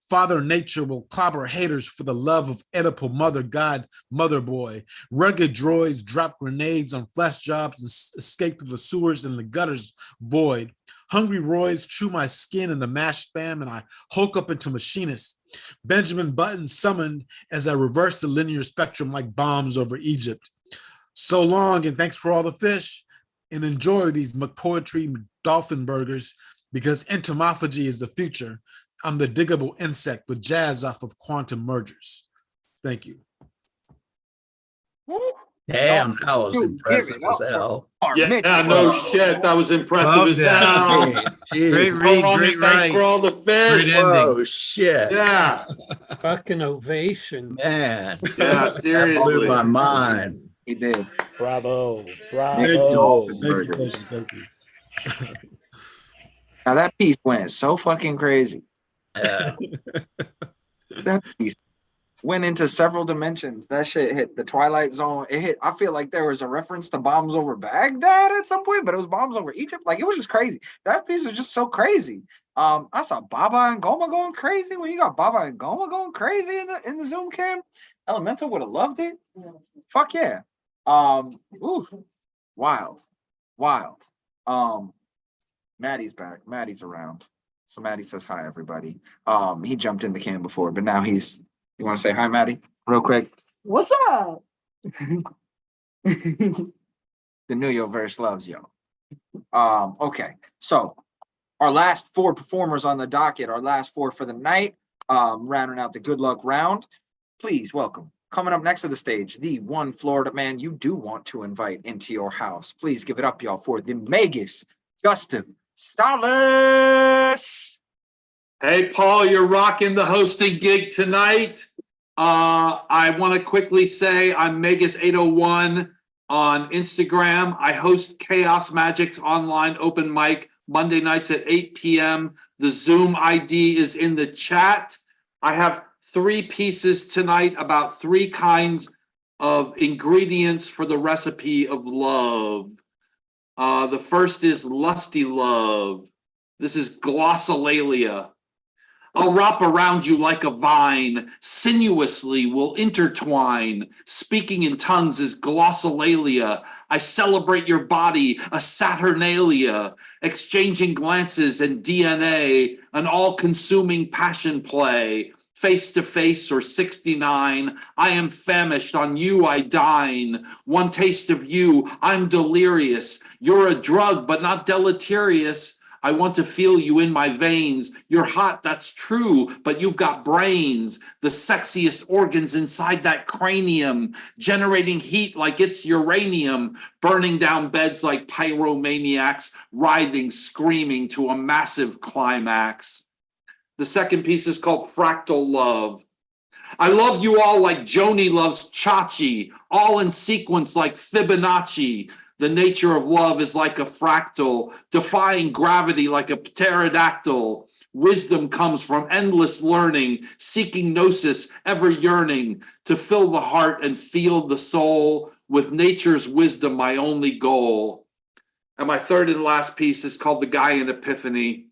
Father Nature will clobber haters for the love of Oedipal mother god, mother boy. Rugged droids drop grenades on flesh jobs and escape through the sewers and the gutters void. Hungry roids chew my skin in the mashed spam and I hulk up into machinist. Benjamin Button summoned as I reverse the linear spectrum like bombs over Egypt. So long, and thanks for all the fish. And enjoy these McPoetry dolphin burgers, because entomophagy is the future. I'm the diggable insect with jazz off of quantum mergers. Thank you. Damn, that was Dude, give impressive it as up for hell. Yeah, Mitchell. no Whoa. shit. That was impressive Love as that. hell. Great Jesus. read, Long great and thanks write, for all the great fish. ending. Whoa, shit. Yeah, Fucking ovation. Man, yeah, that blew my seriously. mind. He did. Bravo. Big Thank you. dolphin Bravo. Thank you. burgers. Thank you. Thank you. Now that piece went so fucking crazy. Yeah. That piece went into several dimensions. That shit hit the Twilight Zone. It hit. I feel like there was a reference to bombs over Baghdad at some point, but it was bombs over Egypt. Like, it was just crazy. That piece was just so crazy. I saw Baba and Goma going crazy. When you got Baba and Goma going crazy in the Zoom cam, Elemental would have loved it. Fuck yeah. Ooh, wild. Maddie's back. Maddie's around. So Maddie says hi, everybody. He jumped in the can before, but now you want to say hi, Maddie, real quick? What's up? The New York verse loves you. Okay, so our last four performers on the docket, our last four for the night, rounding out the good luck round. Please welcome, coming up next to the stage, the one Florida man you do want to invite into your house. Please give it up, y'all, for the Magus, Justin Stalis. Hey, Paul, you're rocking the hosting gig tonight. I want to quickly say I'm Megas801 on Instagram. I host Chaos Magic's online open mic Monday nights at 8 p.m. The Zoom ID is in the chat. I have 3 pieces tonight about 3 kinds of ingredients for the recipe of love. The first is lusty love. This is glossolalia. I'll wrap around you like a vine, sinuously will intertwine. Speaking in tongues is glossolalia. I celebrate your body, a Saturnalia. Exchanging glances and DNA, an all-consuming passion play. Face to face or 69, I am famished, on you I dine. One taste of you, I'm delirious. You're a drug, but not deleterious. I want to feel you in my veins. You're hot, that's true, but you've got brains. The sexiest organs inside that cranium, generating heat like it's uranium, burning down beds like pyromaniacs, writhing, screaming to a massive climax. The second piece is called Fractal Love. I love you all like Joni loves Chachi, all in sequence like Fibonacci. The nature of love is like a fractal, defying gravity like a pterodactyl. Wisdom comes from endless learning, seeking gnosis, ever yearning to fill the heart and feel the soul. With nature's wisdom, my only goal. And my third and last piece is called The Guy in Epiphany.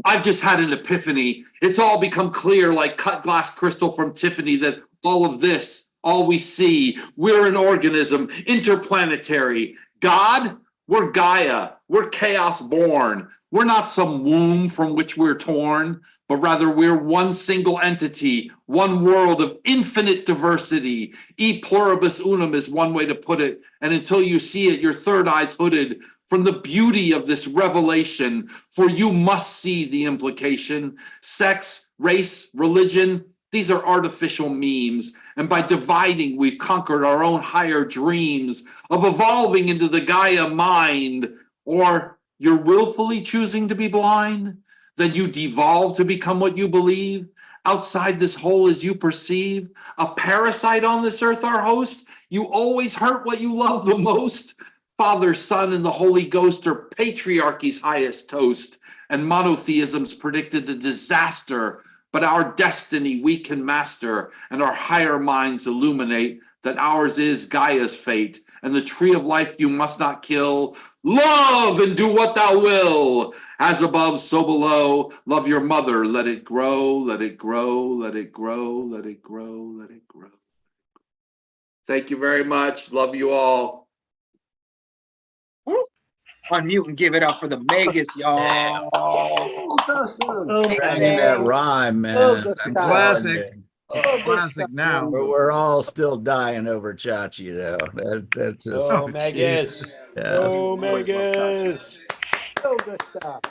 I've just had an epiphany. It's all become clear like cut glass crystal from Tiffany that all of this, all we see, we're an organism, interplanetary. God, we're Gaia, we're chaos born. We're not some womb from which we're torn, but rather we're one single entity, one world of infinite diversity. E pluribus unum is one way to put it. And until you see it, your third eye's hooded from the beauty of this revelation, for you must see the implication. Sex, race, religion, these are artificial memes. And by dividing, we've conquered our own higher dreams of evolving into the Gaia mind. Or you're willfully choosing to be blind? Then you devolve to become what you believe. Outside this whole as you perceive, a parasite on this earth, our host. You always hurt what you love the most. Father, Son, and the Holy Ghost are patriarchy's highest toast, and monotheism's predicted a disaster, but our destiny we can master, and our higher minds illuminate that ours is Gaia's fate, and the tree of life you must not kill. Love and do what thou will. As above, so below. Love your mother, let it grow, let it grow, let it grow, let it grow, let it grow. Thank you very much. Love you all. Unmute and give it up for the Magus, y'all. Bringing that rhyme, man. I'm telling Classic. you. Oh, good classic stuff. now. But we're all still dying over Chachi, though. That's just, Oh, jeez. Megas. yeah. Oh, Always love Chachi. Megas. Oh, good stuff.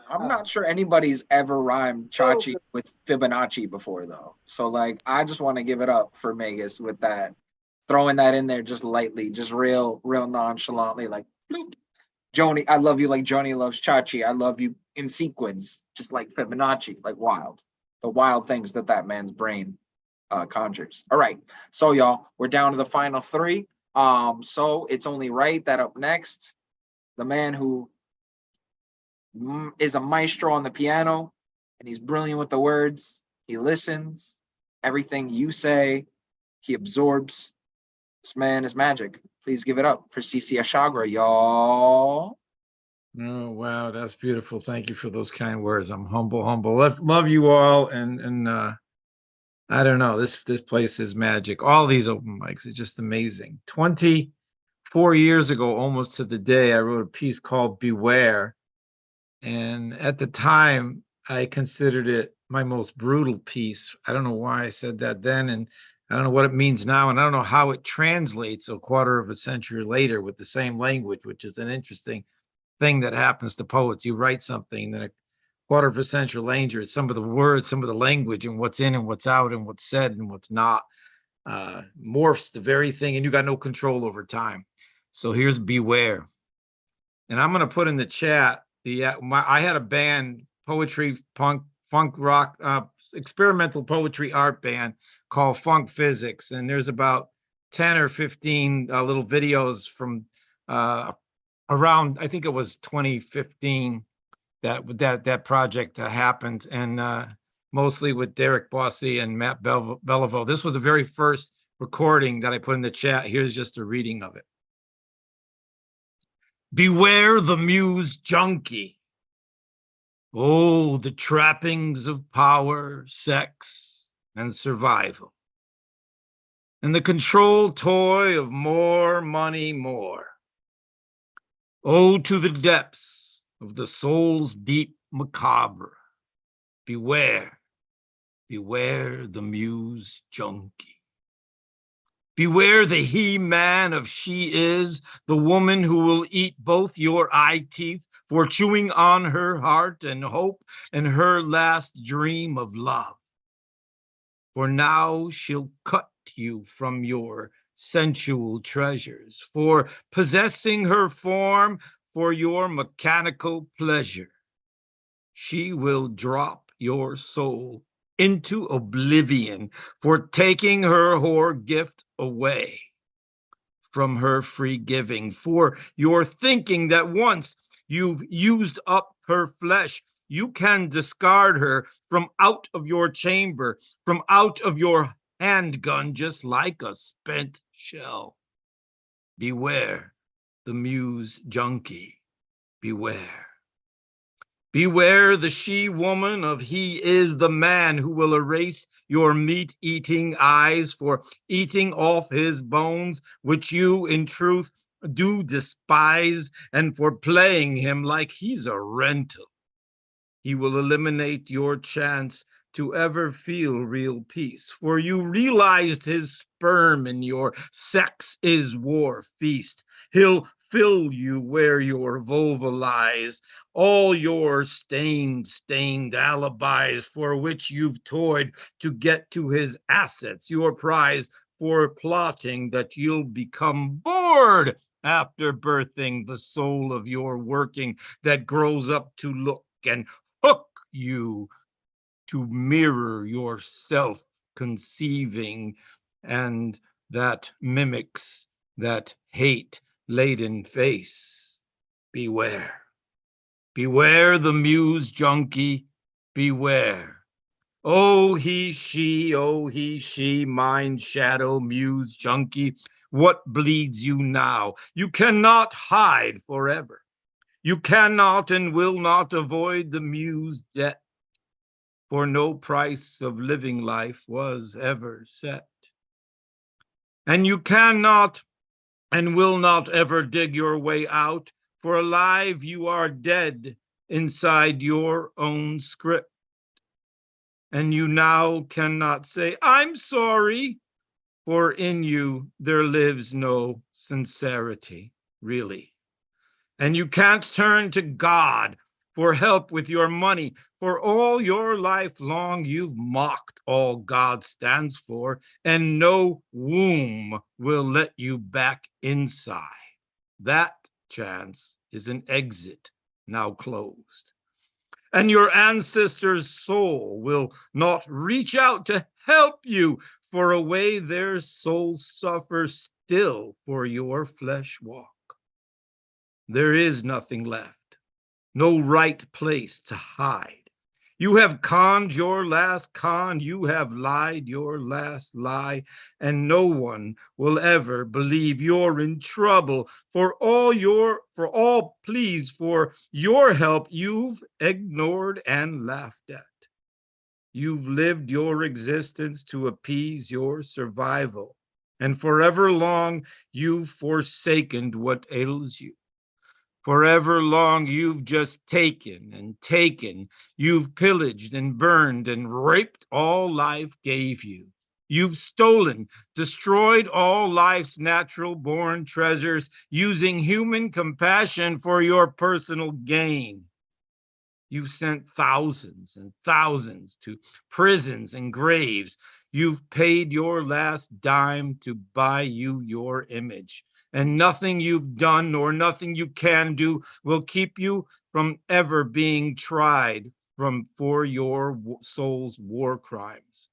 I'm not sure anybody's ever rhymed Oh, Chachi with Fibonacci before, though. So, like, I just want to give it up for Megas with that, throwing that in there just lightly, just real nonchalantly, like, bloop. Joni, I love you like Joni loves Chachi. I love you in sequence, just like Fibonacci, like wild. The wild things that man's brain conjures. All right, so y'all, we're down to the final three. So it's only right that up next, the man who is a maestro on the piano, and he's brilliant with the words. He listens. Everything you say, he absorbs. This man is magic. Please give it up for CC Ashagra, y'all. Oh, wow, that's beautiful. Thank you for those kind words. I'm humble. Love you all, and I don't know. This place is magic. All these open mics are just amazing. 24 years ago, almost to the day, I wrote a piece called Beware. And at the time, I considered it my most brutal piece. I don't know why I said that then, and I don't know what it means now, and I don't know how it translates a quarter of a century later with the same language, which is an interesting thing that happens to poets. You write something, then a quarter of a century later, some of the words, some of the language, and what's in and what's out, and what's said and what's not, morphs the very thing, and you got no control over time. So here's Beware. And I'm going to put in the chat I had a band, poetry, punk, funk rock, experimental poetry art band called Funk Physics. And there's about 10 or 15 little videos from around, I think it was 2015 that project happened, and mostly with Derek Bossy and Matt Belleville. This was the very first recording that I put in the chat. Here's just a reading of it. Beware the muse junkie. Oh, the trappings of power, sex, and survival. And the control toy of more money, more. Oh, to the depths of the soul's deep macabre. Beware, beware the muse junkie. Beware the he-man of she is, the woman who will eat both your eye teeth for chewing on her heart and hope and her last dream of love. For now she'll cut you from your sensual treasures, for possessing her form for your mechanical pleasure. She will drop your soul into oblivion for taking her whore gift away from her free giving, for your thinking that once you've used up her flesh, you can discard her from out of your chamber, from out of your handgun, just like a spent shell. Beware the muse junkie, beware. Beware the she-woman of he is the man who will erase your meat-eating eyes for eating off his bones, which you in truth do despise, and for playing him like he's a rental. He will eliminate your chance to ever feel real peace, for you realized his sperm in your sex is war feast. He'll fill you where your vulva lies, all your stained alibis for which you've toyed to get to his assets, your prize for plotting that you'll become bored after birthing the soul of your working that grows up to look and hook you to mirror yourself conceiving, and that mimics that hate-laden face. Beware. Beware the muse junkie, beware. Oh, he, she, mind shadow, muse junkie, what bleeds you now? You cannot hide forever. You cannot and will not avoid the muse debt, for no price of living life was ever set. And you cannot and will not ever dig your way out, for alive you are dead inside your own script. and you now cannot say, I'm sorry, for in you there lives no sincerity, really. And you can't turn to God for help with your money. For all your life long, you've mocked all God stands for, and no womb will let you back inside. That chance is an exit now closed. And your ancestors' soul will not reach out to help you, for away their souls suffer still for your flesh walk. There is nothing left, no right place to hide. You have conned your last con, you have lied your last lie, and no one will ever believe you're in trouble. For all pleas for your help, you've ignored and laughed at. You've lived your existence to appease your survival, and forever long you've forsaken what ails you. Forever long, you've just taken and taken. You've pillaged and burned and raped all life gave you. You've stolen, destroyed all life's natural born treasures, using human compassion for your personal gain. You've sent thousands and thousands to prisons and graves. You've paid your last dime to buy you your image. And nothing you've done nor nothing you can do will keep you from ever being tried for your soul's war crimes.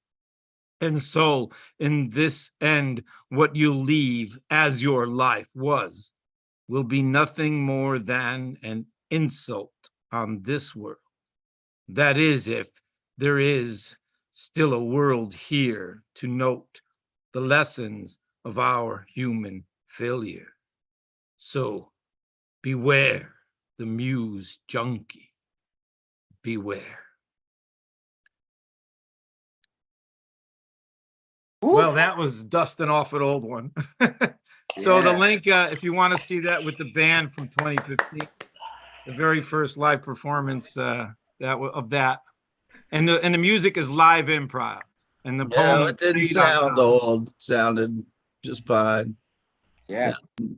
And so, in this end, what you leave as your life was will be nothing more than an insult on this world. That is, if there is still a world here to note the lessons of our human failure. So beware the muse junkie, beware. Well, that was dusting off an old one. So the link, if you want to see that with the band from 2015, the very first live performance of that, and the music is live improv, and the poem it didn't sound old. Sounded just fine. Yeah,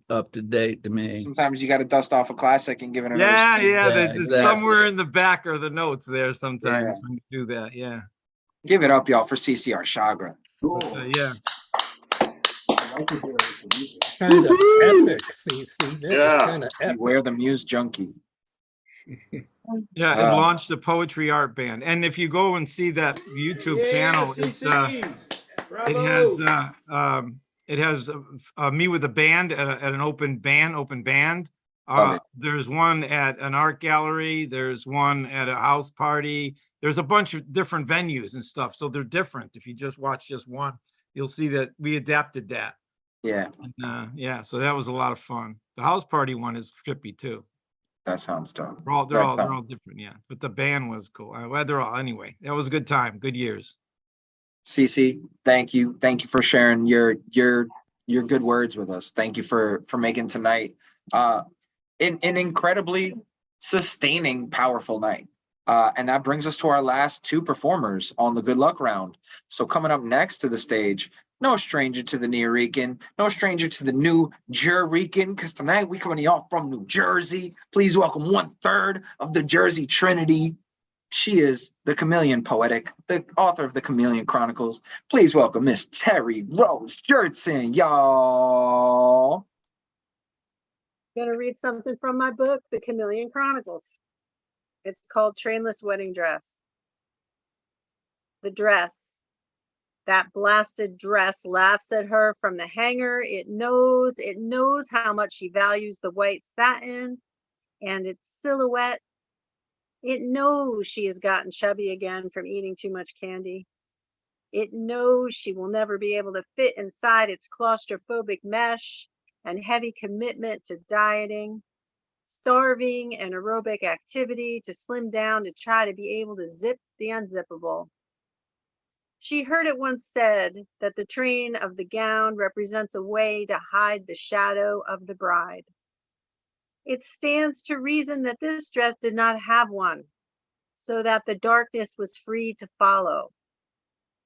up to date to me. Sometimes you got to dust off a classic and give it another spin. Exactly. Somewhere in the back are the notes there sometimes when you do that. Yeah. Give it up, y'all, for CCR Chagra. Yeah. Kind of epic, CC. That was kind of epic. Beware the muse junkie. Yeah, it launched a poetry art band, and if you go and see that YouTube channel, it has me with a band at an open band. There's one at an art gallery. There's one at a house party. There's a bunch of different venues and stuff, so they're different. If you just watch just one, you'll see that we adapted that. Yeah. And, so that was a lot of fun. The house party one is trippy too. That sounds dope. They're all different, yeah. But the band was cool. Anyway. That was a good time, good years. CC, thank you for sharing your good words with us. Thank you for making tonight an incredibly sustaining, powerful night. And that brings us to our last two performers on the Good Luck round. So coming up next to the stage, no stranger to the Nuyorican, no stranger to the New Jerican, because tonight we coming to y'all from New Jersey. Please welcome 1/3 of the Jersey Trinity. She is the Chameleon Poetic, the author of the Chameleon Chronicles. Please welcome Miss Terry Rose Jurtson, y'all. I'm gonna read something from my book, The Chameleon Chronicles. It's called Trainless Wedding Dress. The dress. That blasted dress laughs at her from the hanger. It knows how much she values the white satin and its silhouette. It knows she has gotten chubby again from eating too much candy. It knows she will never be able to fit inside its claustrophobic mesh and heavy commitment to dieting, starving and aerobic activity to slim down to try to be able to zip the unzippable. She heard it once said that the train of the gown represents a way to hide the shadow of the bride. It stands to reason that this dress did not have one. so that the darkness was free to follow.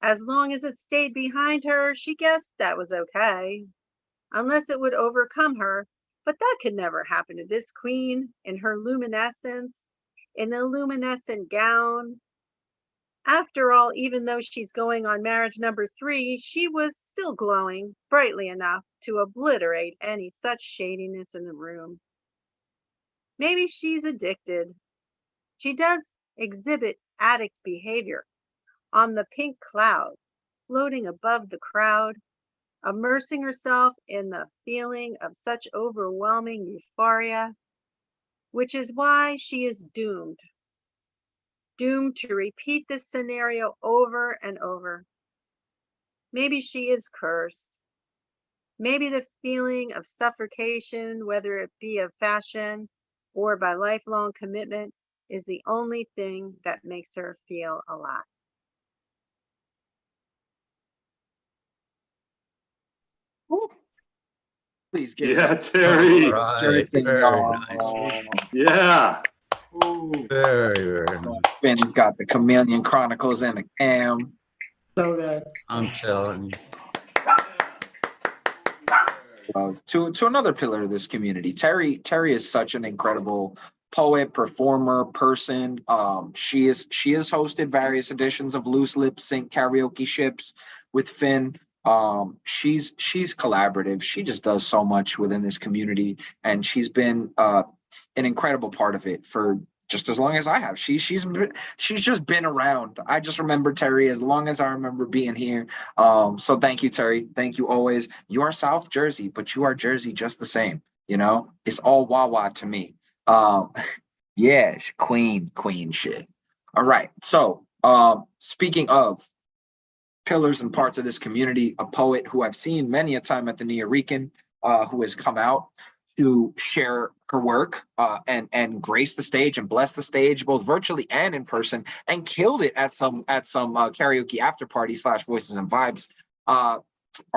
As long as it stayed behind her, she guessed that was okay, unless it would overcome her. But that could never happen to this queen in her luminescence, in the luminescent gown. After all, even though she's going on marriage number 3, she was still glowing brightly enough to obliterate any such shadiness in the room. Maybe she's addicted. She does exhibit addict behavior on the pink cloud, floating above the crowd, immersing herself in the feeling of such overwhelming euphoria, which is why she is doomed to repeat this scenario over and over. Maybe she is cursed. Maybe the feeling of suffocation, whether it be of fashion or by lifelong commitment, is the only thing that makes her feel alive. Please give Yeah, it Terry. Right, Jersey, very y'all. Yeah. very nice. Finn's got the Chameleon Chronicles and the cam. So good. I'm telling you. To another pillar of this community. Terry is such an incredible poet, performer, person. She has hosted various editions of Loose Lip Sync karaoke ships with Finn. She's collaborative. She just does so much within this community, and she's been an incredible part of it for just as long as I have. She's just been around. I just remember Terry as long as I remember being here. So thank you, Terry. Thank you always. You are South Jersey, but you are Jersey just the same. You know, it's all Wawa to me. Yeah, queen shit. All right. So speaking of pillars and parts of this community, a poet who I've seen many a time at the Nuyorican, who has come out to share her work and grace the stage and bless the stage both virtually and in person, and killed it at some karaoke after party / voices and vibes. Our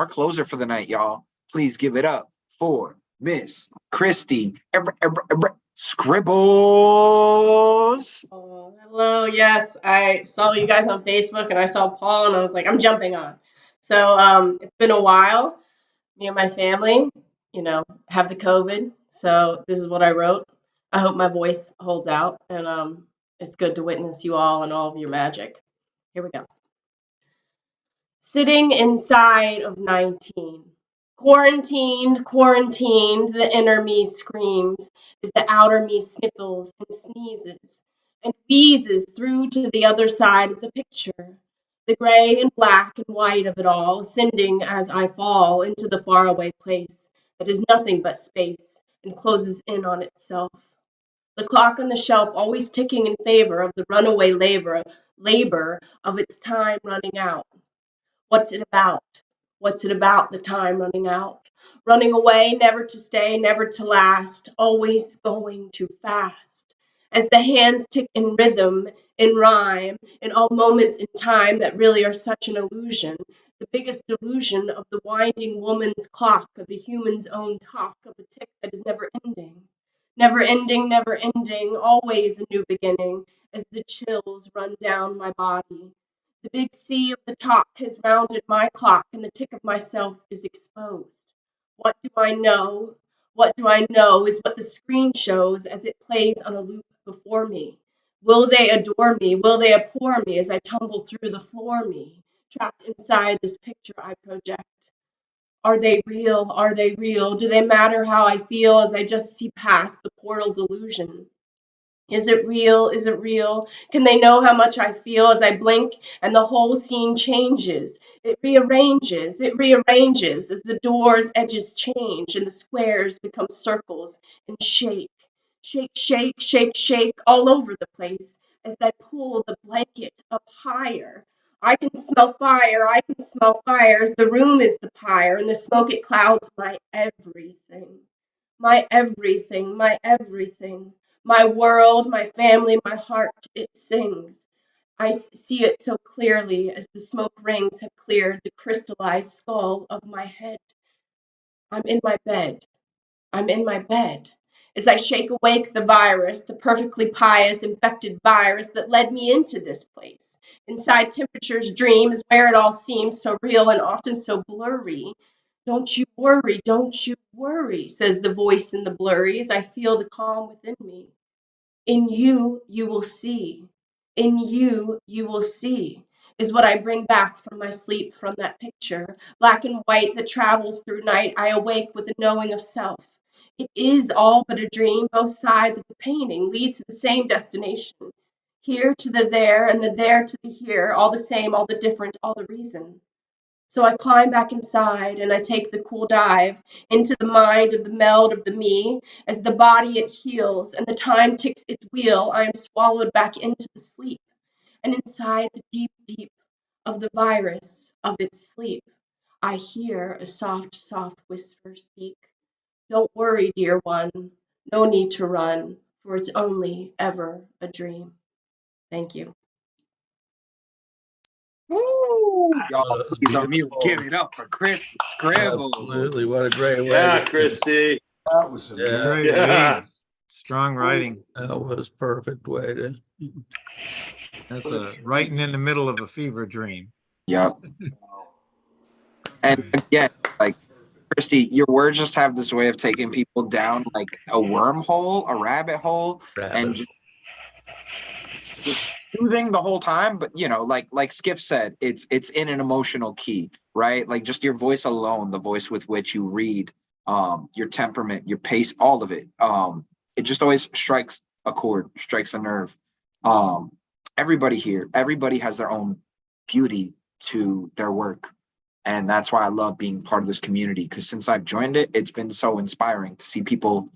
closer for the night, y'all. Please give it up for Miss Christy Scribbles. Oh, hello. Yes, I saw you guys on Facebook and I saw Paul and I was like, I'm jumping on. So it's been a while. Me and my family, have the COVID. So this is what I wrote. I hope my voice holds out, and it's good to witness you all and all of your magic. Here we go. Sitting inside of 19. Quarantined, the inner me screams as the outer me sniffles and sneezes and wheezes through to the other side of the picture. The gray and black and white of it all ascending as I fall into the faraway place that is nothing but space and closes in on itself. The clock on the shelf always ticking in favor of the runaway labor of its time running out. What's it about? What's it about, the time running out? Running away, never to stay, never to last, always going too fast. As the hands tick in rhythm, in rhyme, in all moments in time that really are such an illusion, the biggest illusion of the winding woman's clock, of the human's own talk, of a tick that is never ending. Never ending, never ending, always a new beginning, as the chills run down my body. The big C of the talk has rounded my clock, and the tick of myself is exposed. What do I know? What do I know is what the screen shows as it plays on a loop before me. Will they adore me? Will they abhor me as I tumble through the floor me, trapped inside this picture I project? Are they real? Are they real? Do they matter how I feel as I just see past the portal's illusion? Is it real? Is it real? Can they know how much I feel as I blink and the whole scene changes? It rearranges as the door's edges change and the squares become circles and shake. Shake, shake, shake, shake all over the place as I pull the blanket up higher. I can smell fire as the room is the pyre and the smoke it clouds my everything. My everything, my everything. My world, my family, my heart, it sings. I see it so clearly as the smoke rings have cleared the crystallized skull of my head. I'm in my bed. I'm in my bed. as I shake awake the virus, the perfectly pious, infected virus that led me into this place. Inside Temperature's dream is where it all seems so real and often so blurry. Don't you worry, says the voice in the blurry as I feel the calm within me. In you, you will see. In you, you will see, is what I bring back from my sleep from that picture. Black and white that travels through night, I awake with a knowing of self. It is all but a dream. Both sides of the painting lead to the same destination. Here to the there, and the there to the here, all the same, all the different, all the reason. So I climb back inside and I take the cool dive into the mind of the meld of the me. As the body it heals and the time ticks its wheel, I am swallowed back into the sleep. And inside the deep, deep of the virus of its sleep, I hear a soft, soft whisper speak. Don't worry, dear one. No need to run, for it's only ever a dream. Thank you. Y'all, That's please unmute. beautiful. Give it up for Christy Scribbles. Absolutely. What a great way. Yeah, to- Christy. That was Yeah. amazing. Great Yeah. reading. Strong writing. That was perfect way to. That's a writing in the middle of a fever dream. Yep. And again, like Christy, your words just have this way of taking people down like a wormhole, a rabbit hole, and just soothing the whole time. But you know, like Skiff said, it's in an emotional key, right? Like just your voice alone, the voice with which you read, your temperament, your pace, all of it. It just always strikes a chord, strikes a nerve. Everybody here, everybody has their own beauty to their work. And that's why I love being part of this community, because since I've joined it, it's been so inspiring to see people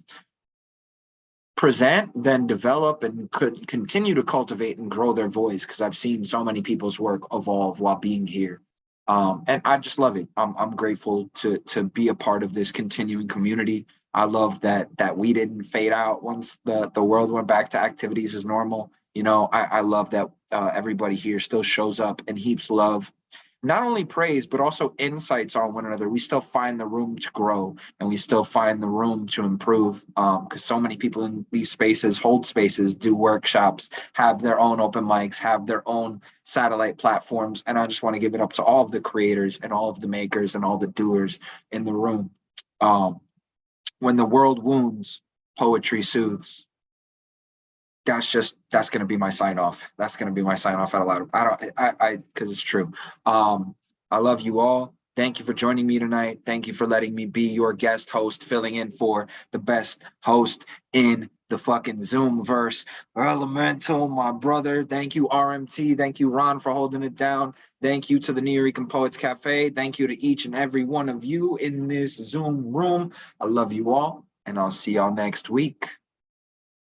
present, then develop, and could continue to cultivate and grow their voice, because I've seen so many people's work evolve while being here. And I just love it. I'm grateful to be a part of this continuing community. I love that we didn't fade out once the world went back to activities as normal. You know, I love that everybody here still shows up and heaps love, not only praise, but also insights on one another. We still find the room to grow, and we still find the room to improve, because so many people in these spaces hold spaces, do workshops, have their own open mics, have their own satellite platforms. And I just want to give it up to all of the creators and all of the makers and all the doers in the room. When the world wounds, poetry soothes. That's going to be my sign off. That's going to be my sign off out loud. Because it's true. I love you all. Thank you for joining me tonight. Thank you for letting me be your guest host, filling in for the best host in the fucking Zoom verse. Elemental, my brother. Thank you, RMT. Thank you, Ron, for holding it down. Thank you to the Nuyorican Poets Cafe. Thank you to each and every one of you in this Zoom room. I love you all, and I'll see y'all next week.